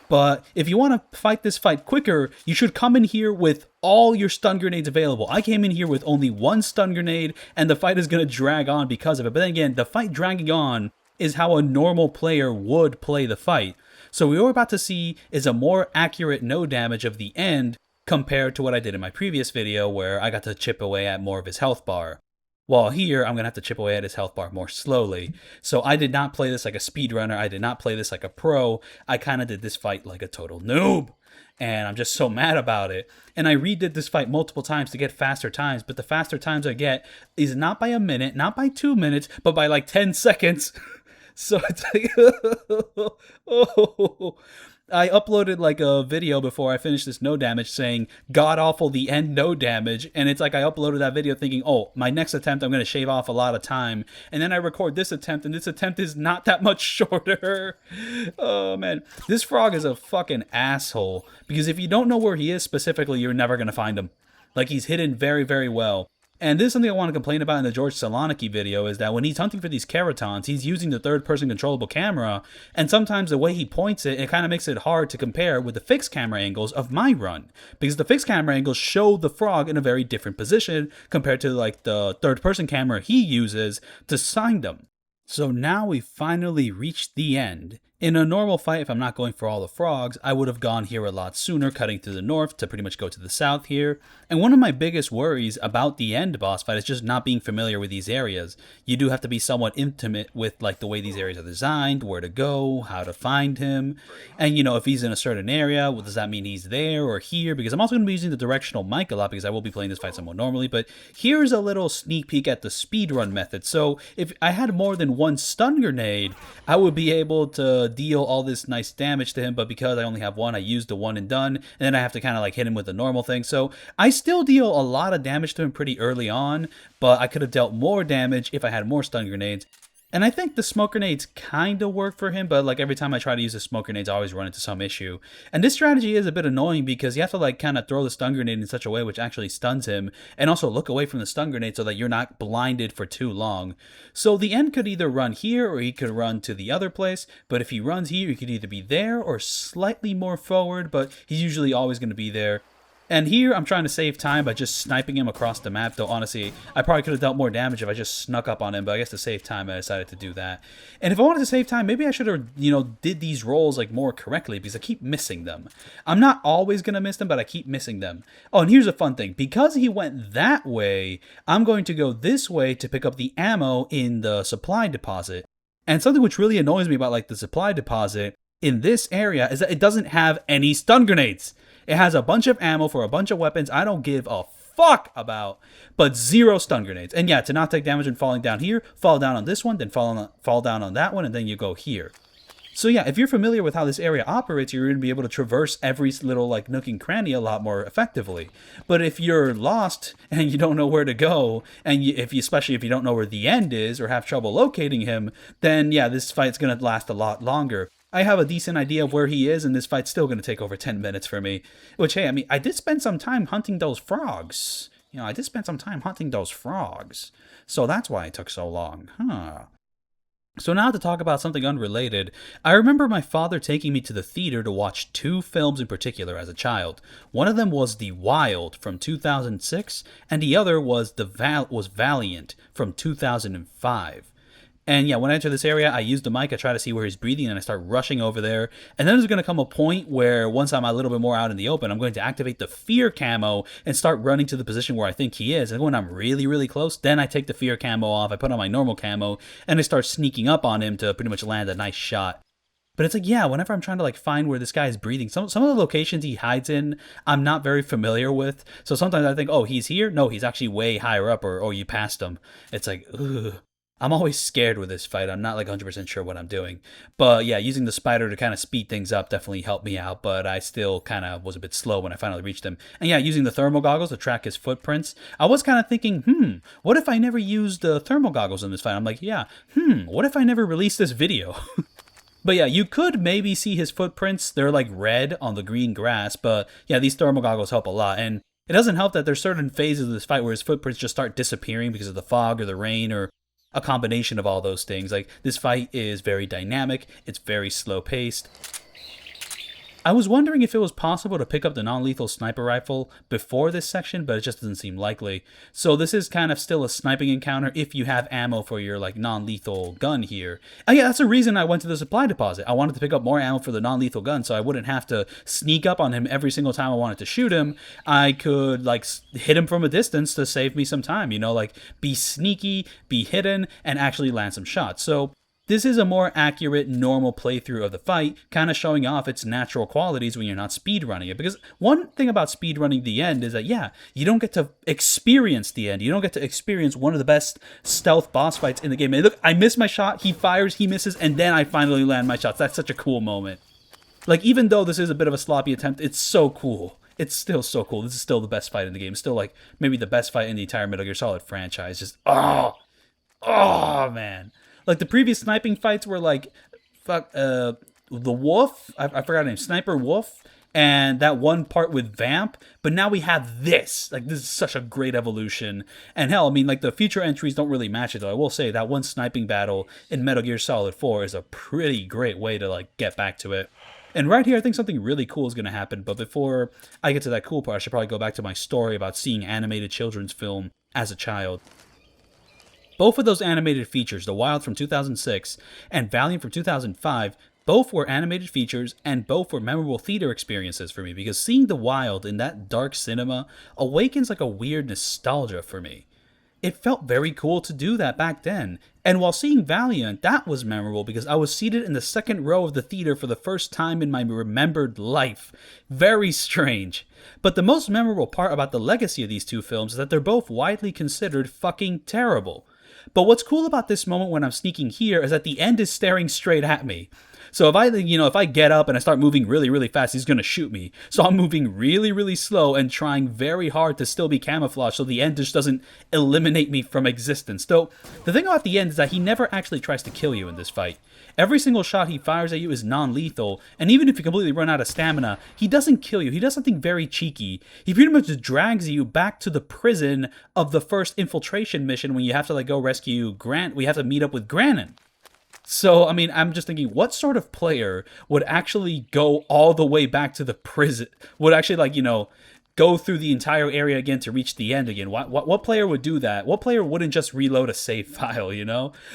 But if you want to fight this fight quicker, you should come in here with all your stun grenades available. I came in here with only one stun grenade, and the fight is going to drag on because of it. But then again, the fight dragging on is how a normal player would play the fight. So what we're about to see is a more accurate no damage of the end compared to what I did in my previous video, where I got to chip away at more of his health bar. While here, I'm going to have to chip away at his health bar more slowly. So I did not play this like a speedrunner. I did not play this like a pro. I kind of did this fight like a total noob. And I'm just so mad about it. And I redid this fight multiple times to get faster times. But the faster times I get is not by a minute, not by 2 minutes, but by like 10 seconds. So it's like, oh. I uploaded like a video before I finished this no damage saying god awful the end no damage, and it's like I uploaded that video thinking, oh, my next attempt I'm going to shave off a lot of time, and then I record this attempt and this attempt is not that much shorter. Oh man, this frog is a fucking asshole, because if you don't know where he is specifically, you're never going to find him. Like, he's hidden very, very well. And this is something I want to complain about in the George Soloniki video, is that when he's hunting for these Kerotans, he's using the third-person controllable camera, and sometimes the way he points it, it kind of makes it hard to compare with the fixed camera angles of my run. Because the fixed camera angles show the frog in a very different position compared to like the third-person camera he uses to sign them. So now we finally reached the end. In a normal fight, if I'm not going for all the frogs, I would have gone here a lot sooner, cutting to the north to pretty much go to the south here. And one of my biggest worries about the end boss fight is just not being familiar with these areas. You do have to be somewhat intimate with like the way these areas are designed, where to go, how to find him. And you know, if he's in a certain area, well, does that mean he's there or here? Because I'm also going to be using the directional mic a lot because I will be playing this fight somewhat normally. But here's a little sneak peek at the speedrun method. So if I had more than one stun grenade, I would be able to deal all this nice damage to him, but because I only have one, I used the one and done, and then I have to kind of like hit him with the normal thing. So I still deal a lot of damage to him pretty early on, but I could have dealt more damage if I had more stun grenades. And I think the smoke grenades kind of work for him, but like every time I try to use the smoke grenades, I always run into some issue. And this strategy is a bit annoying because you have to like kind of throw the stun grenade in such a way which actually stuns him, and also look away from the stun grenade so that you're not blinded for too long. So the end could either run here or he could run to the other place, but if he runs here, he could either be there or slightly more forward, but he's usually always going to be there. And here, I'm trying to save time by just sniping him across the map, though honestly, I probably could have dealt more damage if I just snuck up on him, but I guess to save time, I decided to do that. And if I wanted to save time, maybe I should have, did these rolls, like, more correctly, because I keep missing them. I'm not always going to miss them, but I keep missing them. Oh, and here's a fun thing. Because he went that way, I'm going to go this way to pick up the ammo in the supply deposit. And something which really annoys me about, like, the supply deposit in this area is that it doesn't have any stun grenades. It has a bunch of ammo for a bunch of weapons I don't give a fuck about, but 0 stun grenades. And yeah, to not take damage when falling down here, fall down on this one, then fall down on that one, and then you go here. So yeah, if you're familiar with how this area operates, you're going to be able to traverse every little like nook and cranny a lot more effectively. But if you're lost and you don't know where to go, and especially if you don't know where the end is or have trouble locating him, then yeah, this fight's going to last a lot longer. I have a decent idea of where he is, and this fight's still going to take over 10 minutes for me. Which, hey, I mean, I did spend some time hunting those frogs. I did spend some time hunting those frogs. So that's why it took so long. So now to talk about something unrelated, I remember my father taking me to the theater to watch 2 films in particular as a child. One of them was The Wild from 2006, and the other was Valiant from 2005. And yeah, when I enter this area, I use the mic, I try to see where he's breathing, and I start rushing over there. And then there's going to come a point where once I'm a little bit more out in the open, I'm going to activate the fear camo and start running to the position where I think he is. And when I'm really, really close, then I take the fear camo off, I put on my normal camo, and I start sneaking up on him to pretty much land a nice shot. But it's like, yeah, whenever I'm trying to like find where this guy is breathing, some of the locations he hides in, I'm not very familiar with. So sometimes I think, oh, he's here? No, he's actually way higher up, or oh, you passed him. It's like, ugh. I'm always scared with this fight. I'm not like 100% sure what I'm doing. But yeah, using the spider to kind of speed things up definitely helped me out, but I still kind of was a bit slow when I finally reached him. And yeah, using the thermal goggles to track his footprints, I was kind of thinking, what if I never used the thermal goggles in this fight? I'm like, yeah, what if I never released this video? But yeah, you could maybe see his footprints. They're like red on the green grass, but yeah, these thermal goggles help a lot. And it doesn't help that there's certain phases of this fight where his footprints just start disappearing because of the fog or the rain or a combination of all those things. Like, this fight is very dynamic, it's very slow paced. I was wondering if it was possible to pick up the non-lethal sniper rifle before this section, but it just doesn't seem likely. So this is kind of still a sniping encounter if you have ammo for your like non-lethal gun here. And yeah, that's the reason I went to the supply deposit. I wanted to pick up more ammo for the non-lethal gun so I wouldn't have to sneak up on him every single time I wanted to shoot him. I could like hit him from a distance to save me some time, like be sneaky, be hidden, and actually land some shots. So this is a more accurate, normal playthrough of the fight, kind of showing off its natural qualities when you're not speedrunning it. Because one thing about speedrunning the end is that, yeah, you don't get to experience the end. You don't get to experience one of the best stealth boss fights in the game. And look, I miss my shot, he fires, he misses, and then I finally land my shots. That's such a cool moment. Like, even though this is a bit of a sloppy attempt, it's so cool. It's still so cool. This is still the best fight in the game. Still, like, maybe the best fight in the entire Metal Gear Solid franchise. Just, oh, man. Like, the previous sniping fights were like, the Wolf, I forgot his name, Sniper Wolf, and that one part with Vamp, but now we have this. Like, this is such a great evolution. And hell, I mean, like, the future entries don't really match it, though. I will say that one sniping battle in Metal Gear Solid 4 is a pretty great way to, like, get back to it. And right here, I think something really cool is going to happen, but before I get to that cool part, I should probably go back to my story about seeing animated children's film as a child. Both of those animated features, The Wild from 2006 and Valiant from 2005, both were animated features, and both were memorable theater experiences for me, because seeing The Wild in that dark cinema awakens like a weird nostalgia for me. It felt very cool to do that back then. And while seeing Valiant, that was memorable because I was seated in the second row of the theater for the first time in my remembered life. Very strange. But the most memorable part about the legacy of these two films is that they're both widely considered fucking terrible. But what's cool about this moment when I'm sneaking here is that the end is staring straight at me. So if I get up and I start moving really, really fast, he's going to shoot me. So I'm moving really, really slow and trying very hard to still be camouflaged so the end just doesn't eliminate me from existence. Though, the thing about the end is that he never actually tries to kill you in this fight. Every single shot he fires at you is non-lethal, and even if you completely run out of stamina, he doesn't kill you. He does something very cheeky. He pretty much just drags you back to the prison of the first infiltration mission when you have to go rescue Grant. We have to meet up with Graniny. So, I mean, I'm just thinking, what sort of player would actually go all the way back to the prison? Would actually, go through the entire area again to reach the end again? What player would do that? What player wouldn't just reload a save file,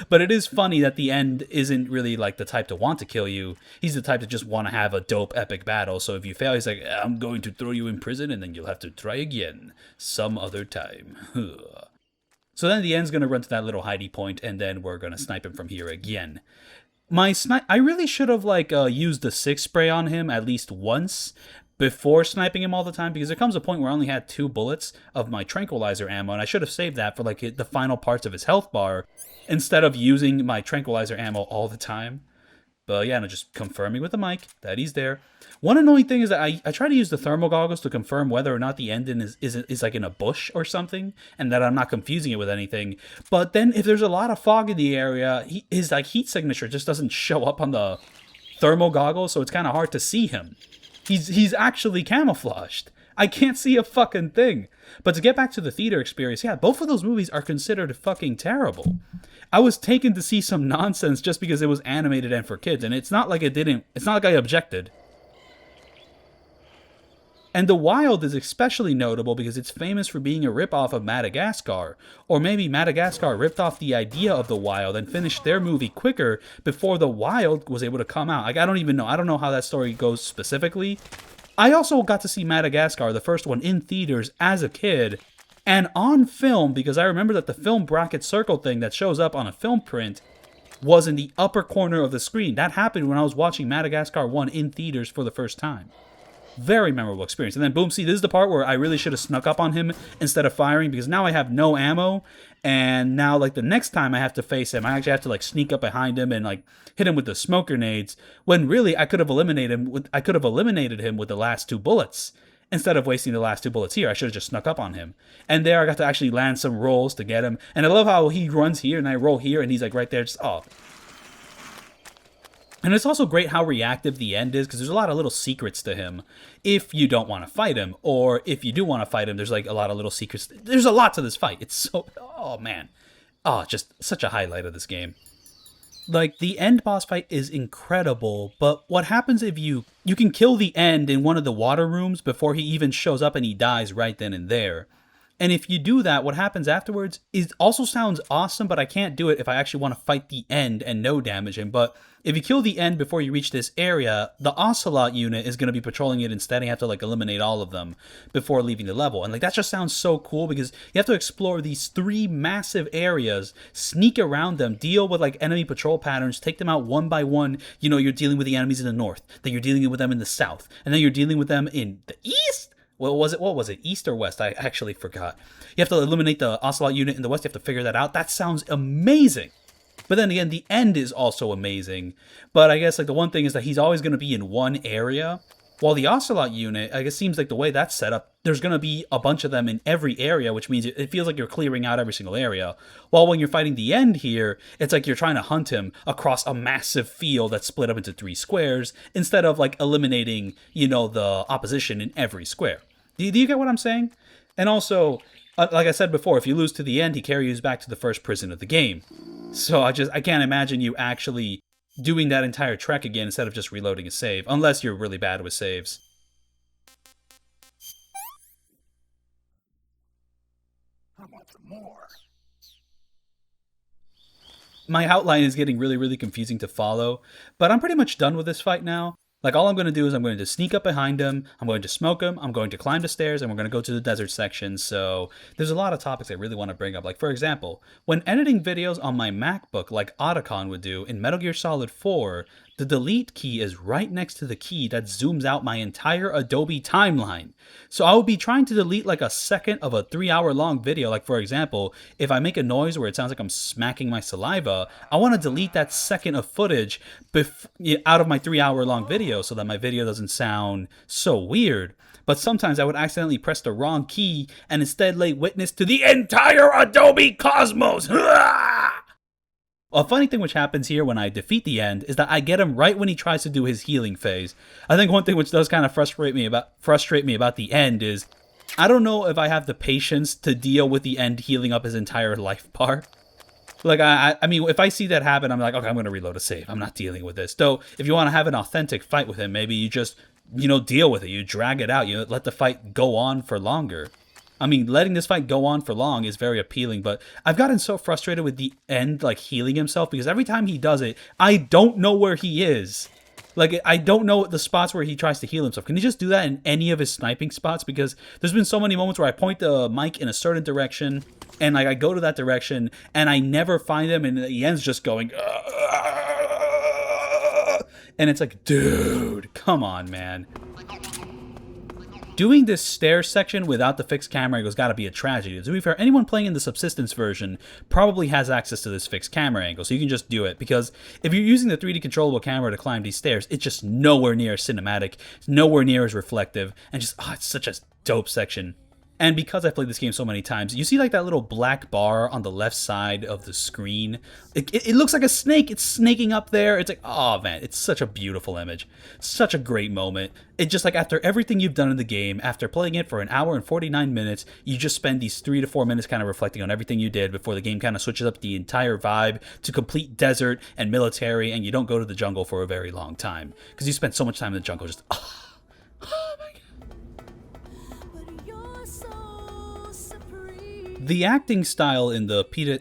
But it is funny that the end isn't really, the type to want to kill you. He's the type to just want to have a dope, epic battle. So if you fail, he's like, I'm going to throw you in prison, and then you'll have to try again some other time. So then the end's going to run to that little hidey point, and then we're going to snipe him from here again. I really should have used the 6 spray on him at least once before sniping him all the time, because there comes a point where I only had 2 bullets of my tranquilizer ammo, and I should have saved that for the final parts of his health bar instead of using my tranquilizer ammo all the time. But yeah, no, just confirming with the mic that he's there. One annoying thing is that I try to use the thermal goggles to confirm whether or not the end is in a bush or something, and that I'm not confusing it with anything. But then if there's a lot of fog in the area, his heat signature just doesn't show up on the thermal goggles, so it's kind of hard to see him. He's actually camouflaged. I can't see a fucking thing. But to get back to the theater experience, yeah, both of those movies are considered fucking terrible. I was taken to see some nonsense just because it was animated and for kids, and it's not like I objected. And The Wild is especially notable because it's famous for being a ripoff of Madagascar. Or maybe Madagascar ripped off the idea of The Wild and finished their movie quicker before The Wild was able to come out. I don't even know. I don't know how that story goes specifically. I also got to see Madagascar, the first one, in theaters as a kid, and on film, because I remember that the film bracket circle thing that shows up on a film print was in the upper corner of the screen. That happened when I was watching Madagascar 1 in theaters for the first time. Very memorable experience. And then boom, see, this is the part where I really should have snuck up on him instead of firing, because now I have no ammo, and now the next time I have to face him, I actually have to sneak up behind him and hit him with the smoke grenades, when really I could have eliminated him with the last 2 bullets. Instead of wasting the last 2 bullets here, I should have just snuck up on him. And there I got to actually land some rolls to get him. And I love how he runs here and I roll here and he's right there, just And it's also great how reactive the end is, because there's a lot of little secrets to him if you don't want to fight him. Or if you do want to fight him, there's a lot of little secrets. There's a lot to this fight. It's so... Oh, man. Oh, just such a highlight of this game. The end boss fight is incredible, but what happens if you can kill the end in one of the water rooms before he even shows up and he dies right then and there. And if you do that, what happens afterwards also sounds awesome, but I can't do it if I actually want to fight the end and no damage him. But if you kill the end before you reach this area, the Ocelot unit is going to be patrolling it instead, and you have to eliminate all of them before leaving the level. And that just sounds so cool, because you have to explore these 3 massive areas, sneak around them, deal with enemy patrol patterns, take them out one by one. You're dealing with the enemies in the north, then you're dealing with them in the south, and then you're dealing with them in the east. What was it? East or west? I actually forgot. You have to eliminate the Ocelot unit in the west. You have to figure that out. That sounds amazing. But then again, the end is also amazing. But I guess the one thing is that he's always going to be in one area. While the Ocelot unit, I guess, seems like the way that's set up, there's going to be a bunch of them in every area, which means it feels like you're clearing out every single area. While when you're fighting the end here, it's like you're trying to hunt him across a massive field that's split up into 3 squares, instead of like eliminating, the opposition in every square. Do you get what I'm saying? And also, like I said before, if you lose to the end, he carries you back to the first prison of the game. So I can't imagine you actually doing that entire trek again instead of just reloading a save, unless you're really bad with saves. I want some more. My outline is getting really, really confusing to follow, but I'm pretty much done with this fight now. Like, all I'm going to do is I'm going to sneak up behind him, I'm going to smoke him, I'm going to climb the stairs, and we're going to go to the desert section. So there's a lot of topics I really want to bring up. Like, for example, when editing videos on my MacBook like Otacon would do in Metal Gear Solid 4, the delete key is right next to the key that zooms out my entire Adobe timeline. So I would be trying to delete like a second of a 3-hour long video. Like, for example, if I make a noise where it sounds like I'm smacking my saliva, I want to delete that second of footage out of my 3-hour long video so that my video doesn't sound so weird. But sometimes I would accidentally press the wrong key and instead lay witness to the entire Adobe cosmos. A funny thing which happens here when I defeat the end is that I get him right when he tries to do his healing phase. I think one thing which does kind of frustrate me about the end is I don't know if I have the patience to deal with the end healing up his entire life bar. Like, I mean, if I see that happen, I'm like, okay, I'm going to reload a save. I'm not dealing with this. Though, if you want to have an authentic fight with him, maybe you just, deal with it. You drag it out. You let the fight go on for longer. I mean, letting this fight go on for long is very appealing, but I've gotten so frustrated with the end, like, healing himself, because every time he does it, I don't know where he is. Like, I don't know the spots where he tries to heal himself. Can he just do that in any of his sniping spots? Because there's been so many moments where I point the mic in a certain direction, and like I go to that direction, and I never find him, and the end's just going, and it's like, dude, come on, man. Doing this stairs section without the fixed camera angle has got to be a tragedy. To be fair, anyone playing in the subsistence version probably has access to this fixed camera angle, so you can just do it. Because if you're using the 3D controllable camera to climb these stairs, it's just nowhere near cinematic, nowhere near as reflective, and just, it's such a dope section. And because I've played this game so many times, you see like that little black bar on the left side of the screen? It looks like a snake. It's snaking up there. It's like, oh man, it's such a beautiful image. Such a great moment. It just like after everything you've done in the game, after playing it for an hour and 49 minutes, you just spend these 3 to 4 minutes kind of reflecting on everything you did before the game kind of switches up the entire vibe to complete desert and military, and you don't go to the jungle for a very long time. Because you spent so much time in the jungle just, oh my god. The acting style in the PS2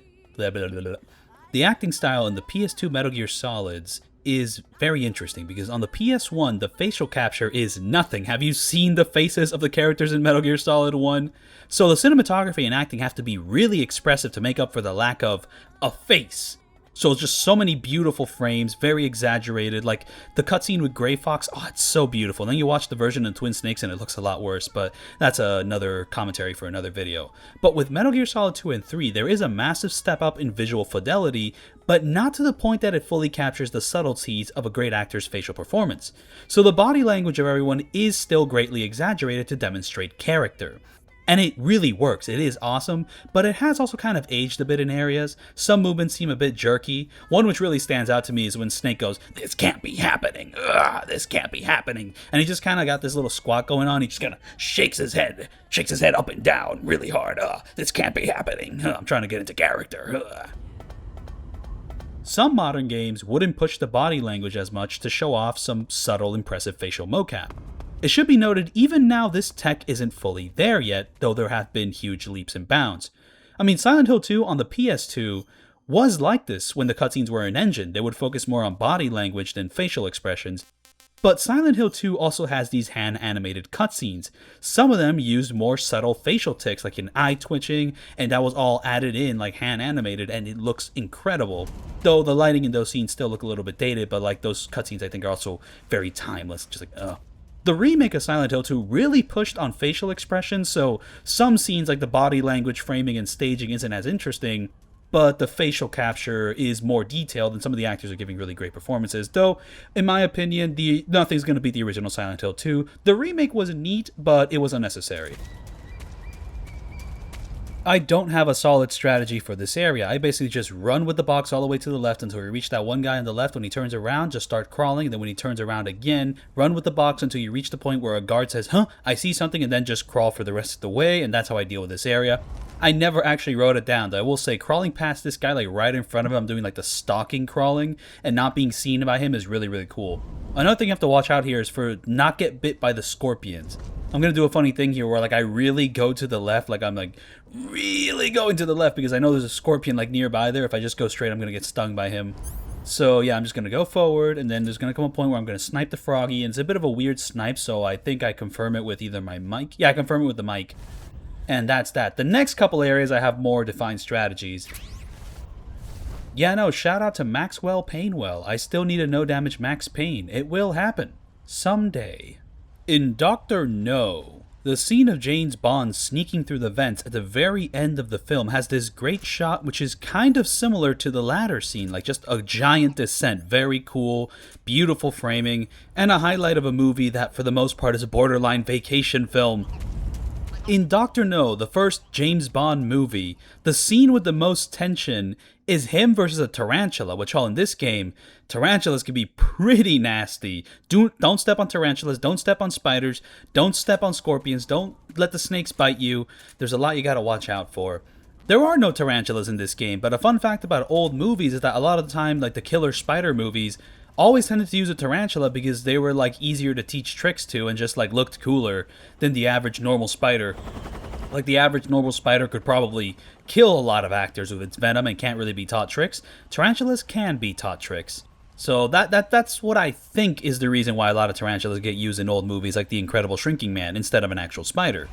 Metal Gear Solids is very interesting because on the PS1, the facial capture is nothing. Have you seen the faces of the characters in Metal Gear Solid 1? So the cinematography and acting have to be really expressive to make up for the lack of a face. So it's just so many beautiful frames, very exaggerated. Like the cutscene with Gray Fox, it's so beautiful. Then you watch the version of Twin Snakes and it looks a lot worse, but that's another commentary for another video. But with Metal Gear Solid 2 and 3, there is a massive step up in visual fidelity, but not to the point that it fully captures the subtleties of a great actor's facial performance. So the body language of everyone is still greatly exaggerated to demonstrate character. And it really works. It is awesome, but it has also kind of aged a bit in areas. Some movements seem a bit jerky. One which really stands out to me is when Snake goes, "This can't be happening. This can't be happening." And he just kind of got this little squat going on. He just kind of shakes his head up and down really hard. This can't be happening. I'm trying to get into character. Some modern games wouldn't push the body language as much to show off some subtle, impressive facial mocap. It should be noted, even now this tech isn't fully there yet, though there have been huge leaps and bounds. I mean, Silent Hill 2 on the PS2 was like this when the cutscenes were in engine. They would focus more on body language than facial expressions. But Silent Hill 2 also has these hand-animated cutscenes. Some of them used more subtle facial tics, like an eye twitching, and that was all added in, like hand-animated, and it looks incredible. Though the lighting in those scenes still look a little bit dated, but like those cutscenes I think are also very timeless, just like, The remake of Silent Hill 2 really pushed on facial expressions, so some scenes like the body language, framing, and staging isn't as interesting, but the facial capture is more detailed and some of the actors are giving really great performances. Though, in my opinion, nothing's going to beat the original Silent Hill 2. The remake was neat, but it was unnecessary. I don't have a solid strategy for this area. I basically just run with the box all the way to the left until we reach that one guy on the left. When he turns around, just start crawling. And then when he turns around again, run with the box until you reach the point where a guard says, huh, I see something, and then just crawl for the rest of the way. And that's how I deal with this area. I never actually wrote it down, though. I will say crawling past this guy like right in front of him, I'm doing like the stalking crawling, and not being seen by him is really, really cool. Another thing you have to watch out here is for not get bit by the scorpions. I'm going to do a funny thing here where like I really go to the left, like I'm like really going to the left because I know there's a scorpion like nearby there. If I just go straight, I'm going to get stung by him. So yeah, I'm just going to go forward, and then there's going to come a point where I'm going to snipe the froggy, and it's a bit of a weird snipe, so I think I confirm it with either my mic. Yeah, I confirm it with the mic. And that's that. The next couple areas I have more defined strategies. Yeah, no, shout out to Maxwell Painwell. I still need a no damage max pain. It will happen. Someday. In Dr. No, the scene of James Bond sneaking through the vents at the very end of the film has this great shot which is kind of similar to the latter scene, like just a giant descent. Very cool, beautiful framing, and a highlight of a movie that for the most part is a borderline vacation film. In Dr. No, the first James Bond movie, the scene with the most tension is him versus a tarantula, which all in this game, tarantulas can be pretty nasty. Don't step on tarantulas, don't step on spiders, don't step on scorpions, don't let the snakes bite you. There's a lot you gotta watch out for. There are no tarantulas in this game, but a fun fact about old movies is that a lot of the time, like the killer spider movies, always tended to use a tarantula because they were like easier to teach tricks to and just like looked cooler than the average normal spider. Like the average normal spider could probably kill a lot of actors with its venom and can't really be taught tricks. Tarantulas can be taught tricks. So that's what I think is the reason why a lot of tarantulas get used in old movies like The Incredible Shrinking Man instead of an actual spider.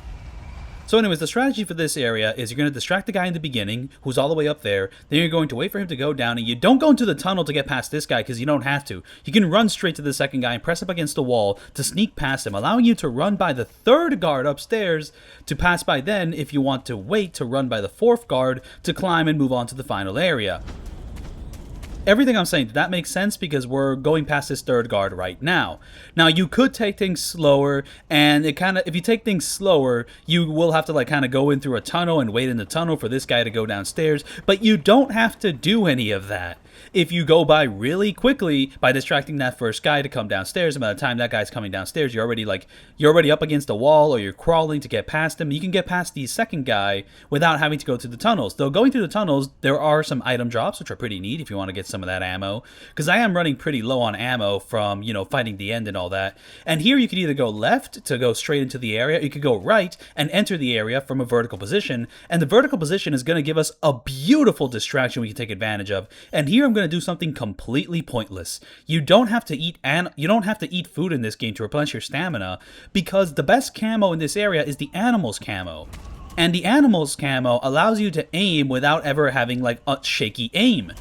So anyways, the strategy for this area is you're going to distract the guy in the beginning, who's all the way up there, then you're going to wait for him to go down, and you don't go into the tunnel to get past this guy because you don't have to. You can run straight to the second guy and press up against the wall to sneak past him, allowing you to run by the third guard upstairs to pass by then if you want to wait to run by the fourth guard to climb and move on to the final area. Everything I'm saying, did that make sense? Because we're going past this third guard right now. Now, you could take things slower, and if you take things slower, you will have to like kind of go in through a tunnel and wait in the tunnel for this guy to go downstairs, but you don't have to do any of that. If you go by really quickly by distracting that first guy to come downstairs, and by the time that guy's coming downstairs, you're already up against a wall or you're crawling to get past him. You can get past the second guy without having to go through the tunnels. Though going through the tunnels, there are some item drops which are pretty neat if you want to get some of that ammo. Because I am running pretty low on ammo from, fighting the end and all that. And here you can either go left to go straight into the area, or you could go right and enter the area from a vertical position. And the vertical position is going to give us a beautiful distraction we can take advantage of. And here I'm going to do something completely pointless. You don't have to eat food in this game to replenish your stamina, because the best camo in this area is the animals camo. And the animals camo allows you to aim without ever having like a shaky aim.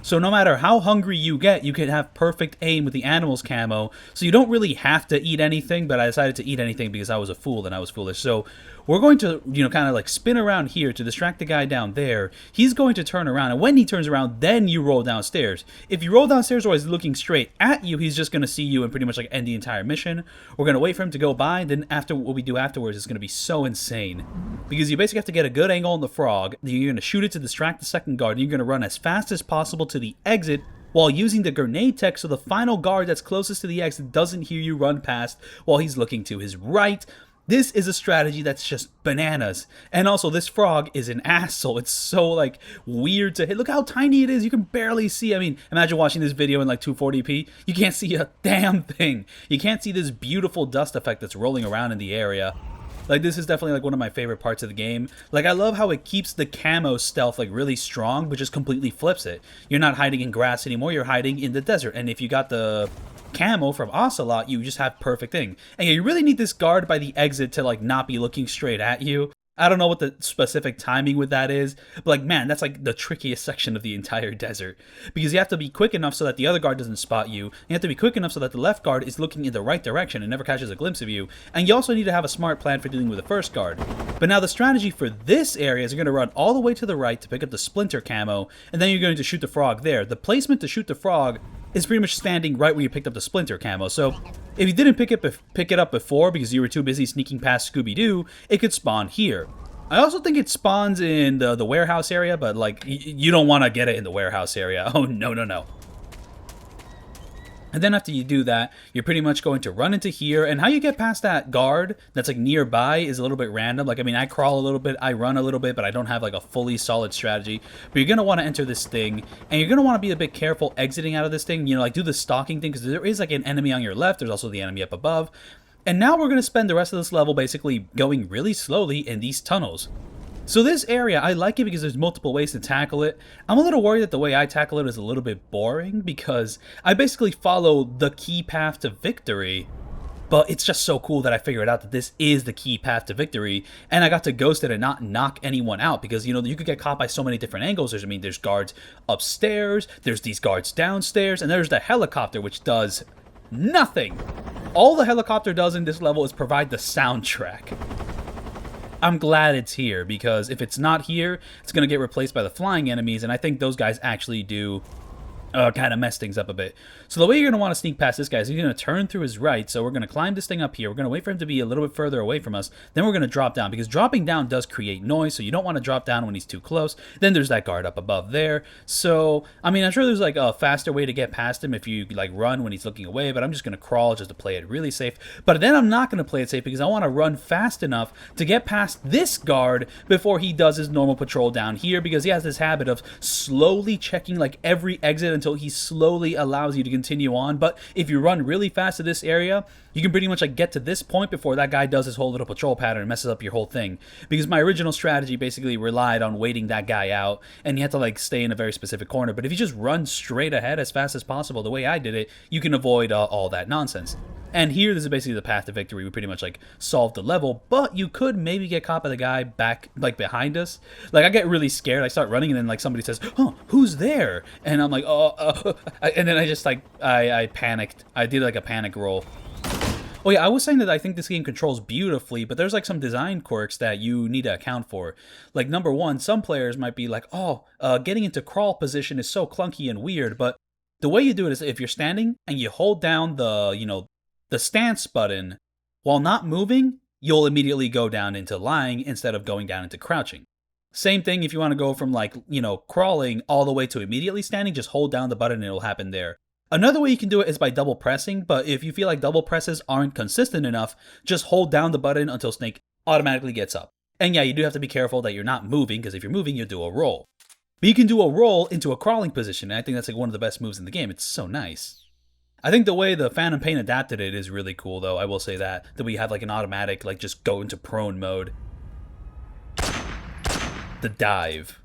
So no matter how hungry you get, you can have perfect aim with the animals camo. So you don't really have to eat anything, but I decided to eat anything because I was a fool and I was foolish. So we're going to, kind of like spin around here to distract the guy down there. He's going to turn around, and when he turns around, then you roll downstairs. If you roll downstairs while he's looking straight at you, he's just going to see you and pretty much like end the entire mission. We're going to wait for him to go by, then after what we do afterwards is going to be so insane. Because you basically have to get a good angle on the frog, then you're going to shoot it to distract the second guard, and you're going to run as fast as possible to the exit while using the grenade tech so the final guard that's closest to the exit doesn't hear you run past while he's looking to his right. This is a strategy that's just bananas. And also, this frog is an asshole. It's so, like, weird to hit. Look how tiny it is. You can barely see. I mean, imagine watching this video in, like, 240p. You can't see a damn thing. You can't see this beautiful dust effect that's rolling around in the area. Like, this is definitely, like, one of my favorite parts of the game. Like, I love how it keeps the camo stealth, like, really strong, but just completely flips it. You're not hiding in grass anymore. You're hiding in the desert. And if you got the camo from Ocelot, you just have perfect thing. And yeah, you really need this guard by the exit to like not be looking straight at you. I don't know what the specific timing with that is, but like, man, that's like the trickiest section of the entire desert. Because you have to be quick enough so that the other guard doesn't spot you. You have to be quick enough so that the left guard is looking in the right direction and never catches a glimpse of you. And you also need to have a smart plan for dealing with the first guard. But now the strategy for this area is you're going to run all the way to the right to pick up the splinter camo, and then you're going to shoot the frog there. The placement to shoot the frog is pretty much standing right where you picked up the splinter camo. So if you didn't pick it up before because you were too busy sneaking past Scooby-Doo, it could spawn here. I also think it spawns in the warehouse area, but like you don't want to get it in the warehouse area. Oh, no, no, no. And then after you do that, you're pretty much going to run into here. And how you get past that guard that's like nearby is a little bit random. Like, I mean, I crawl a little bit, I run a little bit, but I don't have like a fully solid strategy. But you're going to want to enter this thing, and you're going to want to be a bit careful exiting out of this thing. You know, like do the stalking thing, because there is like an enemy on your left. There's also the enemy up above. And now we're going to spend the rest of this level basically going really slowly in these tunnels. So this area, I like it because there's multiple ways to tackle it. I'm a little worried that the way I tackle it is a little bit boring because I basically follow the key path to victory. But it's just so cool that I figured out that this is the key path to victory, and I got to ghost it and not knock anyone out because, you know, you could get caught by so many different angles. There's guards upstairs, there's these guards downstairs, and there's the helicopter, which does nothing. All the helicopter does in this level is provide the soundtrack. I'm glad it's here, because if it's not here, it's going to get replaced by the flying enemies, and I think those guys actually do kind of mess things up a bit. So the way you're going to want to sneak past this guy is you're going to turn through his right, so we're going to climb this thing up here, we're going to wait for him to be a little bit further away from us, then we're going to drop down, because dropping down does create noise, so you don't want to drop down when he's too close. Then there's that guard up above there, so, I mean, I'm sure there's like a faster way to get past him if you like run when he's looking away, but I'm just going to crawl just to play it really safe. But then I'm not going to play it safe because I want to run fast enough to get past this guard before he does his normal patrol down here, because he has this habit of slowly checking like every exit until he slowly allows you to continue on. But if you run really fast to this area, you can pretty much like get to this point before that guy does his whole little patrol pattern and messes up your whole thing. Because my original strategy basically relied on waiting that guy out, and you had to like stay in a very specific corner. But if you just run straight ahead as fast as possible, the way I did it, you can avoid all that nonsense. And here, this is basically the path to victory. We pretty much like solved the level, but you could maybe get caught by the guy back, like behind us. Like I get really scared. I start running, and then like somebody says, "Oh, who's there?" And I'm like, and then I just like I panicked. I did like a panic roll. Oh yeah, I was saying that I think this game controls beautifully, but there's like some design quirks that you need to account for. Like number one, some players might be like, getting into crawl position is so clunky and weird, but the way you do it is if you're standing and you hold down the stance button while not moving, you'll immediately go down into lying instead of going down into crouching. Same thing if you want to go from like, crawling all the way to immediately standing, just hold down the button and it'll happen there. Another way you can do it is by double pressing, but if you feel like double presses aren't consistent enough, just hold down the button until Snake automatically gets up. And yeah, you do have to be careful that you're not moving, because if you're moving, you'll do a roll. But you can do a roll into a crawling position, and I think that's like one of the best moves in the game. It's so nice. I think the way the Phantom Pain adapted it is really cool, though. I will say that we have like an automatic, like just go into prone mode. The dive.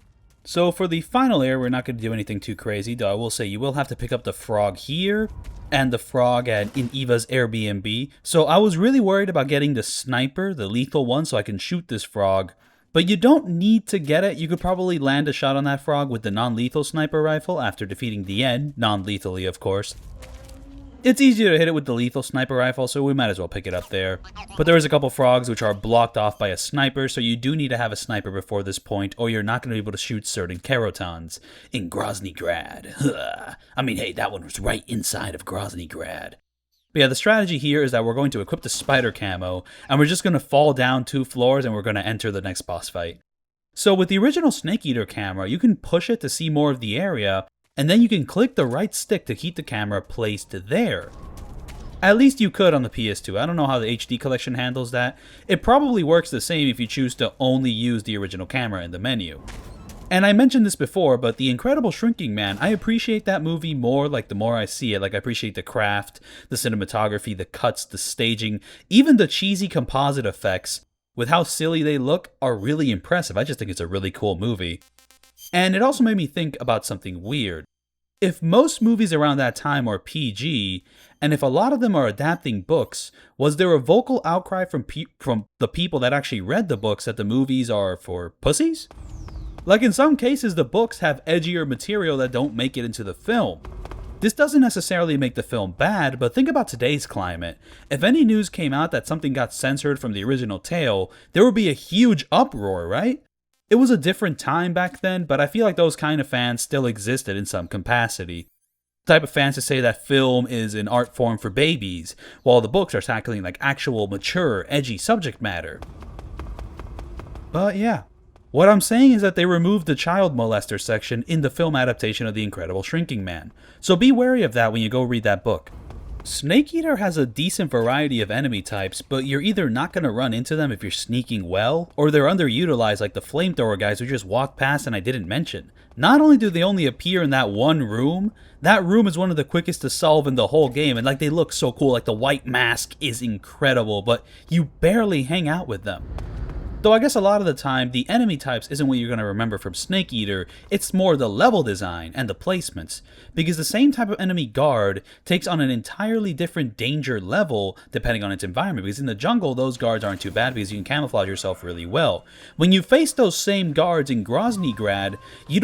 So for the final area, we're not going to do anything too crazy, though I will say you will have to pick up the frog here and the frog in Eva's Airbnb. So I was really worried about getting the sniper, the lethal one, so I can shoot this frog. But you don't need to get it. You could probably land a shot on that frog with the non-lethal sniper rifle after defeating the end, non-lethally of course. It's easier to hit it with the lethal sniper rifle, so we might as well pick it up there. But there is a couple frogs which are blocked off by a sniper, so you do need to have a sniper before this point, or you're not going to be able to shoot certain Kerotans in Groznyj Grad. I mean, hey, that one was right inside of Groznyj Grad. But yeah, the strategy here is that we're going to equip the spider camo, and we're just going to fall down 2 floors, and we're going to enter the next boss fight. So with the original Snake Eater camera, you can push it to see more of the area, and then you can click the right stick to keep the camera placed there. At least you could on the PS2. I don't know how the HD collection handles that. It probably works the same if you choose to only use the original camera in the menu. And I mentioned this before, but The Incredible Shrinking Man, I appreciate that movie more, like the more I see it. Like I appreciate the craft, the cinematography, the cuts, the staging, even the cheesy composite effects, with how silly they look, are really impressive. I just think it's a really cool movie. And it also made me think about something weird. If most movies around that time are PG, and if a lot of them are adapting books, was there a vocal outcry from the people that actually read the books that the movies are for pussies? Like in some cases, the books have edgier material that don't make it into the film. This doesn't necessarily make the film bad, but think about today's climate. If any news came out that something got censored from the original tale, there would be a huge uproar, right? It was a different time back then, but I feel like those kind of fans still existed in some capacity. The type of fans to say that film is an art form for babies, while the books are tackling like actual mature, edgy subject matter. But yeah. What I'm saying is that they removed the child molester section in the film adaptation of The Incredible Shrinking Man, so be wary of that when you go read that book. Snake Eater has a decent variety of enemy types, but you're either not going to run into them if you're sneaking well, or they're underutilized like the flamethrower guys who just walked past and I didn't mention. Not only do they only appear in that one room, that room is one of the quickest to solve in the whole game, and like they look so cool, like the white mask is incredible, but you barely hang out with them. Though I guess a lot of the time, the enemy types isn't what you're going to remember from Snake Eater, it's more the level design and the placements, because the same type of enemy guard takes on an entirely different danger level depending on its environment, because in the jungle, those guards aren't too bad because you can camouflage yourself really well. When you face those same guards in Groznyj Grad, you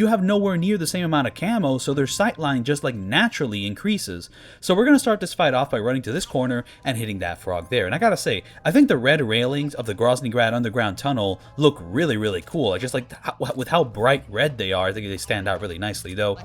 have nowhere near the same amount of camo, so their sightline just like naturally increases. So we're going to start this fight off by running to this corner and hitting that frog there, and I gotta say, I think the red railings of the Groznyj Grad underground tunnel look really cool. I just like with how bright red they are. I think they stand out really nicely, though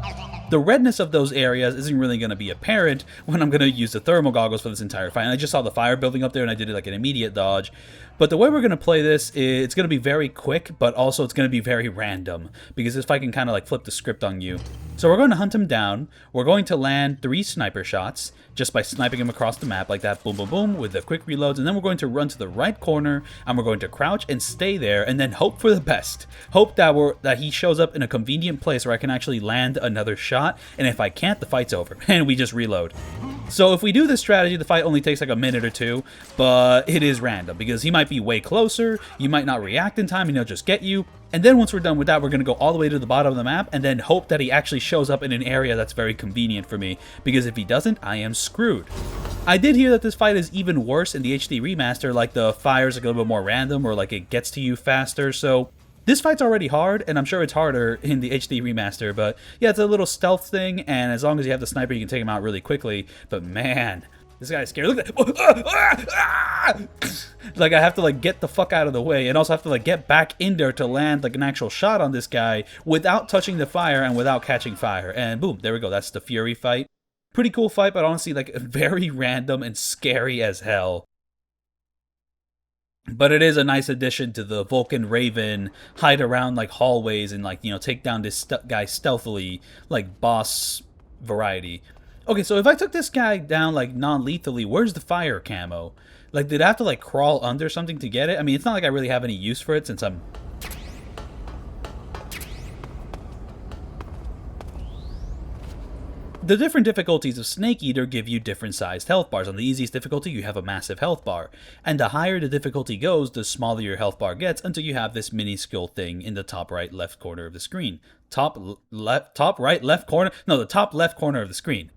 the redness of those areas isn't really going to be apparent when I'm going to use the thermal goggles for this entire fight. And I just saw the fire building up there and I did it like an immediate dodge. But the way we're going to play this, it's going to be very quick, but also it's going to be very random, because this fight can kind of like flip the script on you. So we're going to hunt him down. We're going to land 3 sniper shots just by sniping him across the map like that, boom, boom, boom, with the quick reloads. And then we're going to run to the right corner and we're going to crouch and stay there and then hope for the best. Hope that he shows up in a convenient place where I can actually land another shot. And if I can't, the fight's over and we just reload. So if we do this strategy, the fight only takes like a minute or two, but it is random because he might be way closer, you might not react in time and he'll just get you. And then once we're done with that, we're going to go all the way to the bottom of the map and then hope that he actually shows up in an area that's very convenient for me, because if he doesn't, I am screwed. I did hear that this fight is even worse in the HD remaster, like the fire's like a little bit more random or like it gets to you faster, so this fight's already hard, and I'm sure it's harder in the HD remaster, but yeah, it's a little stealth thing, and as long as you have the sniper, you can take him out really quickly, but man, this guy's scary. Look at that. Like, I have to, like, get the fuck out of the way, and also have to, like, get back in there to land, like, an actual shot on this guy without touching the fire and without catching fire, and boom, there we go. That's the Fury fight. Pretty cool fight, but honestly, like, very random and scary as hell. But it is a nice addition to the Vulcan Raven hide around like hallways and like, you know, take down this guy stealthily, like boss variety. Okay, so if I took this guy down like non-lethally, where's the fire camo? Like, did I have to like crawl under something to get it? I mean, it's not like I really have any use for it since I'm... The different difficulties of Snake Eater give you different sized health bars. On the easiest difficulty, you have a massive health bar. And the higher the difficulty goes, the smaller your health bar gets until you have this minuscule thing in the top right left corner of the screen. Top right left corner? No, the top left corner of the screen.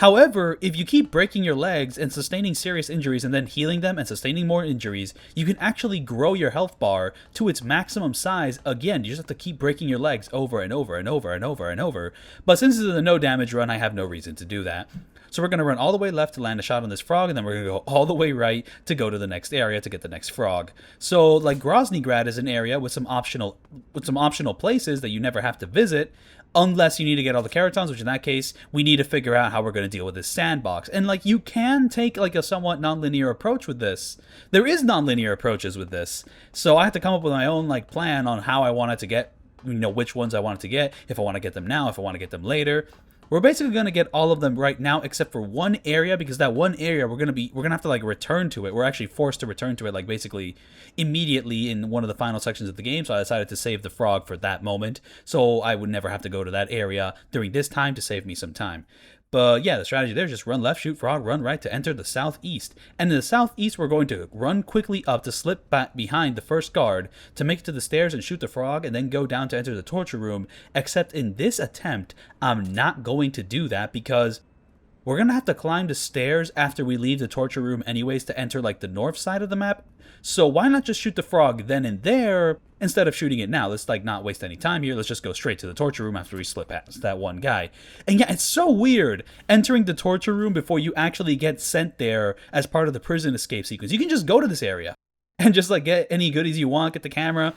However, if you keep breaking your legs and sustaining serious injuries and then healing them and sustaining more injuries, you can actually grow your health bar to its maximum size again. You just have to keep breaking your legs over and over and over and over and over. But since this is a no damage run, I have no reason to do that. So we're going to run all the way left to land a shot on this frog, and then we're going to go all the way right to go to the next area to get the next frog. So like Groznyj Grad is an area with some optional places that you never have to visit, unless you need to get all the Kerotans, which in that case, we need to figure out how we're going to deal with this sandbox. And like, you can take like a somewhat non-linear approach with this. There is non-linear approaches with this. So I have to come up with my own like plan on how I want it to get, you know, which ones I want it to get, if I want to get them now, if I want to get them later. We're basically going to get all of them right now except for one area, because that one area we're going to have to like return to it. We're actually forced to return to it like basically immediately in one of the final sections of the game, so I decided to save the frog for that moment so I would never have to go to that area during this time to save me some time. But yeah, the strategy there is just run left, shoot frog, run right to enter the southeast. And in the southeast, we're going to run quickly up to slip back behind the first guard to make it to the stairs and shoot the frog, and then go down to enter the torture room. Except in this attempt, I'm not going to do that because we're going to have to climb the stairs after we leave the torture room anyways to enter like the north side of the map. So why not just shoot the frog then and there, instead of shooting it now. Let's like not waste any time here. Let's just go straight to the torture room after we slip past that one guy. And yeah, it's so weird entering the torture room before you actually get sent there as part of the prison escape sequence. You can just go to this area and just like get any goodies you want, get the camera.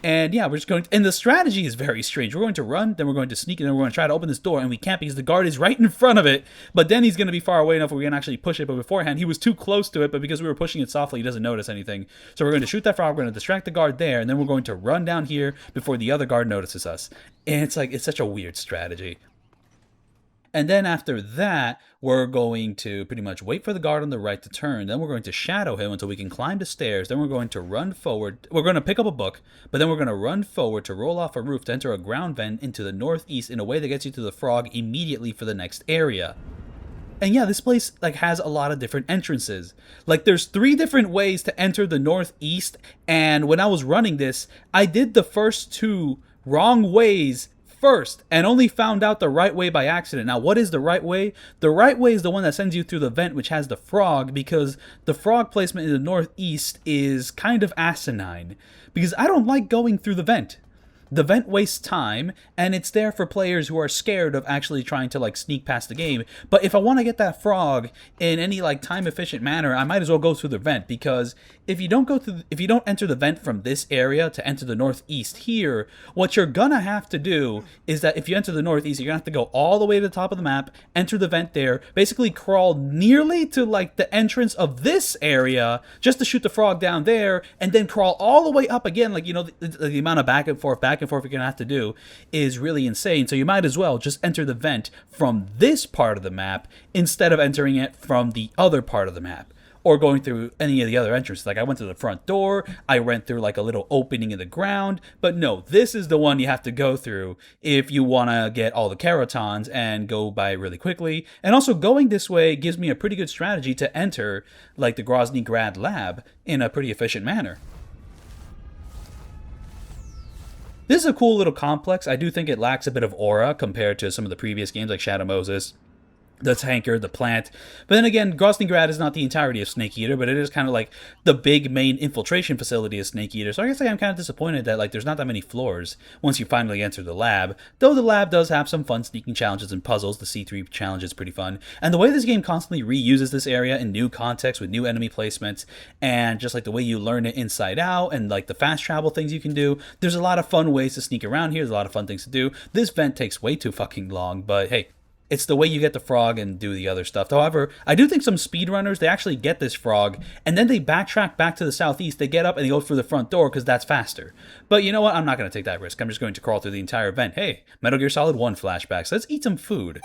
And yeah, we're just going to, and the strategy is very strange. We're going to run, then we're going to sneak, and then we're going to try to open this door, and we can't because the guard is right in front of it. But then he's going to be far away enough where we can actually push it. But beforehand, he was too close to it, but because we were pushing it softly, he doesn't notice anything. So we're going to shoot that frog, we're going to distract the guard there, and then we're going to run down here before the other guard notices us. And it's like, it's such a weird strategy. And then after that, we're going to pretty much wait for the guard on the right to turn. Then we're going to shadow him until we can climb the stairs. Then we're going to run forward. We're going to pick up a book, but then we're going to run forward to roll off a roof to enter a ground vent into the northeast in a way that gets you to the frog immediately for the next area. And yeah, this place like has a lot of different entrances. Like there's 3 different ways to enter the northeast. And when I was running this, I did the first 2 wrong ways first and only found out the right way by accident. Now, what is the right way? The right way is the one that sends you through the vent, which has the frog, because the frog placement in the northeast is kind of asinine. Because I don't like going through the vent. The vent wastes time, and it's there for players who are scared of actually trying to like sneak past the game. But if I want to get that frog in any like time efficient manner, I might as well go through the vent, because if you don't enter the vent from this area to enter the northeast here, what you're gonna have to do is that if you enter the northeast, you're gonna have to go all the way to the top of the map, enter the vent there, basically crawl nearly to like the entrance of this area just to shoot the frog down there, and then crawl all the way up again. Like, you know, the amount of back and forth you're gonna have to do is really insane. So you might as well just enter the vent from this part of the map instead of entering it from the other part of the map, or going through any of the other entrances. Like I went to the front door, I went through like a little opening in the ground, but no, this is the one you have to go through if you want to get all the Kerotans and go by really quickly. And also going this way gives me a pretty good strategy to enter like the Groznyj Grad lab in a pretty efficient manner. This is a cool little complex. I do think it lacks a bit of aura compared to some of the previous games like Shadow Moses, the tanker, the plant. But then again, Groznyj Grad is not the entirety of Snake Eater, but it is kind of like the big main infiltration facility of Snake Eater. So I guess I'm kind of disappointed that like there's not that many floors once you finally enter the lab. Though the lab does have some fun sneaking challenges and puzzles. The C3 challenge is pretty fun. And the way this game constantly reuses this area in new contexts with new enemy placements, and just like the way you learn it inside out, and like the fast travel things you can do, there's a lot of fun ways to sneak around here. There's a lot of fun things to do. This vent takes way too fucking long, but hey, it's the way you get the frog and do the other stuff. However, I do think some speedrunners, they actually get this frog, and then they backtrack back to the southeast. They get up and they go through the front door because that's faster. But you know what? I'm not going to take that risk. I'm just going to crawl through the entire vent. Hey, Metal Gear Solid 1 flashbacks. Let's eat some food.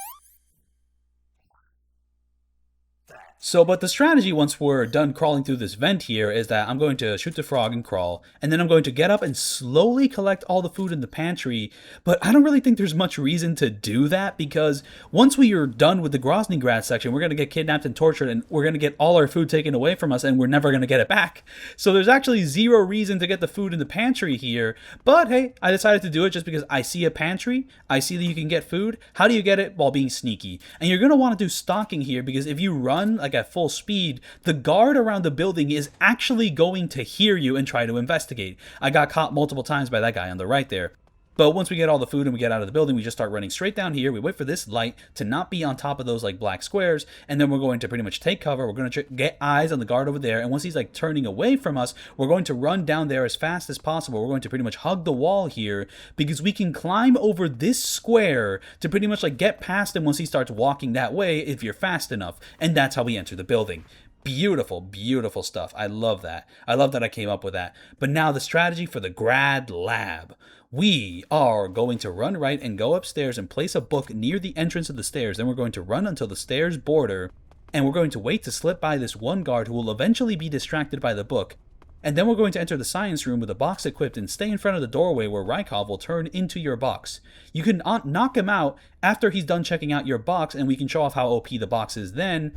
So, but the strategy once we're done crawling through this vent here is that I'm going to shoot the frog and crawl, and then I'm going to get up and slowly collect all the food in the pantry. But I don't really think there's much reason to do that, because once we are done with the Groznyj Grad section, we're going to get kidnapped and tortured, and we're going to get all our food taken away from us, and we're never going to get it back. So there's actually zero reason to get the food in the pantry here. But hey, I decided to do it just because I see a pantry, I see that you can get food. How do you get it? While being sneaky. And you're going to want to do stalking here, because if you run like at full speed, the guard around the building is actually going to hear you and try to investigate. I got caught multiple times by that guy on the right there. But once we get all the food and we get out of the building, we just start running straight down here. We wait for this light to not be on top of those like black squares, and then we're going to pretty much take cover. We're going to get eyes on the guard over there, and once he's like turning away from us, we're going to run down there as fast as possible. We're going to pretty much hug the wall here, because we can climb over this square to pretty much like get past him once he starts walking that way if you're fast enough. And that's how we enter the building. Beautiful, beautiful stuff. I love that. I love that I came up with that. But now the strategy for the Grad Lab. We are going to run right and go upstairs and place a book near the entrance of the stairs. Then we're going to run until the stairs border, and we're going to wait to slip by this one guard who will eventually be distracted by the book. And then we're going to enter the science room with a box equipped and stay in front of the doorway where Rykov will turn into your box. You can knock him out after he's done checking out your box, and we can show off how OP the box is then.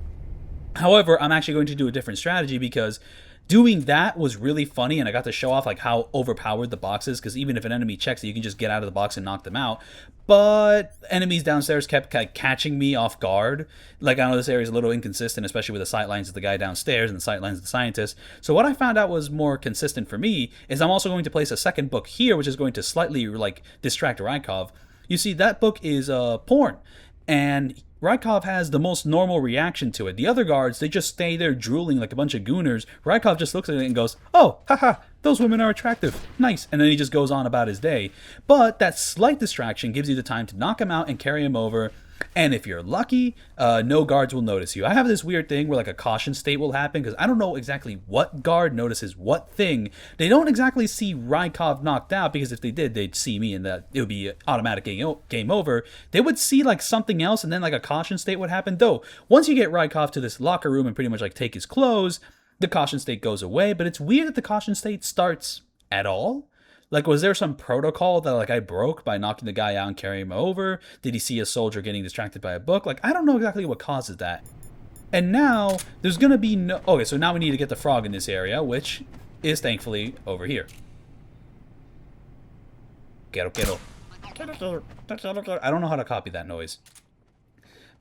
However, I'm actually going to do a different strategy, because Doing that was really funny, and I got to show off like how overpowered the box is, because even if an enemy checks it, you can just get out of the box and knock them out. But enemies downstairs kept catching me off guard. Like, I know this area is a little inconsistent, especially with the sight lines of the guy downstairs and the sight lines of the scientist. So what I found out was more consistent for me is I'm also going to place a second book here, which is going to slightly like distract Rykov. You see, that book is porn, and Rykov has the most normal reaction to it. The other guards, they just stay there drooling like a bunch of gooners. Rykov just looks at it and goes, "Oh, haha, those women are attractive. Nice." And then he just goes on about his day. But that slight distraction gives you the time to knock him out and carry him over. And if you're lucky, no guards will notice you. I have this weird thing where like a caution state will happen, because I don't know exactly what guard notices what thing. They don't exactly see Rykov knocked out, because if they did, they'd see me and that it would be automatic game over. They would see like something else, and then like a caution state would happen. Though once you get Rykov to this locker room and pretty much like take his clothes, the caution state goes away. But it's weird that the caution state starts at all. Like, was there some protocol that, like, I broke by knocking the guy out and carrying him over? Did he see a soldier getting distracted by a book? Like, I don't know exactly what causes that. And now, there's gonna be no... Okay, so now we need to get the frog in this area, which is, thankfully, over here. Kero, kero. I don't know how to copy that noise.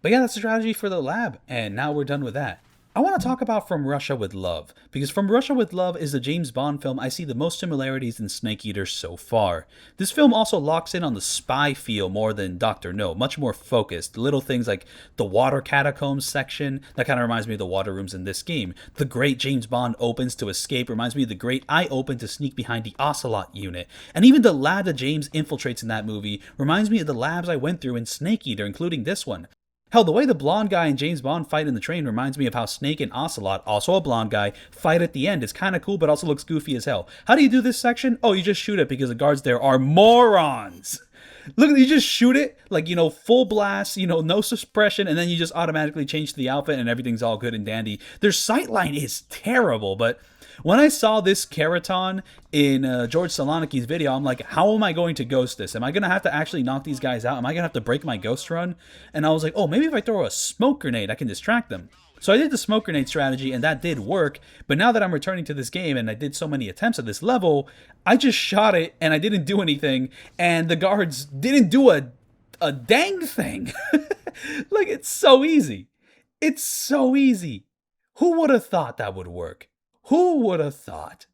But yeah, that's the strategy for the lab, and now we're done with that. I want to talk about From Russia with Love, because From Russia with Love is the James Bond film I see the most similarities in Snake Eater so far. This film also locks in on the spy feel more than Dr. No, much more focused. Little things like the water catacombs section, that kind of reminds me of the water rooms in this game. The great James Bond opens to escape reminds me of the great I open to sneak behind the Ocelot unit. And even the lab that James infiltrates in that movie reminds me of the labs I went through in Snake Eater, including this one. Hell, the way the blonde guy and James Bond fight in the train reminds me of how Snake and Ocelot, also a blonde guy, fight at the end. It's kind of cool, but also looks goofy as hell. How do you do this section? Oh, you just shoot it, because the guards there are morons. Look, you just shoot it, like, you know, full blast, you know, no suppression, and then you just automatically change to the outfit and everything's all good and dandy. Their sightline is terrible, but when I saw this Kerotan in George Soloniki's video, I'm like, how am I going to ghost this? Am I going to have to actually knock these guys out? Am I going to have to break my ghost run? And I was like, oh, maybe if I throw a smoke grenade, I can distract them. So I did the smoke grenade strategy, and that did work. But now that I'm returning to this game and I did so many attempts at this level, I just shot it and I didn't do anything. And the guards didn't do a dang thing. Like, it's so easy. It's so easy. Who would have thought that would work? Who would have thought?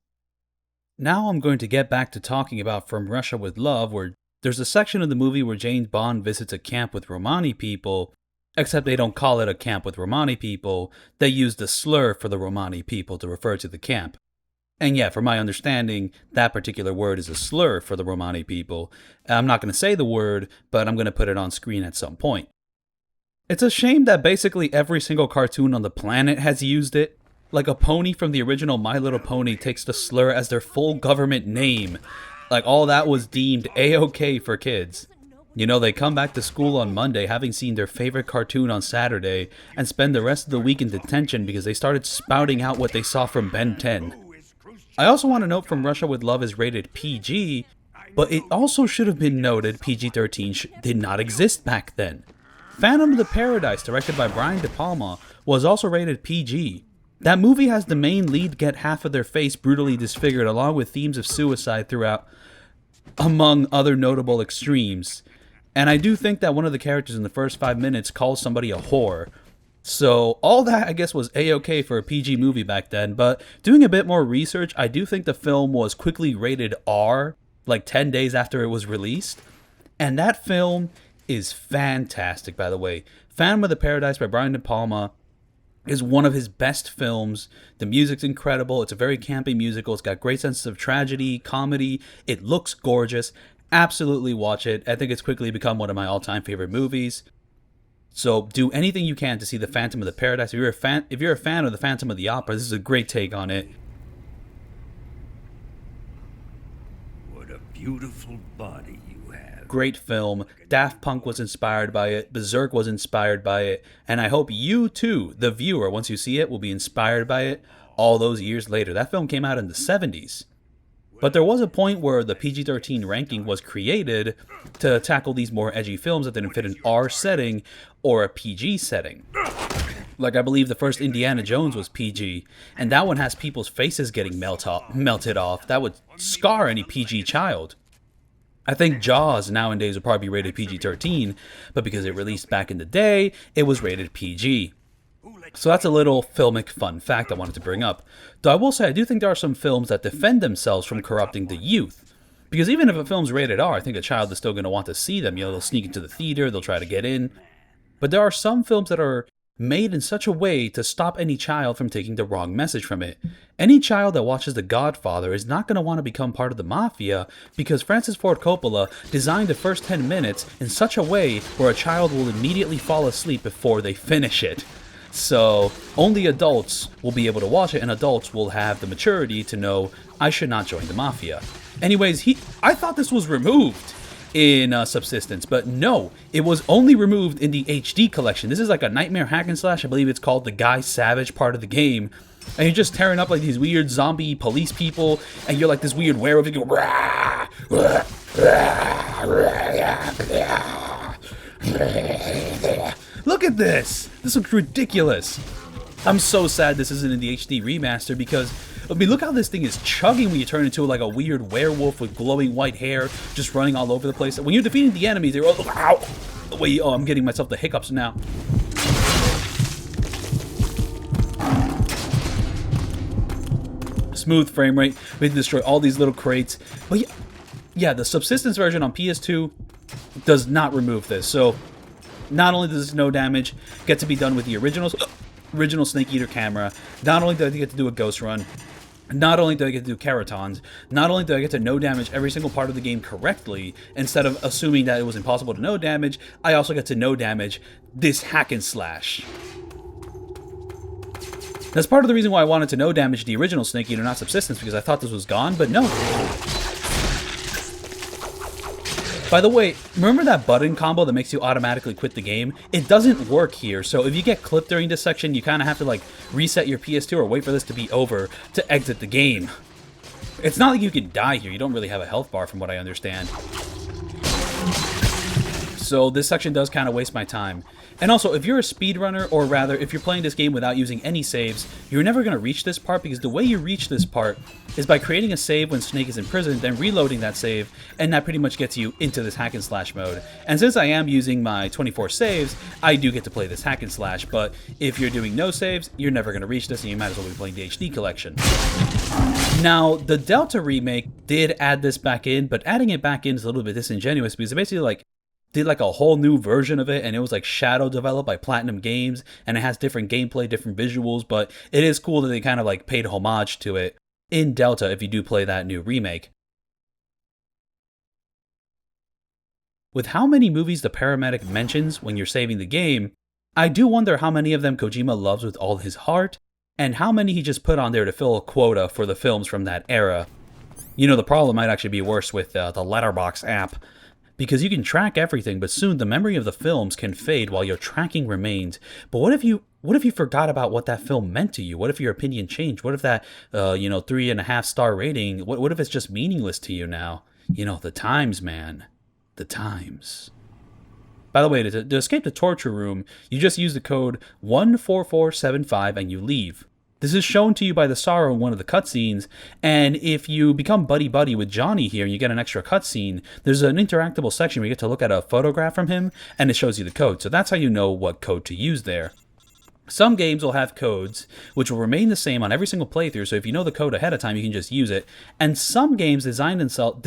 Now I'm going to get back to talking about From Russia with Love, where there's a section of the movie where James Bond visits a camp with Romani people, except they don't call it a camp with Romani people. They use the slur for the Romani people to refer to the camp. And yeah, from my understanding, that particular word is a slur for the Romani people. I'm not going to say the word, but I'm going to put it on screen at some point. It's a shame that basically every single cartoon on the planet has used it. Like, a pony from the original My Little Pony takes the slur as their full government name. Like, all that was deemed A-OK for kids. You know, they come back to school on Monday having seen their favorite cartoon on Saturday and spend the rest of the week in detention because they started spouting out what they saw from Ben 10. I also want to note From Russia with Love is rated PG, but it also should have been noted PG-13 did not exist back then. Phantom of the Paradise, directed by Brian De Palma, was also rated PG. That movie has the main lead get half of their face brutally disfigured, along with themes of suicide throughout, among other notable extremes. And I do think that one of the characters in the first 5 minutes calls somebody a whore. So all that, I guess, was A-OK for a PG movie back then, but doing a bit more research, I do think the film was quickly rated R, like 10 days after it was released. And that film is fantastic, by the way. Phantom of the Paradise by Brian De Palma is one of his best films. The music's incredible. It's a very campy musical. It's got great sense of tragedy, comedy. It looks gorgeous. Absolutely watch it. I think it's quickly become one of my all-time favorite movies. So do anything you can to see the Phantom of the Paradise. If you're a fan of the Phantom of the Opera, this is a great take on it. What a beautiful body you have. Great film. Daft Punk was inspired by it. Berserk was inspired by it. And I hope you too, the viewer, once you see it, will be inspired by it all those years later. That film came out in the 70s. But there was a point where the PG-13 ranking was created to tackle these more edgy films that didn't fit an R setting or a PG setting. Like, I believe the first Indiana Jones was PG, and that one has people's faces getting melted off. That would scar any PG child. I think Jaws nowadays would probably be rated PG-13, but because it released back in the day, it was rated PG. So that's a little filmic fun fact I wanted to bring up. Though I will say I do think there are some films that defend themselves from corrupting the youth. Because even if a film's rated R, I think a child is still going to want to see them. You know, they'll sneak into the theater, they'll try to get in. But there are some films that are made in such a way to stop any child from taking the wrong message from it. Any child that watches The Godfather is not going to want to become part of the mafia because Francis Ford Coppola designed the first 10 minutes in such a way where a child will immediately fall asleep before they finish it. So only adults will be able to watch it, and adults will have the maturity to know I should not join the mafia. Anyways, I thought this was removed in Subsistence, but no, it was only removed in the HD collection. This is like a nightmare hack and slash. I believe it's called the Guy Savage part of the game, and you're just tearing up like these weird zombie police people, and you're like this weird werewolf. You go, rah, rah, rah, rah, rah. Look at this. This looks ridiculous. I'm so sad this isn't in the HD remaster because, I mean, look how this thing is chugging when you turn into like a weird werewolf with glowing white hair just running all over the place. When you're defeating the enemies, they're all, ow! Wait, oh, I'm getting myself the hiccups now. Smooth frame rate. We can destroy all these little crates. But yeah, the Subsistence version on PS2 does not remove this. So not only does no damage get to be done with the original Snake Eater camera, not only do I get to do a ghost run, not only do I get to do Kerotans, not only do I get to no damage every single part of the game correctly, instead of assuming that it was impossible to no damage, I also get to no damage this hack and slash. That's part of the reason why I wanted to no damage the original Snake Eater, not Subsistence, because I thought this was gone, but no. By the way, remember that button combo that makes you automatically quit the game? It doesn't work here, so if you get clipped during this section, you kind of have to like reset your PS2 or wait for this to be over to exit the game. It's not like you can die here. You don't really have a health bar from what I understand. So this section does kind of waste my time. And also, if you're a speedrunner, or rather, if you're playing this game without using any saves, you're never going to reach this part, because the way you reach this part is by creating a save when Snake is in prison, then reloading that save, and that pretty much gets you into this hack and slash mode. And since I am using my 24 saves, I do get to play this hack and slash, but if you're doing no saves, you're never going to reach this, and you might as well be playing the HD collection. Now, the Delta remake did add this back in, but adding it back in is a little bit disingenuous, because it basically did like a whole new version of it, and it was like shadow developed by Platinum Games, and it has different gameplay, different visuals, but it is cool that they kind of like paid homage to it in Delta if you do play that new remake. With how many movies the paramedic mentions when you're saving the game, I do wonder how many of them Kojima loves with all his heart, and how many he just put on there to fill a quota for the films from that era. You know, the problem might actually be worse with the Letterboxd app, because you can track everything, but soon the memory of the films can fade while your tracking remains. But what if you forgot about what that film meant to you? What if your opinion changed? What if that 3.5 star rating, what if it's just meaningless to you now? You know, the times, man. The times. By the way, to escape the torture room, you just use the code 14475 and you leave. This is shown to you by the Sorrow in one of the cutscenes, and if you become buddy-buddy with Johnny here and you get an extra cutscene, there's an interactable section where you get to look at a photograph from him, and it shows you the code. So that's how you know what code to use there. Some games will have codes, which will remain the same on every single playthrough, so if you know the code ahead of time, you can just use it. And some games design themselves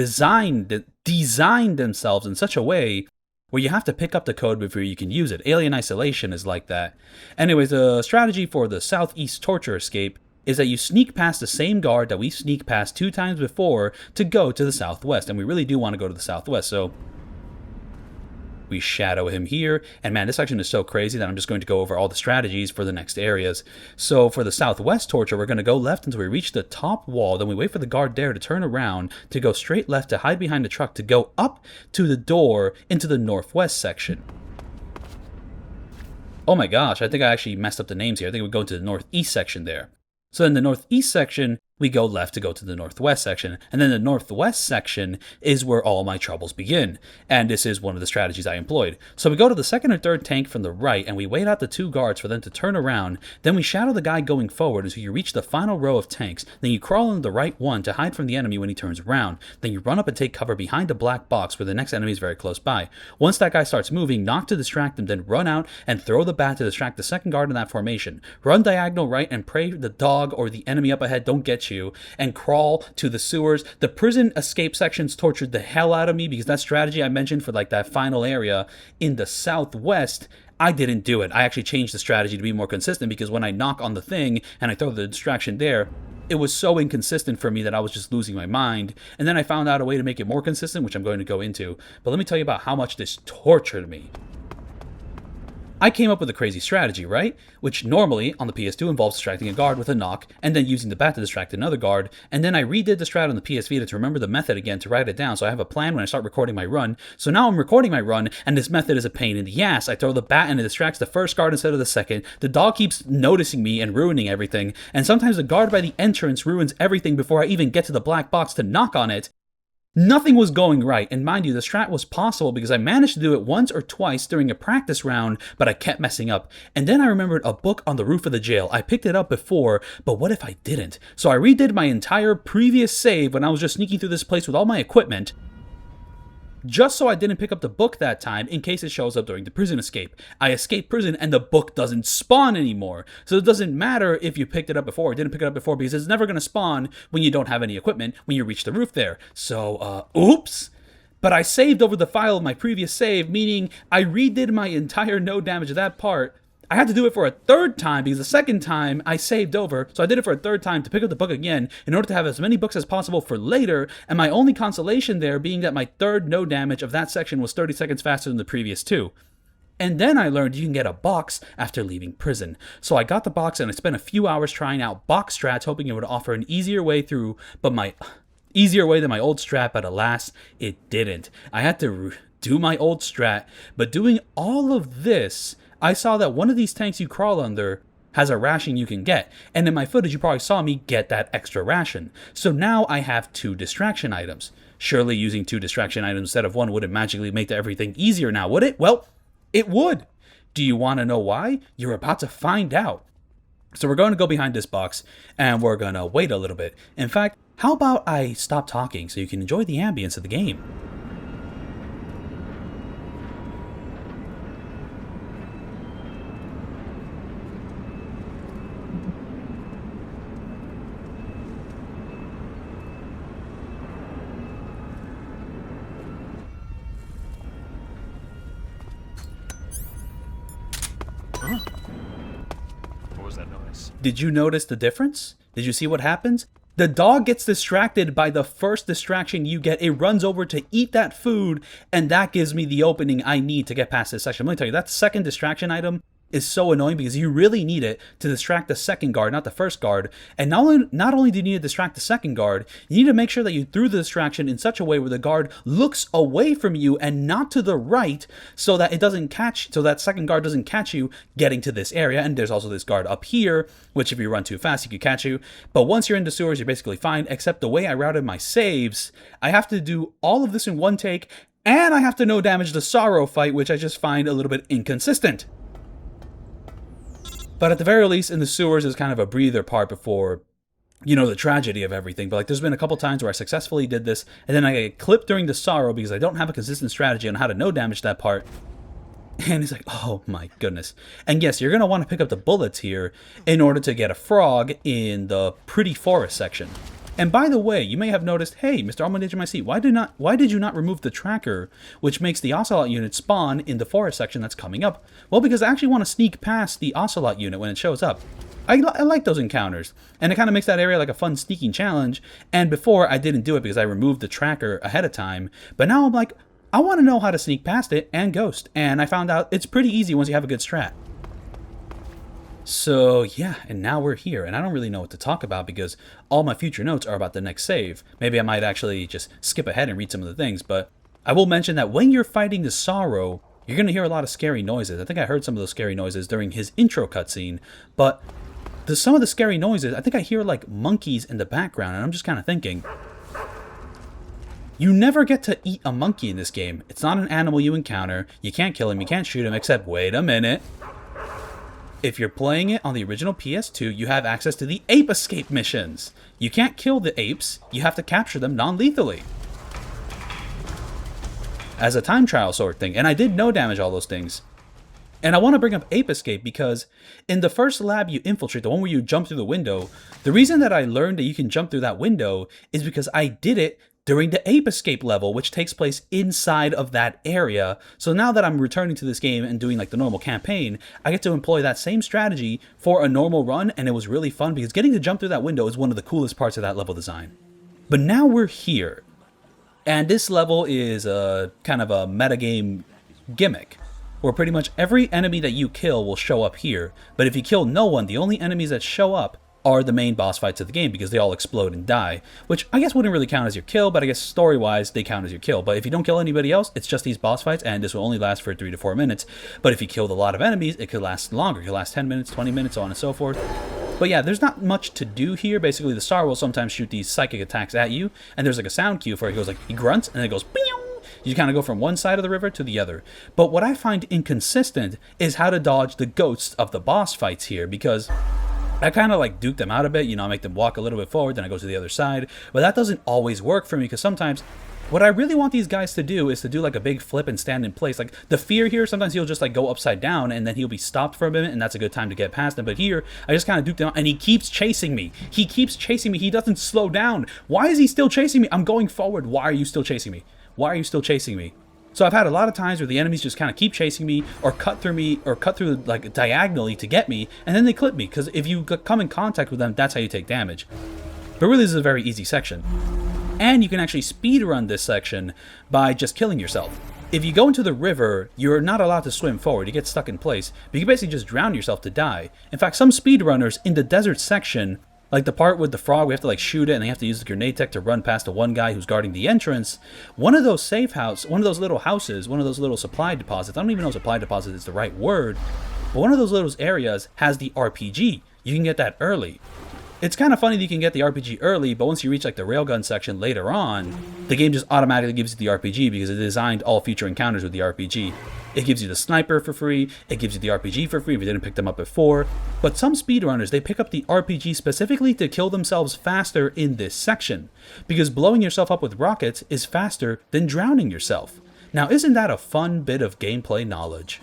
in such a way where you have to pick up the code before you can use it. Alien Isolation is like that. Anyways, the strategy for the Southeast Torture Escape is that you sneak past the same guard that we sneaked past 2 times before to go to the Southwest. And we really do want to go to the Southwest, so we shadow him here. And man, this section is so crazy that I'm just going to go over all the strategies for the next areas. So for the Southwest Torture, we're going to go left until we reach the top wall. Then we wait for the guard there to turn around, to go straight left, to hide behind the truck, to go up to the door into the Northwest section. Oh my gosh, I think I actually messed up the names here. I think we go into the Northeast section there. So in the Northeast section, we go left to go to the northwest section. And then the northwest section is where all my troubles begin. And this is one of the strategies I employed. So we go to the second or third tank from the right, and we wait out the 2 guards for them to turn around. Then we shadow the guy going forward until you reach the final row of tanks. Then you crawl into the right one to hide from the enemy when he turns around. Then you run up and take cover behind a black box where the next enemy is very close by. Once that guy starts moving, knock to distract him, then run out and throw the bat to distract the second guard in that formation. Run diagonal right and pray the dog or the enemy up ahead don't get you, and crawl to the sewers. The prison escape sections tortured the hell out of me because that strategy I mentioned for like that final area in the southwest, I didn't do it. I actually changed the strategy to be more consistent because when I knock on the thing and I throw the distraction there, it was so inconsistent for me that I was just losing my mind. And then I found out a way to make it more consistent, which I'm going to go into. But let me tell you about how much this tortured me. I came up with a crazy strategy, right? Which normally on the PS2 involves distracting a guard with a knock and then using the bat to distract another guard. And then I redid the strat on the PS Vita to remember the method again to write it down so I have a plan when I start recording my run. So now I'm recording my run and this method is a pain in the ass. I throw the bat and it distracts the first guard instead of the second. The dog keeps noticing me and ruining everything. And sometimes the guard by the entrance ruins everything before I even get to the black box to knock on it. Nothing was going right, and mind you, the strat was possible because I managed to do it once or twice during a practice round, but I kept messing up. And then I remembered a book on the roof of the jail. I picked it up before, but what if I didn't? So I redid my entire previous save when I was just sneaking through this place with all my equipment, just so I didn't pick up the book that time in case it shows up during the prison escape. I escaped prison and the book doesn't spawn anymore. So it doesn't matter if you picked it up before or didn't pick it up before because it's never going to spawn when you don't have any equipment when you reach the roof there. So, oops. But I saved over the file of my previous save, meaning I redid my entire no damage of that part. I had to do it for a third time because the second time I saved over, so I did it for a third time to pick up the book again in order to have as many books as possible for later, and my only consolation there being that my third no damage of that section was 30 seconds faster than the previous 2. And then I learned you can get a box after leaving prison. So I got the box and I spent a few hours trying out box strats, hoping it would offer an easier way through, easier way than my old strat, but alas, it didn't. I had to do my old strat, but doing all of this, I saw that one of these tanks you crawl under has a ration you can get. And in my footage, you probably saw me get that extra ration. So now I have 2 distraction items. Surely using 2 distraction items instead of 1 wouldn't magically make everything easier now, would it? Well, it would. Do you want to know why? You're about to find out. So we're going to go behind this box and we're going to wait a little bit. In fact, how about I stop talking so you can enjoy the ambience of the game? What was that noise? Did you notice the difference? Did you see what happens? The dog gets distracted by the first distraction you get. It runs over to eat that food, and that gives me the opening I need to get past this section. Let me tell you, that second distraction item is so annoying because you really need it to distract the second guard, not the first guard. And not only do you need to distract the second guard, you need to make sure that you threw the distraction in such a way where the guard looks away from you and not to the right so that that second guard doesn't catch you getting to this area. And there's also this guard up here, which if you run too fast, he could catch you. But once you're in the sewers, you're basically fine, except the way I routed my saves, I have to do all of this in one take, and I have to no damage the Sorrow fight, which I just find a little bit inconsistent. But at the very least, in the sewers is kind of a breather part before, the tragedy of everything. But there's been a couple times where I successfully did this, and then I get clipped during the Sorrow because I don't have a consistent strategy on how to no damage that part. And it's like, oh my goodness. And yes, you're going to want to pick up the bullets here in order to get a frog in the pretty forest section. And by the way, you may have noticed, hey, Mr. Ofmyseat, my seat, why did you not remove the tracker, which makes the Ocelot unit spawn in the forest section that's coming up? Well, because I actually want to sneak past the Ocelot unit when it shows up. I like those encounters, and it kind of makes that area like a fun sneaking challenge. And before, I didn't do it because I removed the tracker ahead of time. But now I'm like, I want to know how to sneak past it and ghost. And I found out it's pretty easy once you have a good strat. So yeah, and now we're here, and I don't really know what to talk about because all my future notes are about the next save. Maybe I might actually just skip ahead and read some of the things, but I will mention that when you're fighting the Sorrow, you're going to hear a lot of scary noises. I think I heard some of those scary noises during his intro cutscene, but some of the scary noises, I think I hear like monkeys in the background, and I'm just kind of thinking, you never get to eat a monkey in this game. It's not an animal you encounter. You can't kill him, you can't shoot him, except, wait a minute. If you're playing it on the original PS2, you have access to the ape escape missions. You can't kill the apes, you have to capture them non-lethally. As a time trial sort of thing, and I did no damage all those things. And I want to bring up Ape Escape because in the first lab you infiltrate, the one where you jump through the window, the reason that I learned that you can jump through that window is because I did it during the Ape Escape level, which takes place inside of that area. So now that I'm returning to this game and doing like the normal campaign, I get to employ that same strategy for a normal run, and it was really fun because getting to jump through that window is one of the coolest parts of that level design. But now we're here, and this level is a kind of a metagame gimmick, where pretty much every enemy that you kill will show up here, but if you kill no one, the only enemies that show up are the main boss fights of the game because they all explode and die, which I guess wouldn't really count as your kill, but I guess story-wise they count as your kill. But if you don't kill anybody else, it's just these boss fights, and this will only last for 3 to 4 minutes. But if you killed a lot of enemies, it could last longer. It could last 10 minutes, 20 minutes, so on and so forth. But yeah, there's not much to do here. Basically, the star will sometimes shoot these psychic attacks at you, and there's like a sound cue for it. He goes like, he grunts, and then it goes, Pew! You kind of go from one side of the river to the other. But what I find inconsistent is how to dodge the ghosts of the boss fights here, because I kind of like duke them out a bit, you know, I make them walk a little bit forward, then I go to the other side. But that doesn't always work for me, because sometimes what I really want these guys to do is to do like a big flip and stand in place. Like the fear here, sometimes he'll just like go upside down and then he'll be stopped for a minute, and that's a good time to get past him. But here, I just kind of duke them out, and he keeps chasing me. He keeps chasing me. He doesn't slow down. Why is he still chasing me? I'm going forward. Why are you still chasing me? Why are you still chasing me? So I've had a lot of times where the enemies just kind of keep chasing me, or cut through like diagonally to get me, and then they clip me, because if you come in contact with them, that's how you take damage. But really, this is a very easy section. And you can actually speedrun this section by just killing yourself. If you go into the river, you're not allowed to swim forward, you get stuck in place, but you can basically just drown yourself to die. In fact, some speedrunners in the desert section, like the part with the frog, we have to like shoot it, and they have to use the grenade tech to run past the one guy who's guarding the entrance. One of those one of those little houses, one of those little supply deposits, I don't even know if supply deposit is the right word, but one of those little areas has the RPG. You can get that early. It's kind of funny that you can get the RPG early, but once you reach like the railgun section later on, the game just automatically gives you the RPG because it designed all future encounters with the RPG. It gives you the sniper for free, it gives you the RPG for free if you didn't pick them up before. But some speedrunners, they pick up the RPG specifically to kill themselves faster in this section, because blowing yourself up with rockets is faster than drowning yourself. Now, isn't that a fun bit of gameplay knowledge?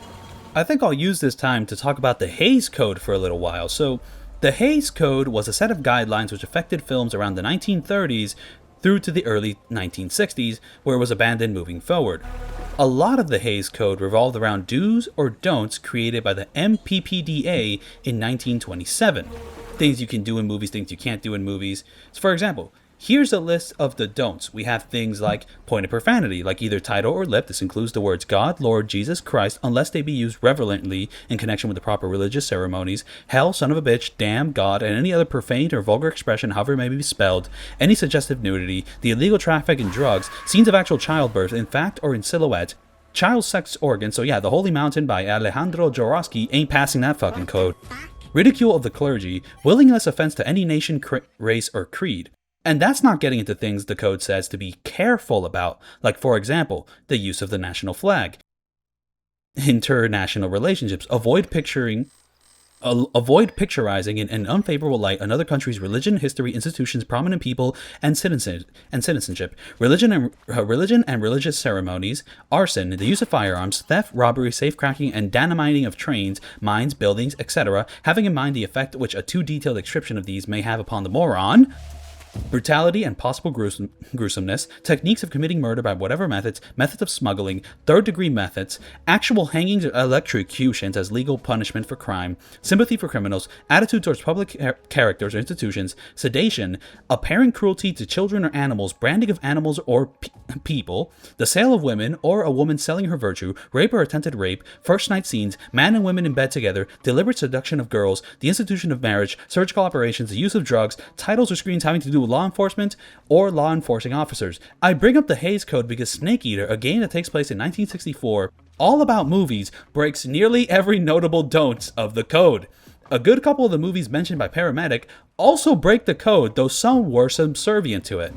I think I'll use this time to talk about the Hays Code for a little while. So, the Hays Code was a set of guidelines which affected films around the 1930s through to the early 1960s, where it was abandoned moving forward. A lot of the Hays Code revolved around do's or don'ts created by the MPPDA in 1927. Things you can do in movies, things you can't do in movies. So for example, here's a list of the don'ts. We have things like point of profanity, like either title or lip. This includes the words God, Lord, Jesus Christ, unless they be used reverently in connection with the proper religious ceremonies. Hell, son of a bitch, damn, God, and any other profane or vulgar expression, however it may be spelled. Any suggestive nudity, the illegal traffic in drugs, scenes of actual childbirth, in fact or in silhouette, child sex organs. So yeah, the Holy Mountain by Alejandro Jodorowsky ain't passing that fucking code. Ridicule of the clergy, willingness offense to any nation, race, or creed. And that's not getting into things the code says to be careful about, like for example, the use of the national flag. International relationships. Avoid picturizing in an unfavorable light another country's religion, history, institutions, prominent people, and citizenship. Religion and religious ceremonies. Arson, the use of firearms, theft, robbery, safecracking, and dynamiting of trains, mines, buildings, etc., having in mind the effect which a too detailed description of these may have upon the moron. Brutality and possible gruesomeness, techniques of committing murder by whatever methods of smuggling, third-degree methods, actual hangings or electrocutions as legal punishment for crime, sympathy for criminals, attitude towards public characters or institutions, sedation, apparent cruelty to children or animals, branding of animals or people, the sale of women or a woman selling her virtue, rape or attempted rape, first night scenes, man and women in bed together, deliberate seduction of girls, the institution of marriage, surgical operations, the use of drugs, titles or screens having to do with law enforcement or law enforcing officers. I bring up the Hays Code because Snake Eater, a game that takes place in 1964, all about movies, breaks nearly every notable don't of the code. a good couple of the movies mentioned by Paramedic also break the code, though some were subservient to it.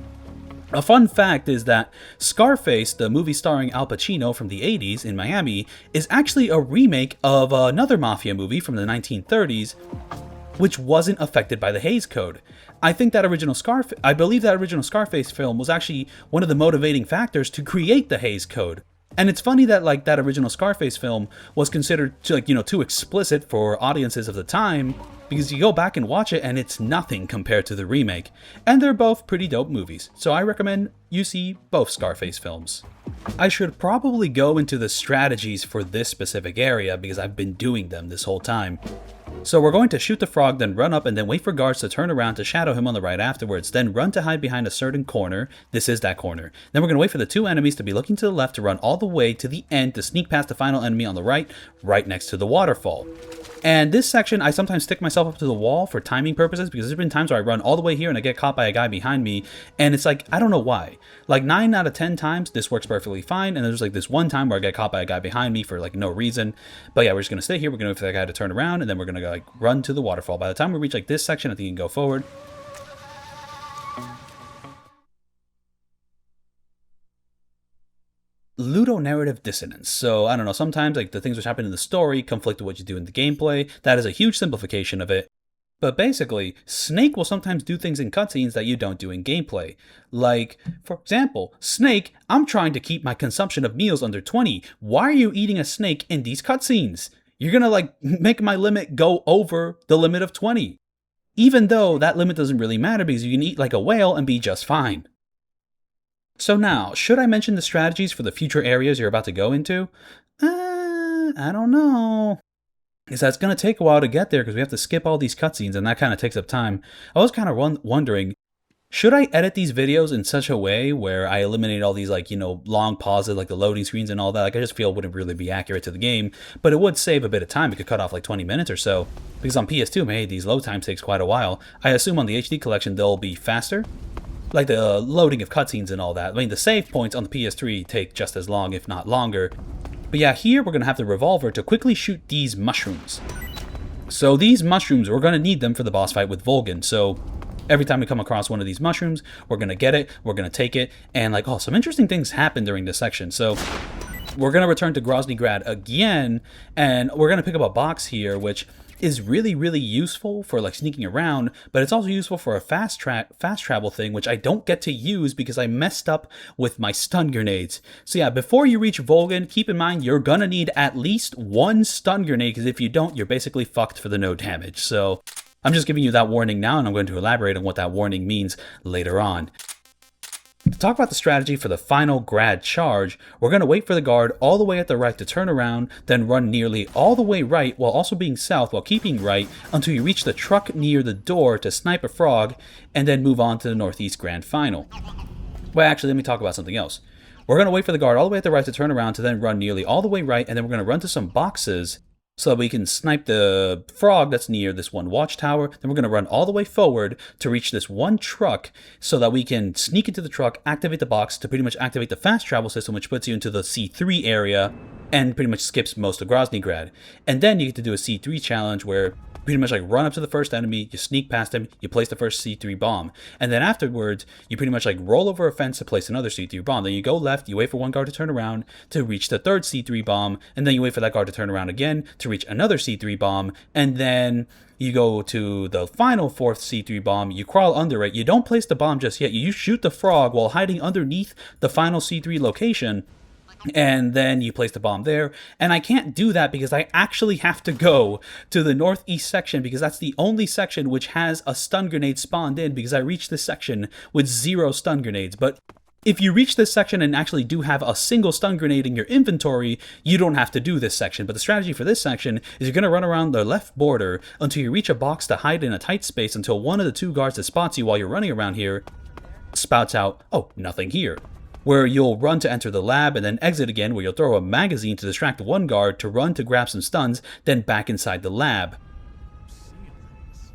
A fun fact is that Scarface, the movie starring Al Pacino from the 80s in Miami, is actually a remake of another mafia movie from the 1930s, which wasn't affected by the Hays Code. I believe that original Scarface film was actually one of the motivating factors to create the Hays Code. And it's funny that that original Scarface film was considered too explicit for audiences of the time, because you go back and watch it and it's nothing compared to the remake. And they're both pretty dope movies, so I recommend you see both Scarface films. I should probably go into the strategies for this specific area because I've been doing them this whole time. So we're going to shoot the frog, then run up and then wait for guards to turn around to shadow him on the right afterwards, then run to hide behind a certain corner. This is that corner. Then we're going to wait for the two enemies to be looking to the left to run all the way to the end to sneak past the final enemy on the right next to the waterfall. And this section, I sometimes stick myself up to the wall for timing purposes because there's been times where I run all the way here and I get caught by a guy behind me, and it's I don't know why. 9 out of 10 times, this works perfectly fine, and there's this one time where I get caught by a guy behind me for no reason. But yeah, we're just going to stay here, we're going to wait for that guy to turn around, and then we're going to go run to the waterfall. By the time we reach this section, I think you can go forward. Ludonarrative dissonance. So, I don't know, sometimes the things which happen in the story conflict with what you do in the gameplay. That is a huge simplification of it. But basically, Snake will sometimes do things in cutscenes that you don't do in gameplay. For example, Snake, I'm trying to keep my consumption of meals under 20. Why are you eating a snake in these cutscenes? You're gonna make my limit go over the limit of 20. Even though that limit doesn't really matter because you can eat like a whale and be just fine. So now, should I mention the strategies for the future areas you're about to go into? I don't know. Because that's going to take a while to get there because we have to skip all these cutscenes and that kind of takes up time. I was kind of wondering, should I edit these videos in such a way where I eliminate all these long pauses, the loading screens and all that? I just feel it wouldn't really be accurate to the game, but it would save a bit of time. It could cut off 20 minutes or so. Because on PS2, hey, these load times takes quite a while. I assume on the HD collection they'll be faster. The loading of cutscenes and all that. I mean, the save points on the PS3 take just as long, if not longer. But yeah, here we're going to have the revolver to quickly shoot these mushrooms. So these mushrooms, we're going to need them for the boss fight with Volgin. So every time we come across one of these mushrooms, we're going to get it, we're going to take it, and some interesting things happen during this section. So we're going to return to Groznyj Grad again, and we're going to pick up a box here, which is really, really useful for sneaking around, but it's also useful for a fast travel thing, which I don't get to use because I messed up with my stun grenades. So yeah, before you reach Volgin, keep in mind you're gonna need at least one stun grenade, because if you don't, you're basically fucked for the no damage. So I'm just giving you that warning now, and I'm going to elaborate on what that warning means later on. To talk about the strategy for the final Grad charge, we're going to wait for the guard all the way at the right to turn around, then run nearly all the way right while also being south while keeping right until you reach the truck near the door to snipe a frog, and then move on to the Northeast Grand Final. Well, actually, let me talk about something else. We're going to wait for the guard all the way at the right to turn around to then run nearly all the way right, and then we're going to run to some boxes so that we can snipe the frog that's near this one watchtower. Then we're going to run all the way forward to reach this one truck so that we can sneak into the truck, activate the box to pretty much activate the fast travel system, which puts you into the C3 area and pretty much skips most of Groznyj Grad. And then you get to do a C3 challenge where pretty much run up to the first enemy, you sneak past him, you place the first C3 bomb, and then afterwards you pretty much roll over a fence to place another C3 bomb. Then you go left, you wait for one guard to turn around to reach the third C3 bomb, and then you wait for that guard to turn around again to reach another C3 bomb, and then you go to the final fourth C3 bomb, you crawl under it, you don't place the bomb just yet, you shoot the frog while hiding underneath the final C3 location, and then you place the bomb there. And I can't do that because I actually have to go to the northeast section, because that's the only section which has a stun grenade spawned in, because I reached this section with 0 stun grenades. But if you reach this section and actually do have a single stun grenade in your inventory, you don't have to do this section. But the strategy for this section is you're going to run around the left border until you reach a box to hide in a tight space until one of the two guards that spots you while you're running around here spouts out, "Oh, nothing here," where you'll run to enter the lab and then exit again, where you'll throw a magazine to distract one guard to run to grab some stuns, then back inside the lab.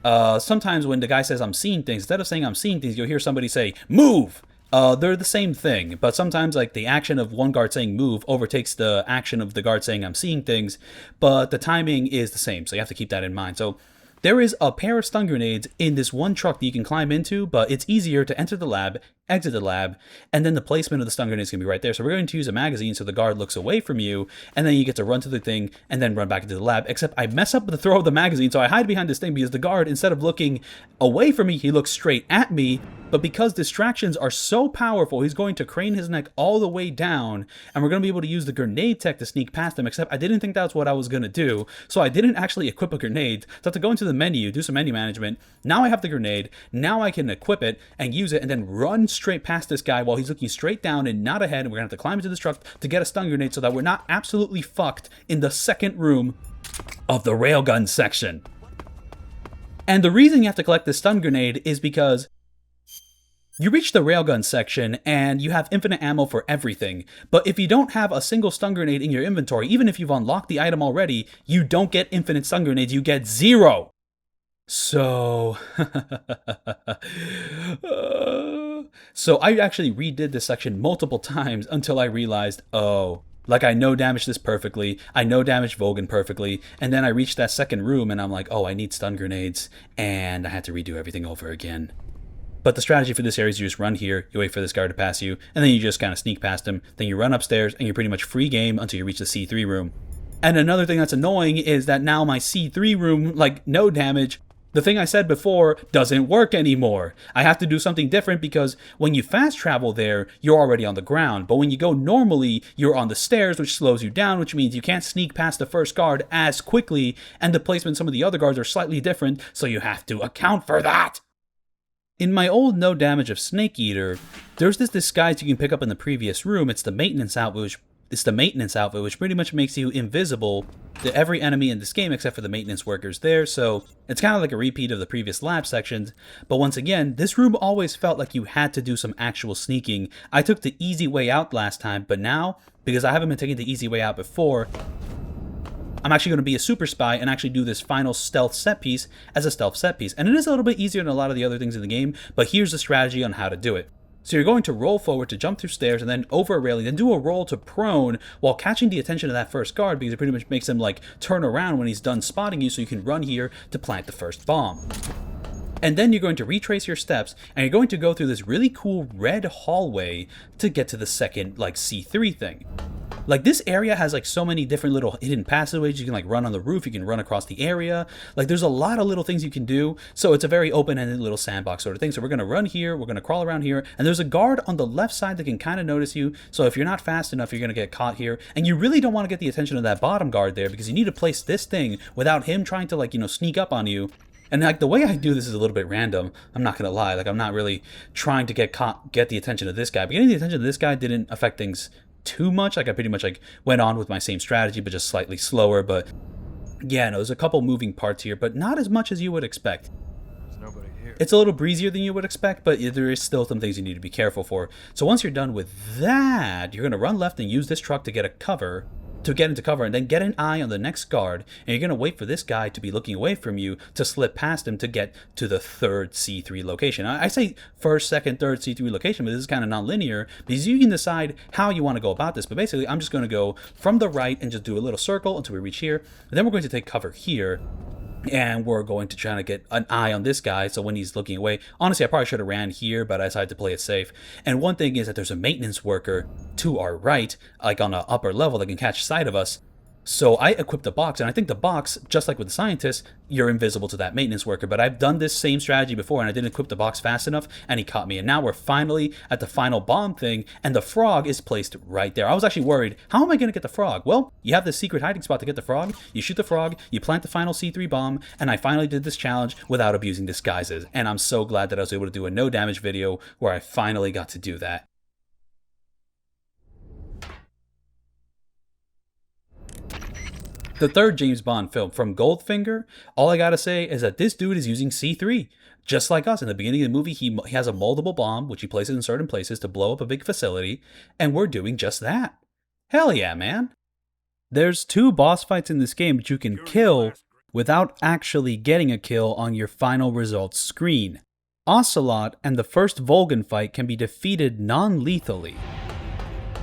Sometimes when the guy says I'm seeing things, instead of saying I'm seeing things, you'll hear somebody say, "Move!" They're the same thing, but sometimes the action of one guard saying move overtakes the action of the guard saying I'm seeing things, but the timing is the same, so you have to keep that in mind. So There is a pair of stun grenades in this one truck that you can climb into, but it's easier to enter the lab, exit the lab, and then the placement of the stun grenades can be right there. So we're going to use a magazine so the guard looks away from you, and then you get to run to the thing and then run back into the lab. Except I mess up the throw of the magazine, so I hide behind this thing because the guard, instead of looking away from me, he looks straight at me. But because distractions are so powerful, he's going to crane his neck all the way down, and we're going to be able to use the grenade tech to sneak past him, except I didn't think that's what I was going to do, so I didn't actually equip a grenade. So I have to go into the menu, do some menu management. Now I have the grenade, now I can equip it and use it, and then run straight past this guy while he's looking straight down and not ahead, and we're going to have to climb into this truck to get a stun grenade so that we're not absolutely fucked in the second room of the railgun section. And the reason you have to collect this stun grenade is because you reach the railgun section and you have infinite ammo for everything, but if you don't have a single stun grenade in your inventory, even if you've unlocked the item already, you don't get infinite stun grenades, you get 0. So, so I actually redid this section multiple times until I realized, oh, like I no damaged this perfectly, I no damaged Volgin perfectly, and then I reached that second room and I'm like, oh, I need stun grenades, and I had to redo everything over again. But the strategy for this area is you just run here, you wait for this guard to pass you, and then you just kind of sneak past him, then you run upstairs, and you're pretty much free game until you reach the C3 room. And another thing that's annoying is that now my C3 room, like, no damage, the thing I said before doesn't work anymore. I have to do something different because when you fast travel there, you're already on the ground. But when you go normally, you're on the stairs, which slows you down, which means you can't sneak past the first guard as quickly, and the placement of some of the other guards are slightly different, so you have to account for that. In my old no damage of Snake Eater, there's this disguise you can pick up in the previous room. It's the maintenance outfit, which pretty much makes you invisible to every enemy in this game except for the maintenance workers there. So it's kind of like a repeat of the previous lab sections. But once again, this room always felt like you had to do some actual sneaking. I took the easy way out last time, but now, because I haven't been taking the easy way out before, I'm actually going to be a super spy and actually do this final stealth set piece as a stealth set piece. And it is a little bit easier than a lot of the other things in the game, but here's the strategy on how to do it. So you're going to roll forward to jump through stairs and then over a railing, then do a roll to prone while catching the attention of that first guard, because it pretty much makes him like turn around when he's done spotting you, so you can run here to plant the first bomb. And then you're going to retrace your steps, and you're going to go through this really cool red hallway to get to the second, like, C3 thing. Like, this area has, like, so many different little hidden passageways. You can, like, run on the roof, you can run across the area. Like, there's a lot of little things you can do, so it's a very open-ended little sandbox sort of thing. So we're going to run here, we're going to crawl around here, and there's a guard on the left side that can kind of notice you, so if you're not fast enough, you're going to get caught here. And you really don't want to get the attention of that bottom guard there, because you need to place this thing without him trying to, like, you know, sneak up on you. And like the way I do this is a little bit random. I'm not gonna lie. Like, I'm not really trying to get the attention of this guy. But getting the attention of this guy didn't affect things too much. Like, I pretty much like went on with my same strategy, but just slightly slower. But yeah, no, there's a couple moving parts here, but not as much as you would expect. There's nobody here. It's a little breezier than you would expect, but there is still some things you need to be careful for. So once you're done with that, you're gonna run left and use this truck to get into cover, and then get an eye on the next guard, and you're going to wait for this guy to be looking away from you to slip past him to get to the third C3 location. I say first, second, third C3 location, but this is kind of non-linear because you can decide how you want to go about this. But basically, I'm just going to go from the right and just do a little circle until we reach here, and then we're going to take cover here. And we're going to try to get an eye on this guy, so when he's looking away, honestly, I probably should have ran here, but I decided to play it safe. And one thing is that there's a maintenance worker to our right, like on the upper level, that can catch sight of us. So I equipped the box, and I think the box, just like with the scientists, you're invisible to that maintenance worker. But I've done this same strategy before, and I didn't equip the box fast enough, and he caught me. And now we're finally at the final bomb thing, and the frog is placed right there. I was actually worried, how am I going to get the frog? Well, you have this secret hiding spot to get the frog, you shoot the frog, you plant the final C3 bomb, and I finally did this challenge without abusing disguises. And I'm so glad that I was able to do a no damage video where I finally got to do that. The third James Bond film, from Goldfinger, all I gotta say is that this dude is using C3. Just like us, in the beginning of the movie, he has a moldable bomb, which he places in certain places to blow up a big facility, and we're doing just that. Hell yeah, man. There's 2 boss fights in this game that you can kill without actually getting a kill on your final results screen. Ocelot and the first Volgin fight can be defeated non-lethally,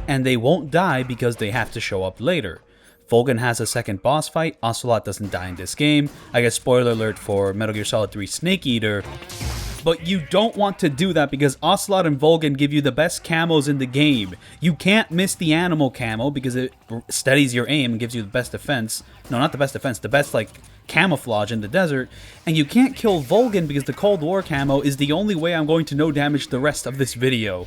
and they won't die because they have to show up later. Volgin has a second boss fight. Ocelot doesn't die in this game. I guess spoiler alert for Metal Gear Solid 3 Snake Eater. But you don't want to do that because Ocelot and Volgin give you the best camos in the game. You can't miss the animal camo because it steadies your aim and gives you the best defense. No, not the best defense, the best, like, camouflage in the desert. And you can't kill Volgin because the Cold War camo is the only way I'm going to no damage the rest of this video.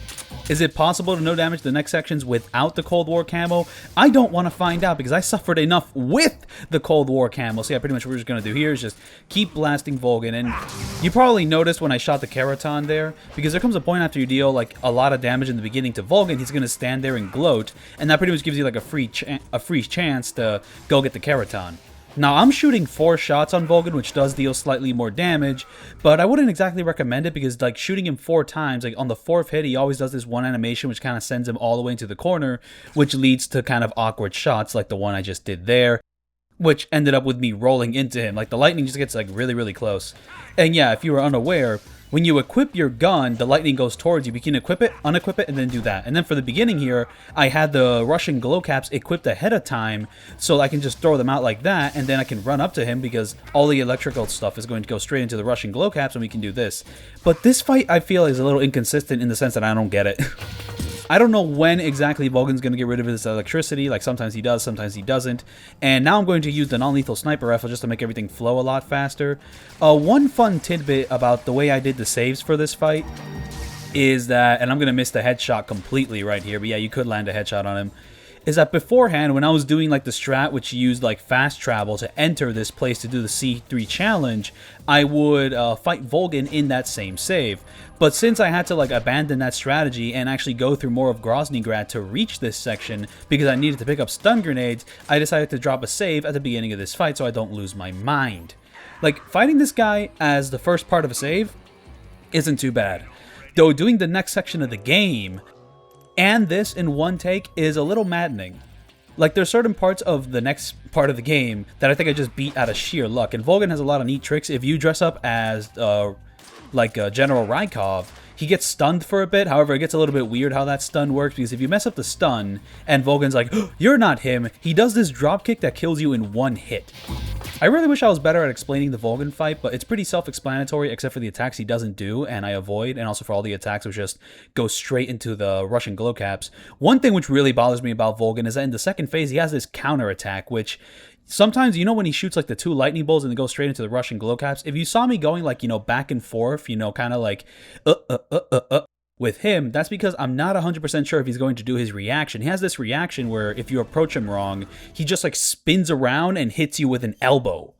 Is it possible to no damage the next sections without the Cold War camo? I don't want to find out because I suffered enough with the Cold War camo. So yeah, pretty much what we're just going to do here is just keep blasting Volgin. And you probably noticed when I shot the Kerotan there, because there comes a point after you deal like a lot of damage in the beginning to Volgin, he's going to stand there and gloat, and that pretty much gives you like a free chance to go get the Kerotan. Now, I'm shooting 4 shots on Volgin, which does deal slightly more damage, but I wouldn't exactly recommend it because, like, shooting him 4 times, like, on the 4th hit, he always does this one animation which kind of sends him all the way into the corner, which leads to kind of awkward shots like the one I just did there, which ended up with me rolling into him. Like, the lightning just gets, like, really, really close. And yeah, if you were unaware, when you equip your gun, the lightning goes towards you. You can equip it, unequip it, and then do that. And then for the beginning here, I had the Russian glow caps equipped ahead of time, so I can just throw them out like that, and then I can run up to him because all the electrical stuff is going to go straight into the Russian glow caps, and we can do this. But this fight, I feel, is a little inconsistent in the sense that I don't get it. I don't know when exactly Volgin's going to get rid of his electricity. Like, sometimes he does, sometimes he doesn't. And now I'm going to use the non-lethal sniper rifle just to make everything flow a lot faster. One fun tidbit about the way I did the saves for this fight is that, and I'm going to miss the headshot completely right here, but yeah, you could land a headshot on him, is that beforehand, when I was doing like the strat, which used like fast travel to enter this place to do the C3 challenge, I would fight Volgin in that same save. But since I had to like abandon that strategy and actually go through more of Grad to reach this section because I needed to pick up stun grenades, I decided to drop a save at the beginning of this fight so I don't lose my mind. Like, fighting this guy as the first part of a save isn't too bad. Though doing the next section of the game and this in one take is a little maddening. Like, there's certain parts of the next part of the game that I think I just beat out of sheer luck. And Volgin has a lot of neat tricks. If you dress up as, General Rykov, he gets stunned for a bit. However, it gets a little bit weird how that stun works, because if you mess up the stun, and Volgin's like, oh, you're not him, he does this dropkick that kills you in one hit. I really wish I was better at explaining the Volgin fight, but it's pretty self-explanatory except for the attacks he doesn't do and I avoid, and also for all the attacks which just go straight into the Russian glow caps. One thing which really bothers me about Volgin is that in the second phase he has this counter attack, which sometimes, you know, when he shoots like the 2 lightning bolts and they go straight into the Russian glow caps, if you saw me going like, you know, back and forth, you know, kind of like with him, that's because I'm not 100% sure if he's going to do his reaction. He has this reaction where if you approach him wrong, he just like spins around and hits you with an elbow.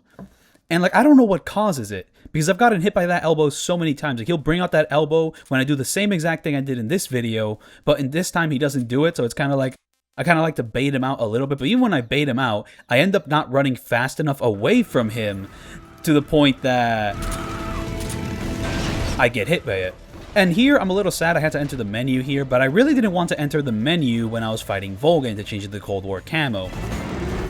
And like, I don't know what causes it, because I've gotten hit by that elbow so many times. Like, he'll bring out that elbow when I do the same exact thing I did in this video, but in this time he doesn't do it, so it's kind of like, I kind of like to bait him out a little bit, but even when I bait him out, I end up not running fast enough away from him to the point that I get hit by it. And here, I'm a little sad I had to enter the menu here, but I really didn't want to enter the menu when I was fighting Volgin to change it to Cold War camo.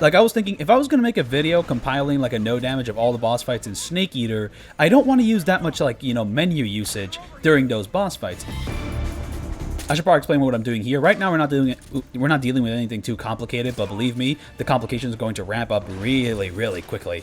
Like, I was thinking, if I was going to make a video compiling, like, a no damage of all the boss fights in Snake Eater, I don't want to use that much, like, you know, menu usage during those boss fights. I should probably explain what I'm doing here. Right now, we're not dealing with anything too complicated, but believe me, the complications are going to ramp up really, really quickly.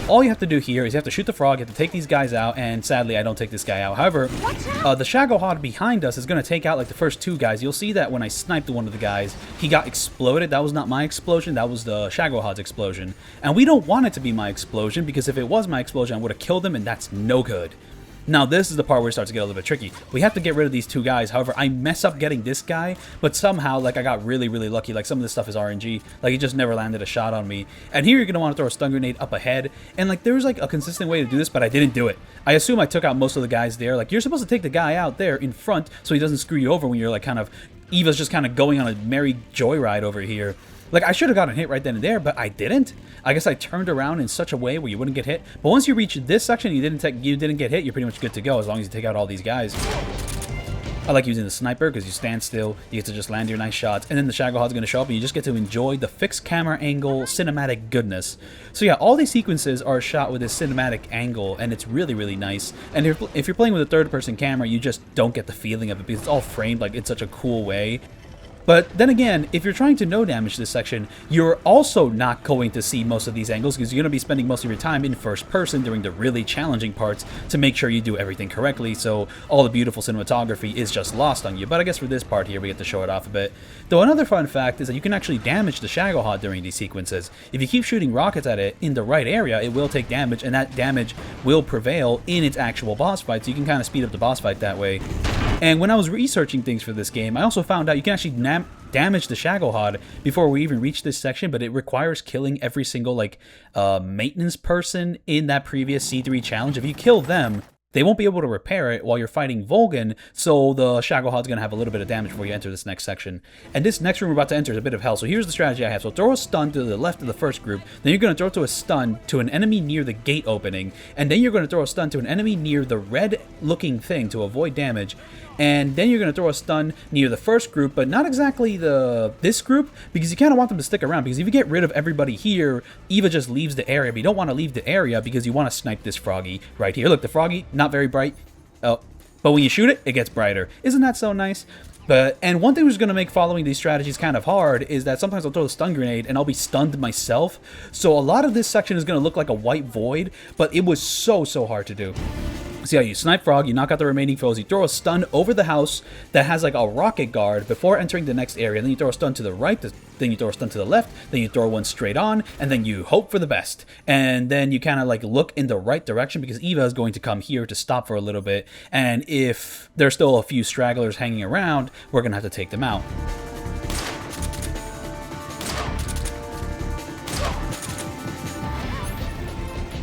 All you have to do here is you have to shoot the frog, you have to take these guys out, and sadly, I don't take this guy out. However, the Shagohod behind us is going to take out, like, the first 2 guys. You'll see that when I sniped one of the guys, he got exploded. That was not my explosion, that was the Shagohod's explosion. And we don't want it to be my explosion, because if it was my explosion, I would have killed him, and that's no good. Now, this is the part where it starts to get a little bit tricky. We have to get rid of these 2 guys. However, I mess up getting this guy, but somehow, like, I got really, really lucky. Like, some of this stuff is RNG. Like, he just never landed a shot on me. And here, you're going to want to throw a stun grenade up ahead. And, like, there's, like, a consistent way to do this, but I didn't do it. I assume I took out most of the guys there. Like, you're supposed to take the guy out there in front so he doesn't screw you over when you're, like, kind of... Eva's just kind of going on a merry joyride over here. Like, I should have gotten hit right then and there, but I didn't. I guess I turned around in such a way where you wouldn't get hit. But once you reach this section, you didn't get hit, you're pretty much good to go as long as you take out all these guys. I like using the sniper because you stand still, you get to just land your nice shots, and then the Shagohod's going to show up and you just get to enjoy the fixed camera angle cinematic goodness. So yeah, all these sequences are shot with this cinematic angle, and it's really, really nice. And if you're playing with a third-person camera, you just don't get the feeling of it because it's all framed like in such a cool way. But then again, if you're trying to no damage this section, you're also not going to see most of these angles because you're going to be spending most of your time in first person during the really challenging parts to make sure you do everything correctly, so all the beautiful cinematography is just lost on you. But I guess for this part here, we get to show it off a bit. Though another fun fact is that you can actually damage the Shagohod during these sequences. If you keep shooting rockets at it in the right area, it will take damage, and that damage will prevail in its actual boss fight, so you can kind of speed up the boss fight that way. And when I was researching things for this game, I also found out you can actually damage the Shagohod before we even reach this section, but it requires killing every single, like, maintenance person in that previous C3 challenge. If you kill them, they won't be able to repair it while you're fighting Volgin, so the Shagohod's going to have a little bit of damage before you enter this next section. And this next room we're about to enter is a bit of hell, so here's the strategy I have. So throw a stun to the left of the first group, then you're going to throw to a stun to an enemy near the gate opening, and then you're going to throw a stun to an enemy near the red-looking thing to avoid damage, and then you're going to throw a stun near the first group, but not exactly this group, because you kind of want them to stick around, because if you get rid of everybody here, Eva just leaves the area, but you don't want to leave the area because you want to snipe this froggy right here. Look, the froggy, not very bright, but when you shoot it, it gets brighter. Isn't that so nice? And one thing that's going to make following these strategies kind of hard is that sometimes I'll throw a stun grenade and I'll be stunned myself, so a lot of this section is going to look like a white void, but it was so hard to do. So yeah, you snipe frog, you knock out the remaining foes, you throw a stun over the house that has like a rocket guard before entering the next area, and then you throw a stun to the right, then you throw a stun to the left, then you throw one straight on, and then you hope for the best. And then you kind of like look in the right direction because Eva is going to come here to stop for a little bit, and if there's still a few stragglers hanging around, we're going to have to take them out.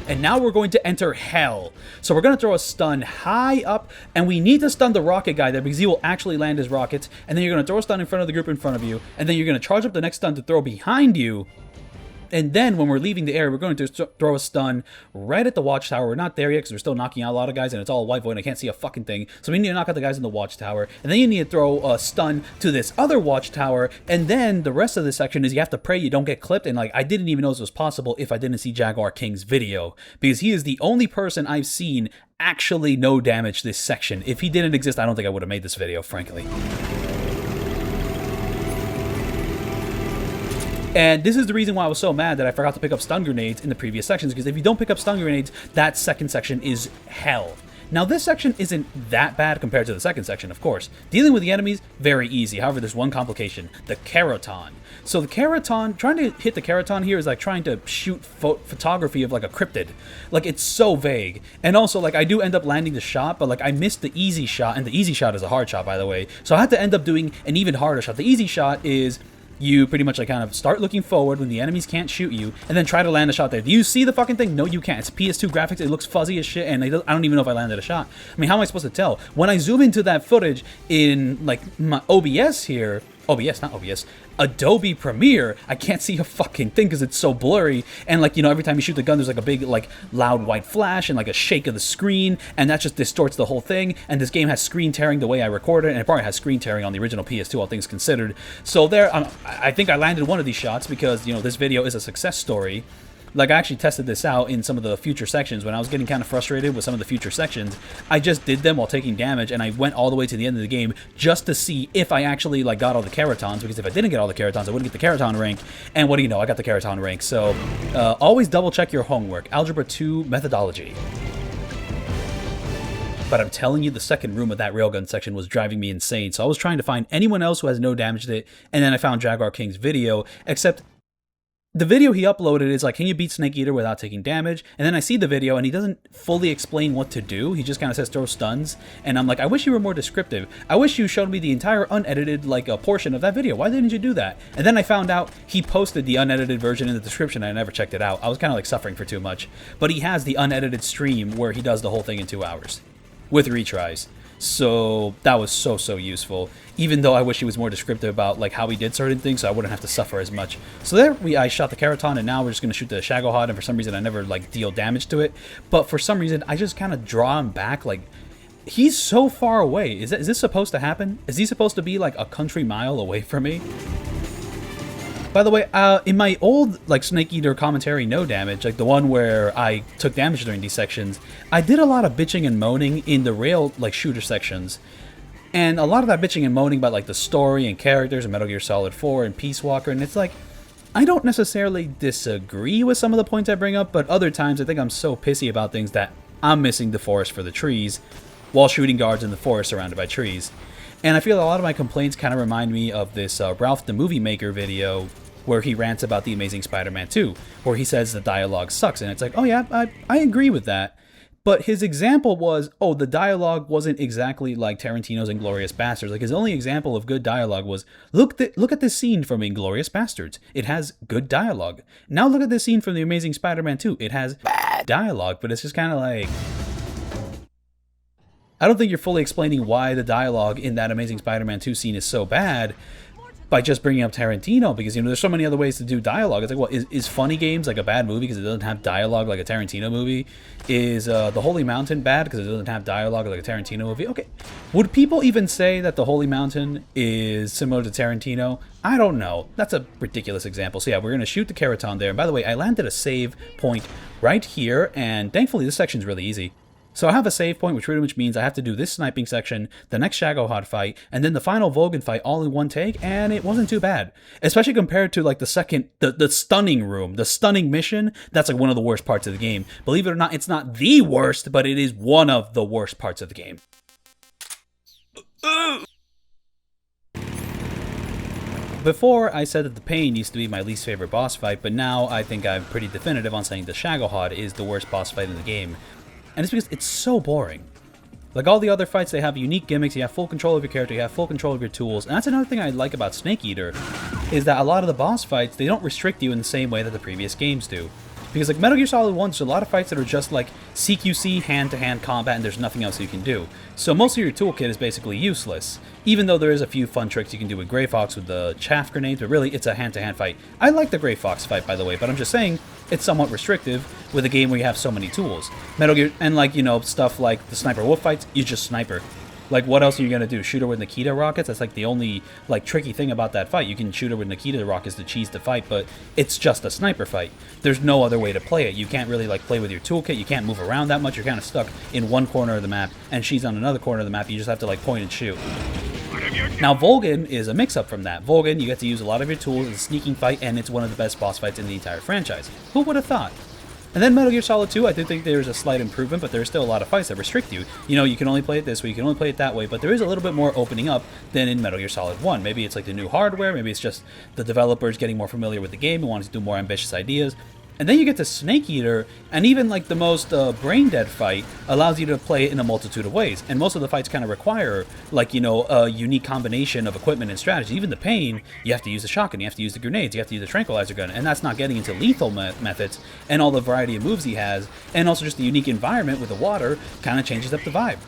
And now we're going to enter hell. So we're going to throw a stun high up, and we need to stun the rocket guy there because he will actually land his rockets. And then you're going to throw a stun in front of the group in front of you, and then you're going to charge up the next stun to throw behind you. And then when we're leaving the area, we're going to throw a stun right at the watchtower. We're not there yet because we're still knocking out a lot of guys, and it's all white void and I can't see a fucking thing. So we need to knock out the guys in the watchtower. And then you need to throw a stun to this other watchtower. And then the rest of this section is you have to pray you don't get clipped. And like, I didn't even know this was possible if I didn't see Jaguar King's video, because he is the only person I've seen actually no damage this section. If he didn't exist, I don't think I would have made this video, frankly. And this is the reason why I was so mad that I forgot to pick up stun grenades in the previous sections, because if you don't pick up stun grenades, that second section is hell. Now, this section isn't that bad compared to the second section, of course. Dealing with the enemies, very easy. However, there's one complication, the Kerotan. So the Kerotan, trying to hit the Kerotan here is like trying to shoot photography of like a cryptid. Like, it's so vague. And also, like, I do end up landing the shot, but like I missed the easy shot, and the easy shot is a hard shot, by the way. So I had to end up doing an even harder shot. The easy shot is you pretty much like kind of start looking forward when the enemies can't shoot you, and then try to land a shot there. Do you see the fucking thing? No, you can't. It's PS2 graphics. It looks fuzzy as shit, and I don't even know if I landed a shot. I mean, how am I supposed to tell? When I zoom into that footage in like my OBS here, not OBS, Adobe Premiere, I can't see a fucking thing because it's so blurry, and like, you know, every time you shoot the gun there's like a big like loud white flash and like a shake of the screen, and that just distorts the whole thing. And this game has screen tearing the way I record it, and it probably has screen tearing on the original PS2, all things considered. So there, I think I landed one of these shots because, you know, this video is a success story. Like, I actually tested this out in some of the future sections. When I was getting kind of frustrated with some of the future sections, I just did them while taking damage, and I went all the way to the end of the game just to see if I actually, like, got all the Kerotans, because if I didn't get all the Kerotans, I wouldn't get the Kerotan rank, and what do you know, I got the Kerotan rank. So, always double-check your homework. Algebra 2 methodology. But I'm telling you, the second room of that railgun section was driving me insane, so I was trying to find anyone else who has no damaged it, and then I found Jaguar King's video, except the video he uploaded is like, can you beat Snake Eater without taking damage? And then I see the video, and he doesn't fully explain what to do. He just kind of says throw stuns, and I'm like, I wish you were more descriptive. I wish you showed me the entire unedited, like, a portion of that video. Why didn't you do that? And then I found out he posted the unedited version in the description, and I never checked it out. I was kind of like suffering for too much. But he has the unedited stream where he does the whole thing in 2 hours with retries. So that was so useful, even though I wish he was more descriptive about like how he did certain things, so I wouldn't have to suffer as much. So there I shot the Kerotan, and now we're just going to shoot the Shagohod, and for some reason I never like deal damage to it, but for some reason I just kind of draw him back. Like, he's so far away. Is this supposed to happen? Is he supposed to be like a country mile away from me? By the way, in my old like Snake Eater commentary no damage, like the one where I took damage during these sections, I did a lot of bitching and moaning in the rail like shooter sections. And a lot of that bitching and moaning about like the story and characters in Metal Gear Solid 4 and Peace Walker, and it's like, I don't necessarily disagree with some of the points I bring up, but other times I think I'm so pissy about things that I'm missing the forest for the trees while shooting guards in the forest surrounded by trees. And I feel a lot of my complaints kind of remind me of this Ralph the Movie Maker video where he rants about The Amazing Spider-Man 2, where he says the dialogue sucks, and it's like, oh yeah, I agree with that. But his example was, oh, the dialogue wasn't exactly like Tarantino's Inglourious Basterds. Like, his only example of good dialogue was, look at this scene from Inglourious Basterds. It has good dialogue. Now look at this scene from The Amazing Spider-Man 2. It has bad dialogue, but it's just kind of like, I don't think you're fully explaining why the dialogue in that Amazing Spider-Man 2 scene is so bad by just bringing up Tarantino, because, you know, there's so many other ways to do dialogue. It's like, well, is Funny Games like a bad movie because it doesn't have dialogue like a Tarantino movie? Is The Holy Mountain bad because it doesn't have dialogue like a Tarantino movie? Okay. Would people even say that The Holy Mountain is similar to Tarantino? I don't know. That's a ridiculous example. So yeah, we're going to shoot the Kerotan there. And by the way, I landed a save point right here, and thankfully this section's really easy. So I have a save point, which pretty much means I have to do this sniping section, the next Shagohod fight, and then the final Volgin fight all in one take, and it wasn't too bad. Especially compared to like the stunning room, the stunning mission. That's like one of the worst parts of the game. Believe it or not, it's not the worst, but it is one of the worst parts of the game. Before, I said that the Pain used to be my least favorite boss fight, but now I think I'm pretty definitive on saying the Shagohod is the worst boss fight in the game. And it's because it's so boring. Like all the other fights, they have unique gimmicks, you have full control of your character, you have full control of your tools. And that's another thing I like about Snake Eater, is that a lot of the boss fights, they don't restrict you in the same way that the previous games do. Because like Metal Gear Solid 1, there's a lot of fights that are just like CQC, hand-to-hand combat, and there's nothing else you can do. So most of your toolkit is basically useless. Even though there is a few fun tricks you can do with Grey Fox with the chaff grenades, but really it's a hand-to-hand fight. I like the Grey Fox fight, by the way, but I'm just saying it's somewhat restrictive with a game where you have so many tools. Metal Gear, and like, you know, stuff like the Sniper Wolf fights, you just sniper. Like, what else are you going to do? Shoot her with Nikita rockets? That's like the only, like, tricky thing about that fight. You can shoot her with Nikita rockets to cheese the fight, but it's just a sniper fight. There's no other way to play it. You can't really, like, play with your toolkit. You can't move around that much. You're kind of stuck in one corner of the map, and she's on another corner of the map. You just have to, like, point and shoot. Now, Volgin is a mix-up from that. Volgin, you get to use a lot of your tools. It's a sneaking fight, and it's one of the best boss fights in the entire franchise. Who would have thought? And then Metal Gear Solid 2, I do think there's a slight improvement, but there's still a lot of fights that restrict you. You know, you can only play it this way, you can only play it that way, but there is a little bit more opening up than in Metal Gear Solid 1. Maybe it's like the new hardware, maybe it's just the developers getting more familiar with the game and wanting to do more ambitious ideas. And then you get to Snake Eater, and even like the most brain-dead fight allows you to play it in a multitude of ways. And most of the fights kind of require, like, you know, a unique combination of equipment and strategy. Even the Pain, you have to use the shotgun, you have to use the grenades, you have to use the tranquilizer gun, and that's not getting into lethal methods and all the variety of moves he has. And also just the unique environment with the water kind of changes up the vibe.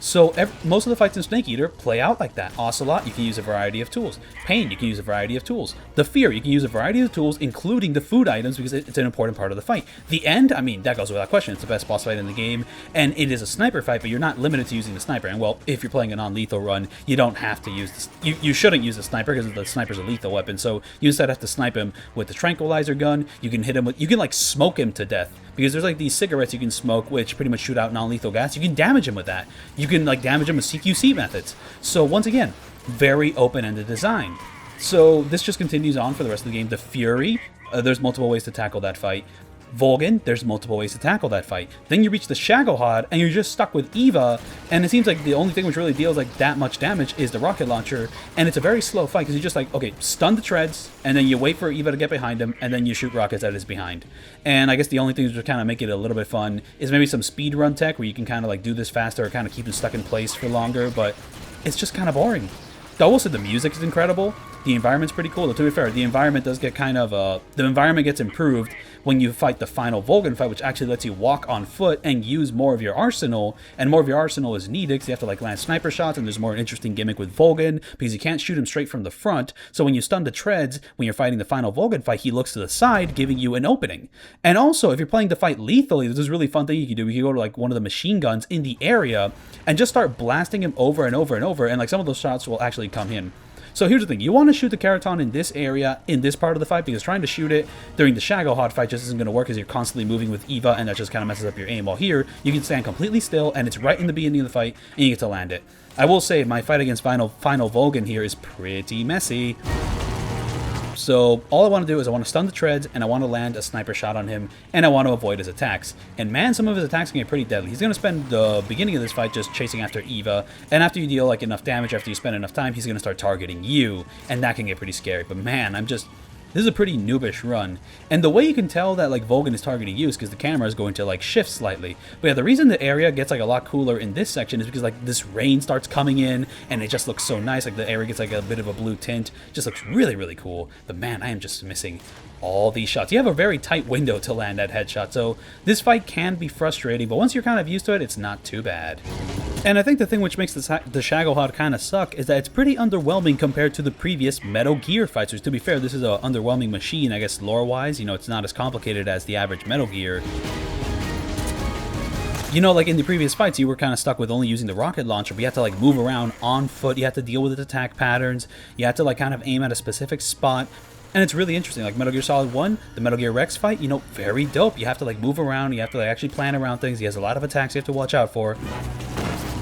So most of the fights in Snake Eater play out like that. Ocelot, you can use a variety of tools. Pain, you can use a variety of tools. The Fear, you can use a variety of tools, including the food items, because it's an important part of the fight. The End, I mean, that goes without question. It's the best boss fight in the game, and it is a sniper fight, but you're not limited to using the sniper. And well, if you're playing a non-lethal run, you don't have to use this. You shouldn't use the sniper because the sniper's a lethal weapon. So you instead have to snipe him with the tranquilizer gun. You can hit him with, you can like smoke him to death. Because there's like these cigarettes you can smoke, which pretty much shoot out non-lethal gas. You can damage him with that. You can like damage him with CQC methods. So once again, very open-ended design. So this just continues on for the rest of the game. The Fury, there's multiple ways to tackle that fight. Volgin, there's multiple ways to tackle that fight. Then you reach the Shagohod, and you're just stuck with Eva, and it seems like the only thing which really deals like that much damage is the rocket launcher, and it's a very slow fight, because you just like, okay, stun the treads, and then you wait for Eva to get behind him, and then you shoot rockets at his behind. And I guess the only things to kind of make it a little bit fun is maybe some speed run tech, where you can kind of like do this faster, or kind of keep him stuck in place for longer, but it's just kind of boring. I will say the music is incredible. The environment's pretty cool. Though, to be fair, the environment does get kind of the environment gets improved when you fight the final Volgin fight, which actually lets you walk on foot and use more of your arsenal. And more of your arsenal is needed because you have to like land sniper shots, and there's more interesting gimmick with Volgin because you can't shoot him straight from the front. So when you stun the treads, when you're fighting the final Volgin fight, he looks to the side, giving you an opening. And also, if you're playing the fight lethally, there's this really fun thing you can do. You can go to like one of the machine guns in the area and just start blasting him over and over and over. And like some of those shots will actually come in. So here's the thing. You want to shoot the Kerotan in this area, in this part of the fight, because trying to shoot it during the Shagohod fight just isn't going to work, because you're constantly moving with Eva, and that just kind of messes up your aim. While here, you can stand completely still, and it's right in the beginning of the fight, and you get to land it. I will say, my fight against final Volgin here is pretty messy. So all I want to do is I want to stun the treads, and I want to land a sniper shot on him, and I want to avoid his attacks. And man, some of his attacks can get pretty deadly. He's going to spend the beginning of this fight just chasing after Eva, and after you deal like enough damage, after you spend enough time, he's going to start targeting you, and that can get pretty scary. But man, this is a pretty noobish run. And the way you can tell that like Volgin is targeting you is because the camera is going to like shift slightly. But yeah, the reason the area gets like a lot cooler in this section is because like this rain starts coming in and it just looks so nice. Like the area gets like a bit of a blue tint. Just looks really, really cool. But man, I am just missing all these shots. You have a very tight window to land that headshot. So this fight can be frustrating, but once you're kind of used to it, it's not too bad. And I think the thing which makes the Shagohod kind of suck is that it's pretty underwhelming compared to the previous Metal Gear fights, which to be fair, this is an underwhelming machine, I guess lore-wise. You know, it's not as complicated as the average Metal Gear. You know, like in the previous fights, you were kind of stuck with only using the rocket launcher, but you had to like move around on foot, you had to deal with its attack patterns, you had to like kind of aim at a specific spot. And it's really interesting, like Metal Gear Solid 1, the Metal Gear Rex fight, you know, very dope. You have to like move around, you have to like actually plan around things, he has a lot of attacks you have to watch out for.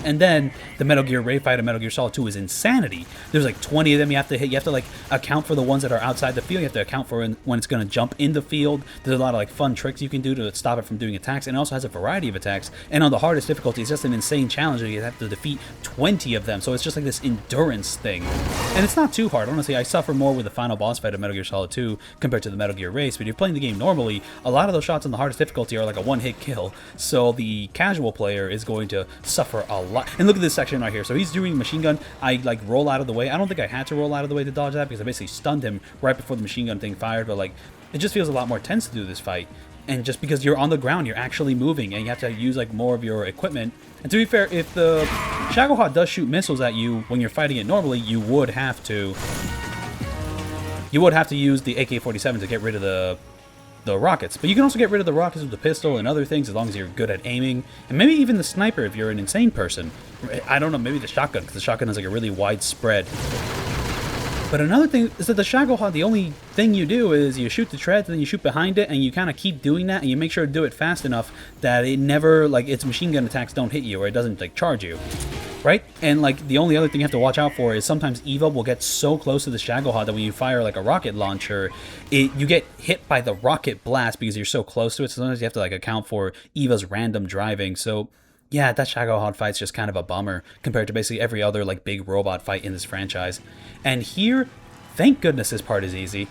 And then the Metal Gear Ray fight of Metal Gear Solid 2 is insanity. There's like 20 of them you have to hit. You have to like account for the ones that are outside the field. You have to account for when it's going to jump in the field. There's a lot of like fun tricks you can do to stop it from doing attacks. And it also has a variety of attacks. And on the hardest difficulty, it's just an insane challenge. You have to defeat 20 of them. So it's just like this endurance thing. And it's not too hard. Honestly, I suffer more with the final boss fight of Metal Gear Solid 2 compared to the Metal Gear Race. But if you're playing the game normally, a lot of those shots on the hardest difficulty are like a one-hit kill. So the casual player is going to suffer a lot. And look at this section right here. So he's doing machine gun. I like roll out of the way. I don't think I had to roll out of the way to dodge that because I basically stunned him right before the machine gun thing fired. But like, it just feels a lot more tense to do this fight. And just because you're on the ground, you're actually moving, and you have to use like more of your equipment. And to be fair, if the Shagohod does shoot missiles at you when you're fighting it normally, you would have to use the AK-47 to get rid of the rockets. But you can also get rid of the rockets with the pistol and other things as long as you're good at aiming. And maybe even the sniper if you're an insane person. I don't know, maybe the shotgun, because the shotgun has like a really wide spread. But another thing is that the Shagohod, the only thing you do is you shoot the treads and then you shoot behind it, and you kind of keep doing that, and you make sure to do it fast enough that it never, like, its machine gun attacks don't hit you, or it doesn't like charge you. Right? And like the only other thing you have to watch out for is sometimes Eva will get so close to the Shagohod that when you fire like a rocket launcher, you get hit by the rocket blast because you're so close to it. So sometimes you have to like account for Eva's random driving. So yeah, that Shagohod fight's just kind of a bummer compared to basically every other like big robot fight in this franchise. And here, thank goodness this part is easy.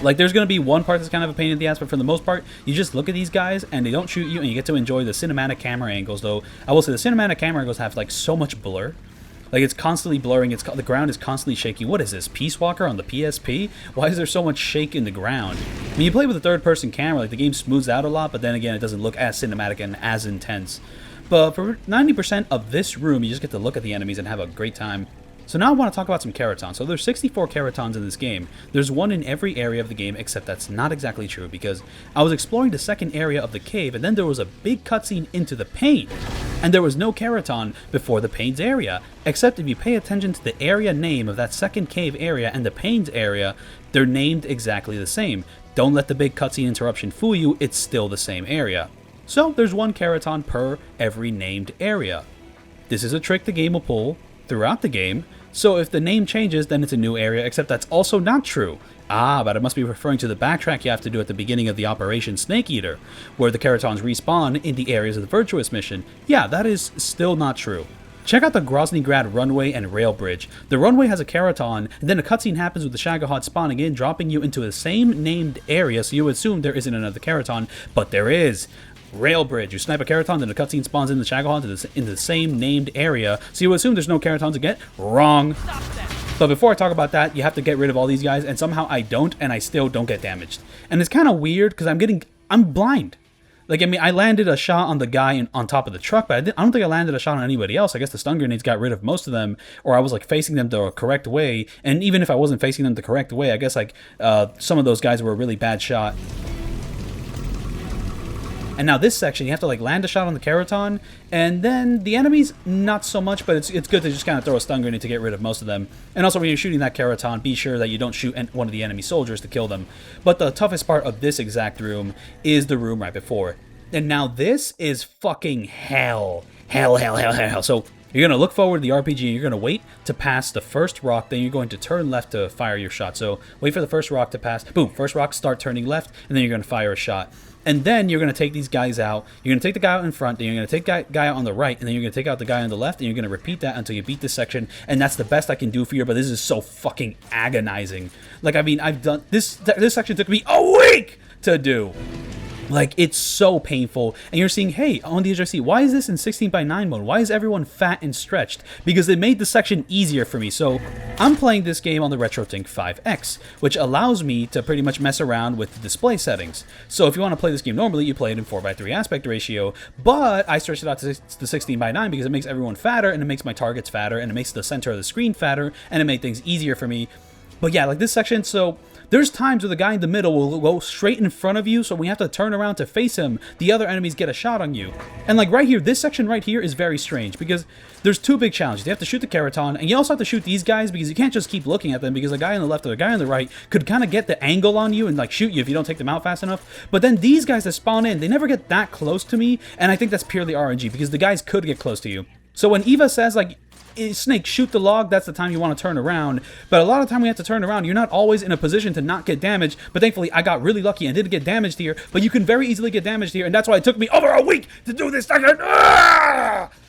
Like, there's going to be one part that's kind of a pain in the ass, but for the most part, you just look at these guys, and they don't shoot you, and you get to enjoy the cinematic camera angles, though I will say the cinematic camera angles have, like, so much blur. Like, it's constantly blurring, the ground is constantly shaky. What is this, Peace Walker on the PSP? Why is there so much shake in the ground? When you play with a third-person camera, like, the game smooths out a lot, but then again, it doesn't look as cinematic and as intense. But for 90% of this room, you just get to look at the enemies and have a great time. So now I want to talk about some Kerotans. So there's 64 Kerotans in this game. There's one in every area of the game, except that's not exactly true, because I was exploring the second area of the cave, and then there was a big cutscene into the pain. And there was no Kerotan before the pains area, except if you pay attention to the area name of that second cave area and the pains area, they're named exactly the same. Don't let the big cutscene interruption fool you, it's still the same area. So there's one Kerotan per every named area. This is a trick the game will pull throughout the game, so if the name changes, then it's a new area, except that's also not true. But it must be referring to the backtrack you have to do at the beginning of the Operation Snake Eater, where the Kerotans respawn in the areas of the Virtuous mission. Yeah, that is still not true. Check out the Groznyj Grad runway and rail bridge. The runway has a Kerotan, and then a cutscene happens with the Shagohod spawning in, dropping you into the same named area, so you assume there isn't another Kerotan, but there is. Rail bridge. You snipe a Kerotan, then the cutscene spawns in the Shagohod in the same named area, so you assume there's no Kerotans again. Wrong. But before I talk about that, you have to get rid of all these guys, and somehow I don't, and I still don't get damaged. And it's kind of weird, because I'm blind. Like, I mean, I landed a shot on the guy on top of the truck, but I don't think I landed a shot on anybody else. I guess the stun grenades got rid of most of them, or I was, like, facing them the correct way. And even if I wasn't facing them the correct way, I guess, like, some of those guys were a really bad shot. And now this section, you have to like land a shot on the Kerotan, and then the enemies, not so much, but it's good to just kind of throw a stun grenade to get rid of most of them. And also when you're shooting that Kerotan, be sure that you don't shoot one of the enemy soldiers to kill them. But the toughest part of this exact room is the room right before. And now this is fucking hell. Hell. So you're going to look forward to the RPG, and you're going to wait to pass the first rock, then you're going to turn left to fire your shot. So wait for the first rock to pass. Boom, first rock, start turning left, and then you're going to fire a shot. And then you're going to take these guys out. You're going to take the guy out in front, then you're going to take the guy out on the right, and then you're going to take out the guy on the left, and you're going to repeat that until you beat this section. And that's the best I can do for you, but this is so fucking agonizing. Like, I mean, I've done... This section took me a week to do. Like, it's so painful. And you're seeing, hey, on the edge I see, why is this in 16:9 mode? Why is everyone fat and stretched? Because it made the section easier for me. So I'm playing this game on the RetroTink 5X, which allows me to pretty much mess around with the display settings. So if you want to play this game normally, you play it in 4:3 aspect ratio, but I stretched it out to 16:9 because it makes everyone fatter, and it makes my targets fatter, and it makes the center of the screen fatter, and it made things easier for me. But yeah, like this section, so there's times where the guy in the middle will go straight in front of you, so when you have to turn around to face him, the other enemies get a shot on you. And like right here, this section right here is very strange, because there's two big challenges. You have to shoot the Kerotan, and you also have to shoot these guys, because you can't just keep looking at them, because the guy on the left or the guy on the right could kind of get the angle on you and like shoot you if you don't take them out fast enough. But then these guys that spawn in, they never get that close to me, and I think that's purely RNG, because the guys could get close to you. So when Eva says like, Snake, shoot the log, that's the time you want to turn around. But a lot of time we have to turn around, you're not always in a position to not get damaged. But thankfully, I got really lucky and didn't get damaged here. But you can very easily get damaged here, and that's why it took me over a week to do this section.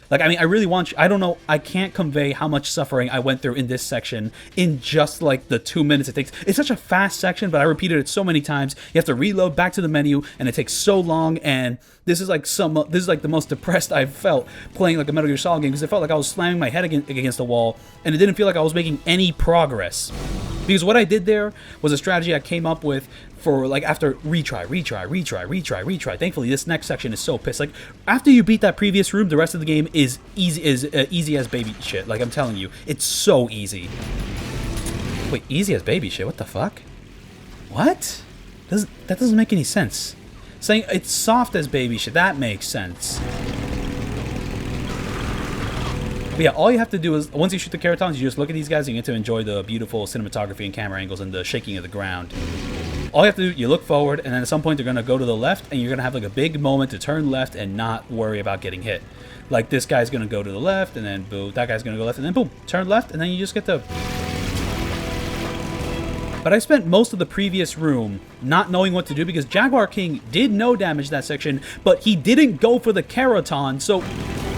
Like, I mean, I really want you, I don't know, I can't convey how much suffering I went through in this section in just like the 2 minutes it takes. It's such a fast section, but I repeated it so many times. You have to reload back to the menu, and it takes so long, and this is like the most depressed I've felt playing like a Metal Gear Solid game, because it felt like I was slamming my head against the wall, and it didn't feel like I was making any progress. Because what I did there was a strategy I came up with for like after retry. Thankfully, this next section is so pissed. Like after you beat that previous room, the rest of the game is easy as baby shit. Like I'm telling you, it's so easy. Wait, easy as baby shit? What the fuck? What? That doesn't make any sense. Saying it's soft as baby shit, that makes sense. But yeah, all you have to do is, once you shoot the Kerotans, you just look at these guys and you get to enjoy the beautiful cinematography and camera angles and the shaking of the ground. All you have to do, you look forward, and then at some point they're going to go to the left, and you're going to have like a big moment to turn left and not worry about getting hit. Like this guy's going to go to the left, and then boom, that guy's going to go left, and then boom, turn left, and then you just get to... But I spent most of the previous room not knowing what to do, because Jaguar King did no damage that section, but he didn't go for the Kerotan, so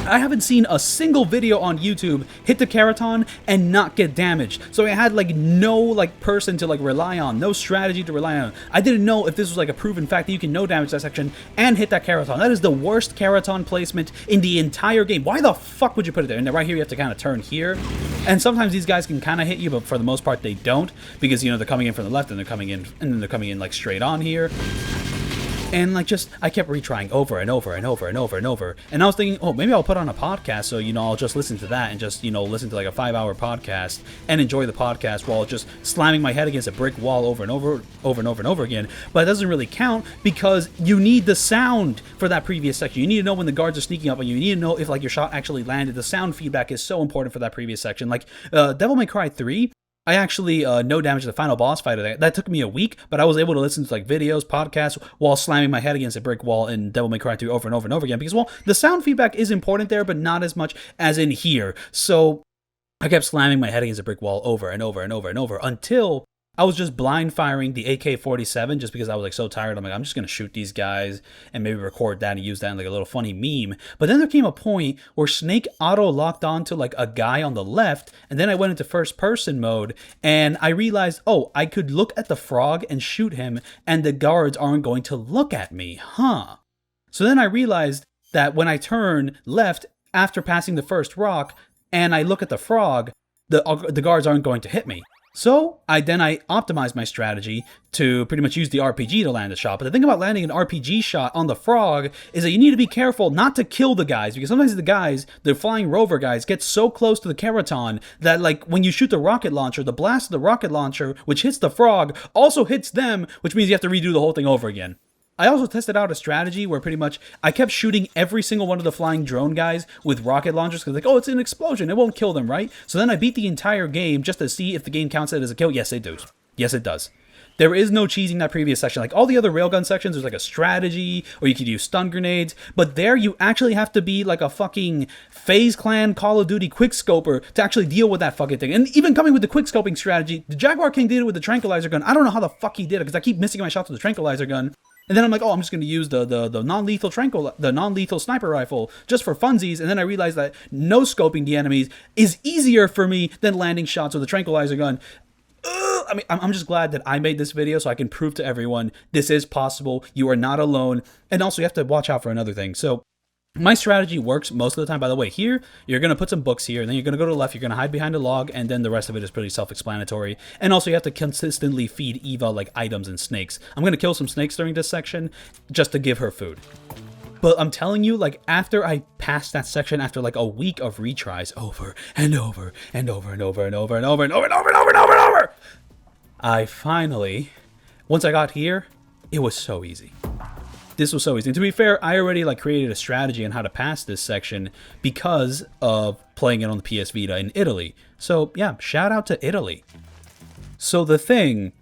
I haven't seen a single video on YouTube hit the Kerotan and not get damaged. So I had like no like person to like rely on, no strategy to rely on. I didn't know if this was like a proven fact that you can no damage that section and hit that Kerotan. That is the worst Kerotan placement in the entire game. Why the fuck would you put it there? And then right here you have to kind of turn here. And sometimes these guys can kind of hit you, but for the most part they don't, because you know they're coming in from the left and they're coming in, and then they're coming in like straight on here. And like just, I kept retrying over and over and over and over and over. And I was thinking, oh, maybe I'll put on a podcast, so, you know, I'll just listen to that and just, you know, listen to like a 5-hour podcast and enjoy the podcast while just slamming my head against a brick wall over and over again. But it doesn't really count, because you need the sound for that previous section. You need to know when the guards are sneaking up on you. You need to know if like your shot actually landed. The sound feedback is so important for that previous section. Like Devil May Cry 3, I actually no damage to the final boss fight of that. That took me a week, but I was able to listen to like videos, podcasts, while slamming my head against a brick wall in Devil May Cry 3 over and over and over again. Because, well, the sound feedback is important there, but not as much as in here. So I kept slamming my head against a brick wall over and over and over and over until I was just blind firing the AK-47 just because I was like so tired. I'm like, I'm just going to shoot these guys and maybe record that and use that in like a little funny meme. But then there came a point where Snake auto locked onto like a guy on the left, and then I went into first person mode and I realized, oh, I could look at the frog and shoot him and the guards aren't going to look at me, huh? So then I realized that when I turn left after passing the first rock and I look at the frog, the guards aren't going to hit me. So I optimized my strategy to pretty much use the RPG to land a shot. But the thing about landing an RPG shot on the frog is that you need to be careful not to kill the guys, because sometimes the flying rover guys, get so close to the Kerotan that like when you shoot the rocket launcher, the blast of the rocket launcher, which hits the frog, also hits them, which means you have to redo the whole thing over again. I also tested out a strategy where pretty much I kept shooting every single one of the flying drone guys with rocket launchers because like, oh, it's an explosion. It won't kill them, right? So then I beat the entire game just to see if the game counts it as a kill. Yes, it does. Yes, it does. There is no cheesing that previous section. Like all the other railgun sections, there's like a strategy, or you could use stun grenades. But there, you actually have to be like a fucking FaZe Clan Call of Duty quickscoper to actually deal with that fucking thing. And even coming with the quickscoping strategy, the Jaguar King did it with the tranquilizer gun. I don't know how the fuck he did it because I keep missing my shots with the tranquilizer gun. And then I'm like, oh, I'm just going to use the non-lethal sniper rifle just for funsies. And then I realized that no scoping the enemies is easier for me than landing shots with a tranquilizer gun. I mean, I'm just glad that I made this video so I can prove to everyone this is possible. You are not alone. And also you have to watch out for another thing. So my strategy works most of the time. By the way, here, you're going to put some books here, and then you're going to go to the left, you're going to hide behind a log, and then the rest of it is pretty self-explanatory. And also, you have to consistently feed Eva, like, items and snakes. I'm going to kill some snakes during this section just to give her food. But I'm telling you, like, after I passed that section, after, like, a week of retries over and over and over and over and over and over and over and over and over and over and over, I finally, once I got here, it was so easy. This was so easy. And to be fair, I already like created a strategy on how to pass this section because of playing it on the PS Vita in Italy. So yeah, shout out to Italy. So the thing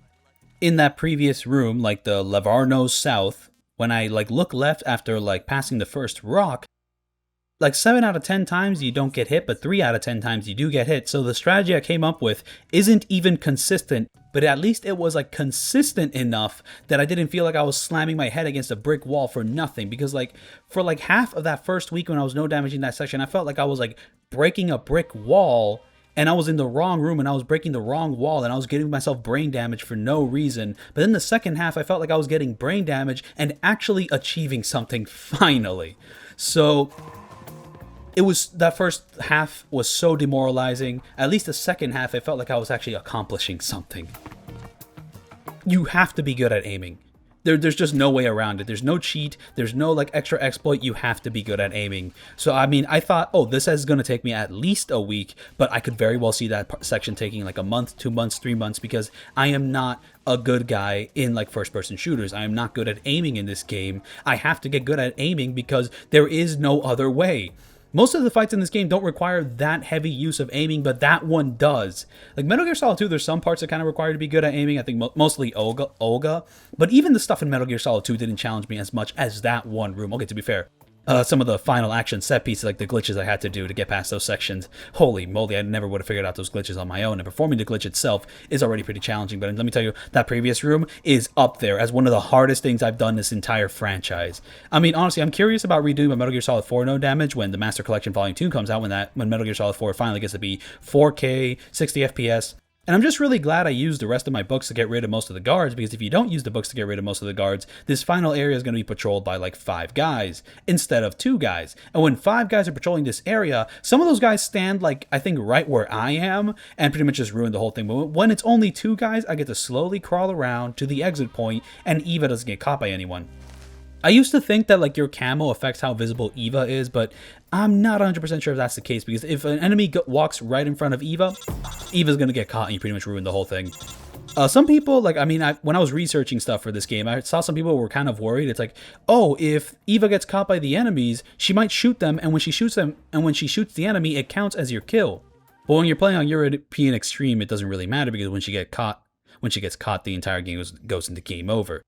in that previous room, like the Lavarno South, when I like look left after like passing the first rock, like 7 out of 10 times you don't get hit, but 3 out of 10 times you do get hit. So the strategy I came up with isn't even consistent, but at least it was like consistent enough that I didn't feel like I was slamming my head against a brick wall for nothing. Because like for like half of that first week when I was no damaging that section, I felt like I was like breaking a brick wall and I was in the wrong room and I was breaking the wrong wall and I was getting myself brain damage for no reason. But then the second half, I felt like I was getting brain damage and actually achieving something finally. So it was, that first half was so demoralizing. At least the second half, it felt like I was actually accomplishing something. You have to be good at aiming. There's just no way around it. There's no cheat. There's no like extra exploit. You have to be good at aiming. So, I mean, I thought, oh, this is going to take me at least a week, but I could very well see that section taking like a month, 2 months, 3 months, because I am not a good guy in like first-person shooters. I am not good at aiming in this game. I have to get good at aiming because there is no other way. Most of the fights in this game don't require that heavy use of aiming, but that one does. Like Metal Gear Solid 2, there's some parts that kind of require to be good at aiming. I think mostly Olga. But even the stuff in Metal Gear Solid 2 didn't challenge me as much as that one room. Okay, to be fair, some of the final action set pieces, like the glitches I had to do to get past those sections, holy moly, I never would have figured out those glitches on my own. And performing the glitch itself is already pretty challenging. But let me tell you, that previous room is up there as one of the hardest things I've done this entire franchise. I mean, honestly, I'm curious about redoing my Metal Gear Solid 4 No Damage when the Master Collection Volume 2 comes out, when Metal Gear Solid 4 finally gets to be 4K, 60 FPS. And I'm just really glad I used the rest of my books to get rid of most of the guards, because if you don't use the books to get rid of most of the guards, this final area is going to be patrolled by like 5 guys instead of 2 guys. And when 5 guys are patrolling this area, some of those guys stand like, I think, right where I am and pretty much just ruin the whole thing. But when it's only 2 guys, I get to slowly crawl around to the exit point and Eva doesn't get caught by anyone. I used to think that like your camo affects how visible Eva is, but I'm not 100% sure if that's the case, because if an enemy walks right in front of Eva, Eva's going to get caught and you pretty much ruin the whole thing. Some people, like, I mean, when I was researching stuff for this game, I saw some people were kind of worried. It's like, oh, if Eva gets caught by the enemies, she might shoot them, and when she shoots the enemy, it counts as your kill. But when you're playing on European Extreme, it doesn't really matter, because when she gets caught, the entire game goes into game over.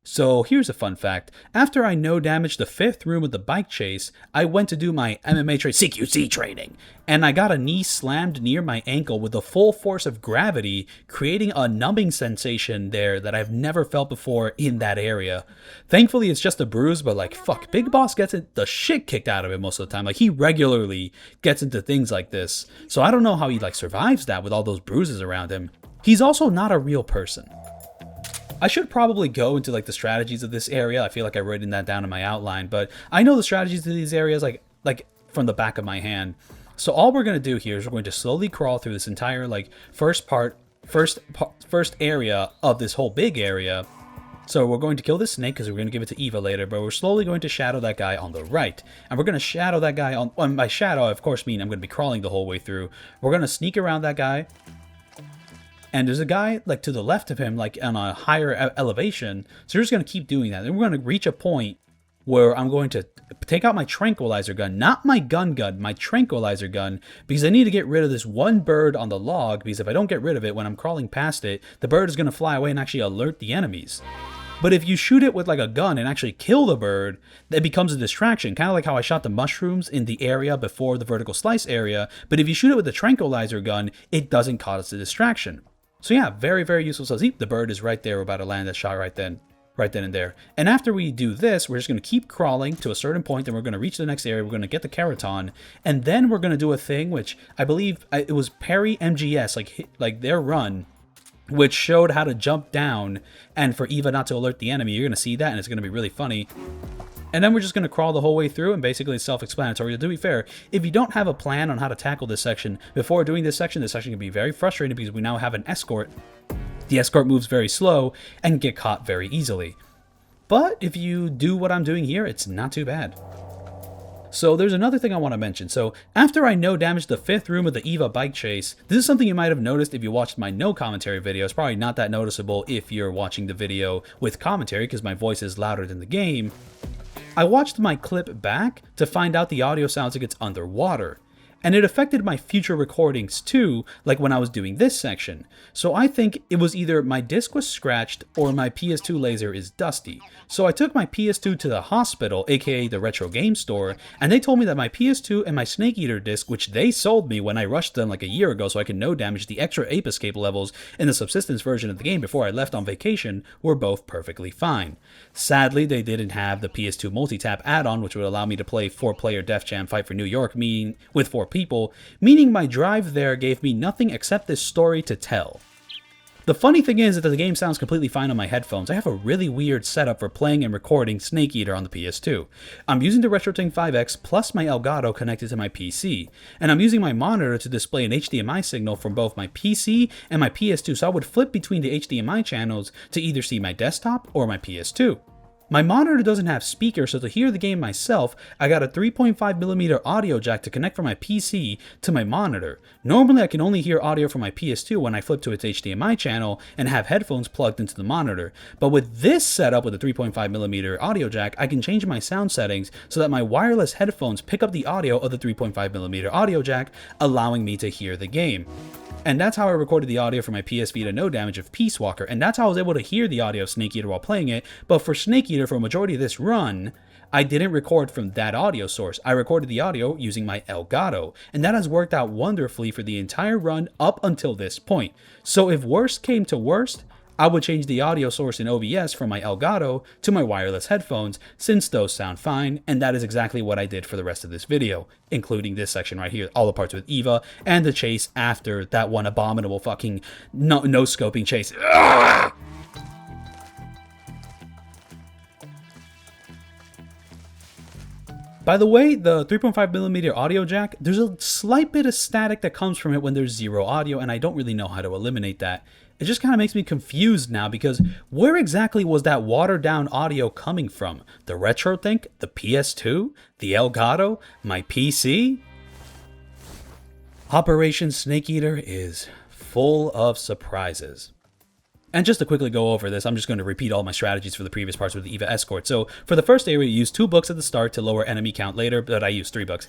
So here's a fun fact. After I no damaged the 5th room of the bike chase, I went to do my MMA CQC training, and I got a knee slammed near my ankle with the full force of gravity, creating a numbing sensation there that I've never felt before in that area. Thankfully, it's just a bruise, but like, fuck, Big Boss gets the shit kicked out of him most of the time. Like, he regularly gets into things like this. So I don't know how he like survives that with all those bruises around him. He's also not a real person. I should probably go into like the strategies of this area. I feel like I've written that down in my outline, but I know the strategies of these areas like from the back of my hand. So all we're going to do here is we're going to slowly crawl through this entire like first area of this whole big area. So we're going to kill this snake because we're going to give it to Eva later, but we're slowly going to shadow that guy on the right. And we're going to shadow that guy on by shadow, I of course mean I'm going to be crawling the whole way through. We're going to sneak around that guy. And there's a guy like to the left of him, like on a higher elevation. So we're just going to keep doing that. And we're going to reach a point where I'm going to take out my tranquilizer gun, not my gun, my tranquilizer gun, because I need to get rid of this one bird on the log, because if I don't get rid of it when I'm crawling past it, the bird is going to fly away and actually alert the enemies. But if you shoot it with like a gun and actually kill the bird, it becomes a distraction, kind of like how I shot the mushrooms in the area before the vertical slice area. But if you shoot it with the tranquilizer gun, it doesn't cause a distraction. So yeah, very, very useful. So the bird is right there. We're about to land that shot right then and there. And after we do this, we're just going to keep crawling to a certain point, and we're going to reach the next area. We're going to get the Kerotan, and then we're going to do a thing which I believe it was Perry MGS, like their run, which showed how to jump down and for Eva not to alert the enemy. You're going to see that, and it's going to be really funny. And then we're just going to crawl the whole way through, and basically it's self-explanatory. To be fair, if you don't have a plan on how to tackle this section before doing this section can be very frustrating because we now have an Escort. The Escort moves very slow and get caught very easily. But if you do what I'm doing here, it's not too bad. So there's another thing I want to mention. So after I no-damaged the 5th room of the Eva bike chase, this is something you might have noticed if you watched my no commentary video. It's probably not that noticeable if you're watching the video with commentary because my voice is louder than the game. I watched my clip back to find out the audio sounds like it's underwater. And it affected my future recordings too, like when I was doing this section. So I think it was either my disc was scratched or my PS2 laser is dusty. So I took my PS2 to the hospital, aka the retro game store, and they told me that my PS2 and my Snake Eater disc, which they sold me when I rushed them like a year ago so I could no damage the extra ape escape levels in the subsistence version of the game before I left on vacation, were both perfectly fine. Sadly, they didn't have the PS2 multi-tap add-on, which would allow me to play 4-player Def Jam Fight for New York with 4 people, meaning my drive there gave me nothing except this story to tell. The funny thing is that the game sounds completely fine on my headphones. I have a really weird setup for playing and recording Snake Eater on the PS2. I'm using the RetroTing 5X plus my Elgato connected to my PC, and I'm using my monitor to display an HDMI signal from both my PC and my PS2, so I would flip between the HDMI channels to either see my desktop or my PS2. My monitor doesn't have speakers, so to hear the game myself, I got a 3.5mm audio jack to connect from my PC to my monitor. Normally I can only hear audio from my PS2 when I flip to its HDMI channel and have headphones plugged into the monitor. But with this setup with a 3.5mm audio jack, I can change my sound settings so that my wireless headphones pick up the audio of the 3.5mm audio jack, allowing me to hear the game. And that's how I recorded the audio for my PS Vita No Damage of Peace Walker, and that's how I was able to hear the audio of Snake Eater while playing it. But for Snake Eater, for a majority of this run, I didn't record from that audio source. I recorded the audio using my Elgato, and that has worked out wonderfully for the entire run up until this point. So if worst came to worst, I would change the audio source in OBS from my Elgato to my wireless headphones, since those sound fine, and that is exactly what I did for the rest of this video, including this section right here, all the parts with Eva, and the chase after that one abominable fucking no-scoping chase. Ugh! By the way, the 3.5mm audio jack, there's a slight bit of static that comes from it when there's zero audio, and I don't really know how to eliminate that. It just kind of makes me confused now, because where exactly was that watered down audio coming from? The RetroTink? The PS2? The Elgato? My PC? Operation Snake Eater is full of surprises. And just to quickly go over this, I'm just going to repeat all my strategies for the previous parts with the Eva Escort. So for the first area, you use 2 books at the start to lower enemy count later, but I use 3 books.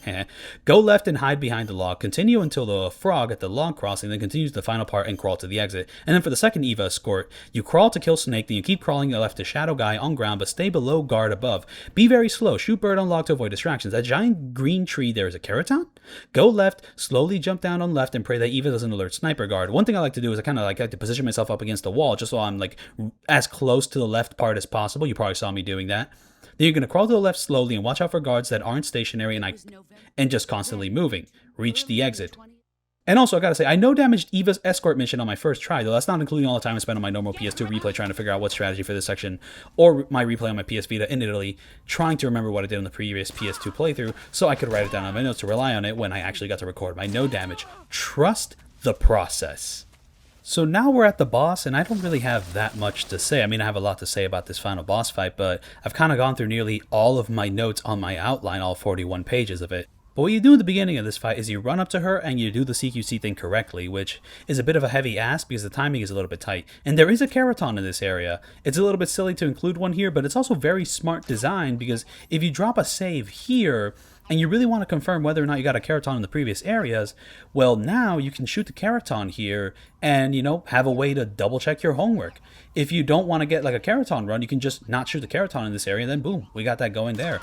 Go left and hide behind the log. Continue until the frog at the log crossing, then continue to the final part and crawl to the exit. And then for the second Eva Escort, you crawl to kill Snake, then you keep crawling left to Shadow Guy on ground, but stay below guard above. Be very slow. Shoot bird on log to avoid distractions. That giant green tree there is a Kerotan? Go left, slowly jump down on left, and pray that Eva doesn't alert sniper guard. One thing I like to do is I kind of like to position myself up against the wall, just so I'm like as close to the left part as possible. You probably saw me doing that. Then you're going to crawl to the left slowly and watch out for guards that aren't stationary and just constantly moving. Reach the exit. And also, I gotta say, I no damaged Eva's escort mission on my first try, though that's not including all the time I spent on my normal PS2 replay trying to figure out what strategy for this section, or my replay on my PS Vita in Italy, trying to remember what I did on the previous PS2 playthrough, so I could write it down on my notes to rely on it when I actually got to record my no damage. Trust the process. So now we're at the boss, and I don't really have that much to say. I mean, I have a lot to say about this final boss fight, but I've kind of gone through nearly all of my notes on my outline, all 41 pages of it. But what you do in the beginning of this fight is you run up to her and you do the CQC thing correctly, which is a bit of a heavy ask because the timing is a little bit tight. And there is a Kerotan in this area. It's a little bit silly to include one here, but it's also very smart design because if you drop a save here, and you really want to confirm whether or not you got a Kerotan in the previous areas, well, now you can shoot the Kerotan here and, have a way to double check your homework. If you don't want to get like a Kerotan run, you can just not shoot the Kerotan in this area, and then boom, we got that going there.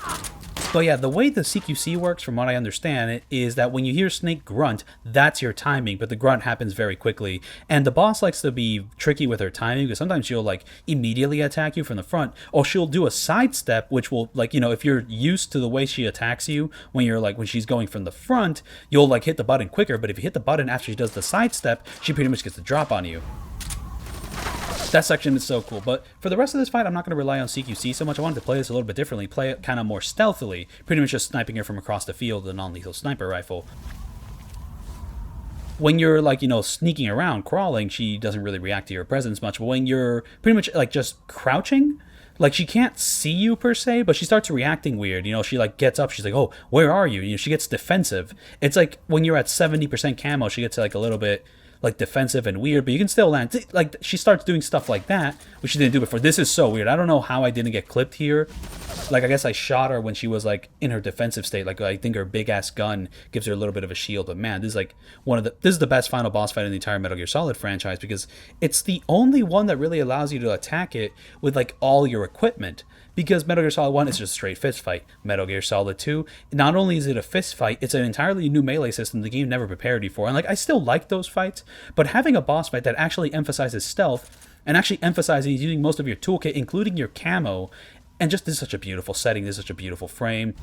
But yeah, the way the CQC works, from what I understand it, is that when you hear Snake grunt, that's your timing, but the grunt happens very quickly. And the boss likes to be tricky with her timing, because sometimes she'll like immediately attack you from the front, or she'll do a sidestep, which will like, if you're used to the way she attacks you, when she's going from the front, you'll like hit the button quicker, but if you hit the button after she does the sidestep, she pretty much gets the drop on you. That section is so cool, but for the rest of this fight, I'm not going to rely on CQC so much. I wanted to play this a little bit differently, play it kind of more stealthily, pretty much just sniping her from across the field with a non-lethal sniper rifle. When you're like, sneaking around, crawling, she doesn't really react to your presence much, but when you're pretty much like just crouching, like she can't see you per se, but she starts reacting weird. She like gets up, she's like, oh, where are you? She gets defensive. It's like when you're at 70% camo, she gets like a little bit like defensive and weird, but you can still land. Like she starts doing stuff like that, which she didn't do before. This is so weird. I don't know how I didn't get clipped here. Like I guess I shot her when she was like in her defensive state. Like I think her big ass gun gives her a little bit of a shield. But man, this is like this is the best final boss fight in the entire Metal Gear Solid franchise because it's the only one that really allows you to attack it with like all your equipment. Because Metal Gear Solid 1 is just a straight fist fight. Metal Gear Solid 2, not only is it a fist fight, it's an entirely new melee system the game never prepared you for. And like I still like those fights, but having a boss fight that actually emphasizes stealth and actually emphasizes using most of your toolkit, including your camo, and just this is such a beautiful setting, this is such a beautiful frame.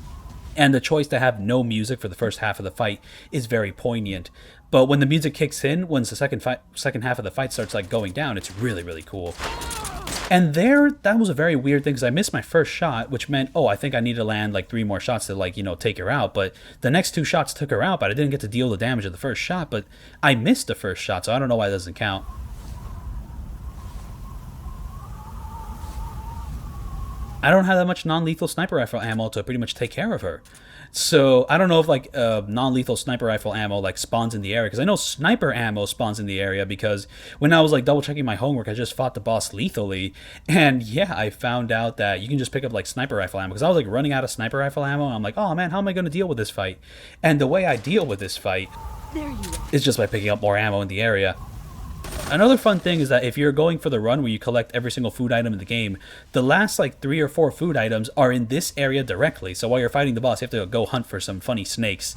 And the choice to have no music for the first half of the fight is very poignant. But when the music kicks in, when the second half of the fight starts like going down, it's really, really cool. And that was a very weird thing because I missed my first shot, which meant, I think I need to land like 3 more shots to like, take her out. But the next 2 shots took her out, but I didn't get to deal the damage of the first shot. But I missed the first shot, so I don't know why it doesn't count. I don't have that much non-lethal sniper rifle ammo to pretty much take care of her. So I don't know if like non-lethal sniper rifle ammo like spawns in the area, because I know sniper ammo spawns in the area because when I was like double checking my homework, I just fought the boss lethally, and yeah, I found out that you can just pick up like sniper rifle ammo because I was like running out of sniper rifle ammo. And I'm like, oh man, how am I going to deal with this fight? And the way I deal with this fight is just by picking up more ammo in the area. Another fun thing is that if you're going for the run where you collect every single food item in the game, the last like 3 or 4 food items are in this area directly. So while you're fighting the boss, you have to go hunt for some funny snakes.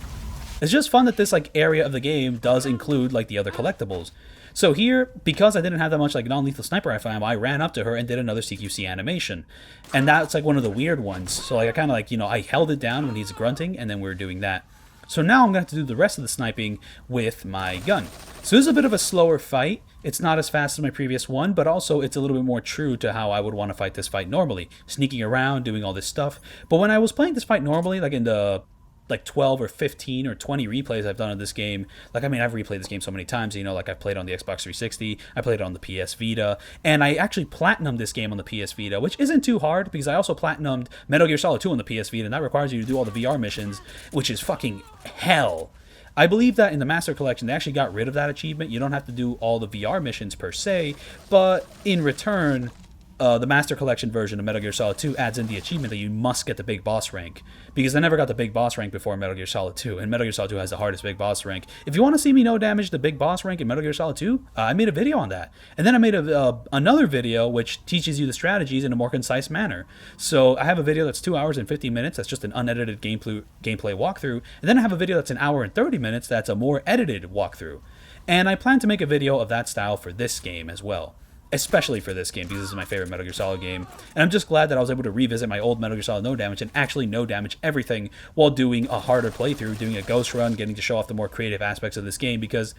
It's just fun that this like area of the game does include like the other collectibles. So here, because I didn't have that much like non-lethal sniper rifle ammo, I ran up to her and did another CQC animation. And that's like one of the weird ones. So like I kind of like, I held it down when he's grunting, and then we were doing that. So now I'm going to have to do the rest of the sniping with my gun. So this is a bit of a slower fight. It's not as fast as my previous one, but also it's a little bit more true to how I would want to fight this fight normally. Sneaking around, doing all this stuff. But when I was playing this fight normally, like in the like 12 or 15 or 20 replays I've done of this game, like, I mean, I've replayed this game so many times, like I've played on the Xbox 360, I played it on the PS Vita, and I actually platinumed this game on the PS Vita, which isn't too hard because I also platinumed Metal Gear Solid 2 on the PS Vita, and that requires you to do all the VR missions, which is fucking hell. I believe that in the Master Collection, they actually got rid of that achievement. You don't have to do all the VR missions per se, but in return, the Master Collection version of Metal Gear Solid 2 adds in the achievement that you must get the Big Boss rank, because I never got the Big Boss rank before Metal Gear Solid 2, and Metal Gear Solid 2 has the hardest Big Boss rank. If you want to see me no damage the Big Boss rank in Metal Gear Solid 2, I made a video on that. And then I made another video which teaches you the strategies in a more concise manner. So I have a video that's 2 hours and 50 minutes, that's just an unedited gameplay walkthrough, and then I have a video that's an hour and 30 minutes, that's a more edited walkthrough. And I plan to make a video of that style for this game as well. Especially for this game, because this is my favorite Metal Gear Solid game. And I'm just glad that I was able to revisit my old Metal Gear Solid No Damage and actually no damage everything while doing a harder playthrough, doing a ghost run, getting to show off the more creative aspects of this game. Because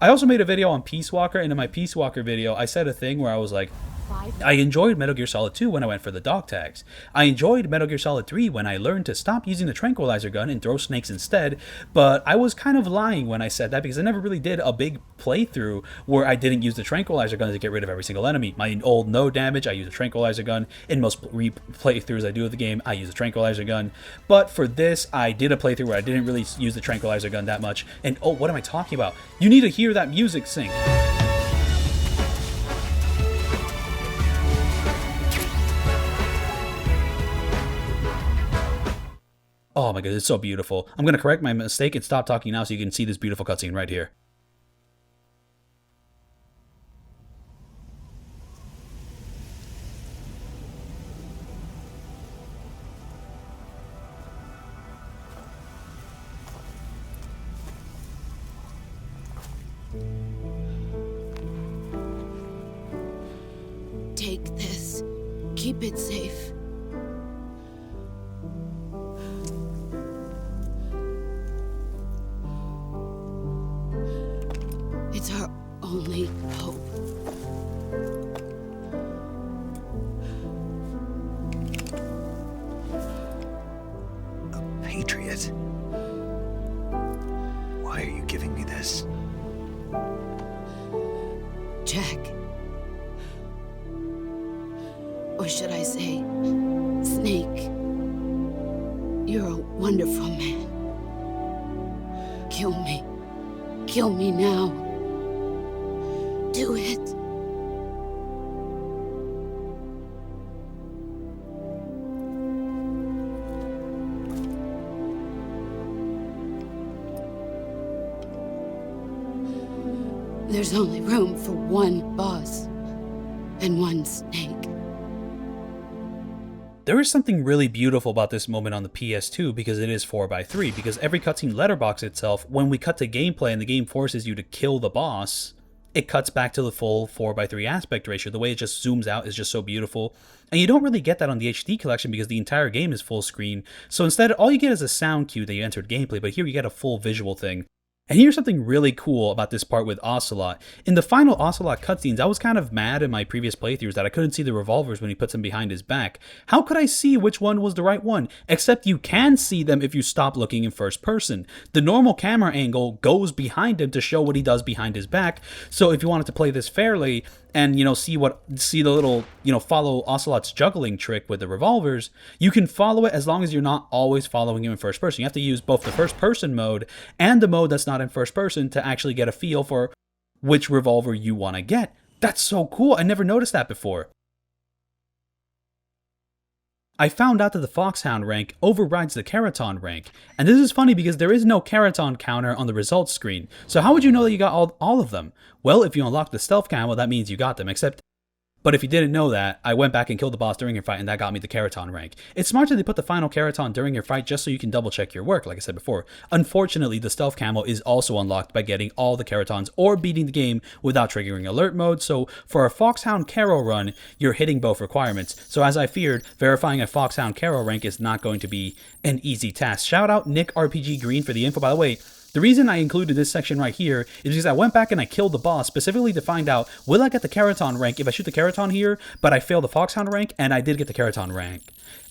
I also made a video on Peace Walker, and in my Peace Walker video, I said a thing where I was like, I enjoyed Metal Gear Solid 2 when I went for the dog tags. I enjoyed Metal Gear Solid 3 when I learned to stop using the tranquilizer gun and throw snakes instead, but I was kind of lying when I said that because I never really did a big playthrough where I didn't use the tranquilizer gun to get rid of every single enemy. My old no damage, I use a tranquilizer gun. In most playthroughs I do of the game, I use a tranquilizer gun. But for this, I did a playthrough where I didn't really use the tranquilizer gun that much. And oh, what am I talking about? You need to hear that music sync. Oh my god, it's so beautiful. I'm going to correct my mistake and stop talking now so you can see this beautiful cutscene right here. Take this. Keep it safe. It's our only hope. A patriot? Why are you giving me this? Jack. Or should I say, Snake. You're a wonderful man. Kill me. Kill me now. Do it. There's only room for one boss and one snake. There is something really beautiful about this moment on the PS2 because it is 4x3, because every cutscene letterbox itself, when we cut to gameplay and the game forces you to kill the boss, it cuts back to the full 4x3 aspect ratio. The way it just zooms out is just so beautiful. And you don't really get that on the HD collection because the entire game is full screen. So instead, all you get is a sound cue that you entered gameplay, but here you get a full visual thing. And here's something really cool about this part with Ocelot. In the final Ocelot cutscenes, I was kind of mad in my previous playthroughs that I couldn't see the revolvers when he puts them behind his back. How could I see which one was the right one? Except you can see them if you stop looking in first person. The normal camera angle goes behind him to show what he does behind his back. So if you wanted to play this fairly and, see the little, follow Ocelot's juggling trick with the revolvers, you can follow it as long as you're not always following him in first person. You have to use both the first person mode and the mode that's not in first person to actually get a feel for which revolver you want to get. That's so cool. I never noticed that before. I found out that the Foxhound rank overrides the Kerotan rank. And this is funny because there is no Kerotan counter on the results screen. So how would you know that you got all of them? Well, if you unlock the stealth camo, that means you got them, But if you didn't know that, I went back and killed the boss during your fight, and that got me the Kerotan rank. It's smart that they put the final Kerotan during your fight just so you can double check your work, like I said before. Unfortunately, the stealth camo is also unlocked by getting all the Kerotans or beating the game without triggering alert mode, so for a Foxhound Kero run, you're hitting both requirements. So as I feared, verifying a Foxhound Kero rank is not going to be an easy task. Shout out Nick RPG Green for the info, by the way. The reason I included this section right here is because I went back and I killed the boss specifically to find out, will I get the Kerotan rank if I shoot the Kerotan here, but I failed the Foxhound rank, and I did get the Kerotan rank.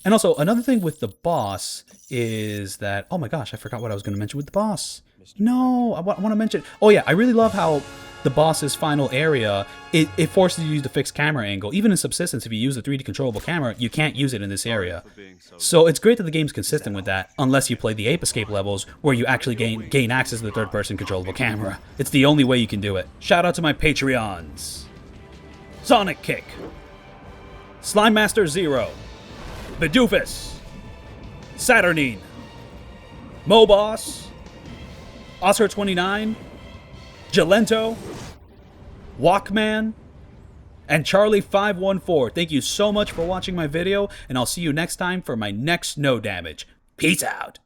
And also, another thing with the boss is that, oh my gosh, I forgot what I was going to mention with the boss. No, I want to mention, oh yeah, I really love how the boss's final area, it forces you to use the fixed camera angle. Even in Subsistence, if you use a 3D controllable camera, you can't use it in this area. So it's great that the game's consistent with that, unless you play the Ape Escape levels, where you actually gain access to the third-person controllable camera. It's the only way you can do it. Shout out to my Patreons. Sonic Kick. Slime Master Zero. Bedoofus. Saturnine. Moboss. Oscar29. Jalento, Walkman, and Charlie514. Thank you so much for watching my video, and I'll see you next time for my next No Damage. Peace out.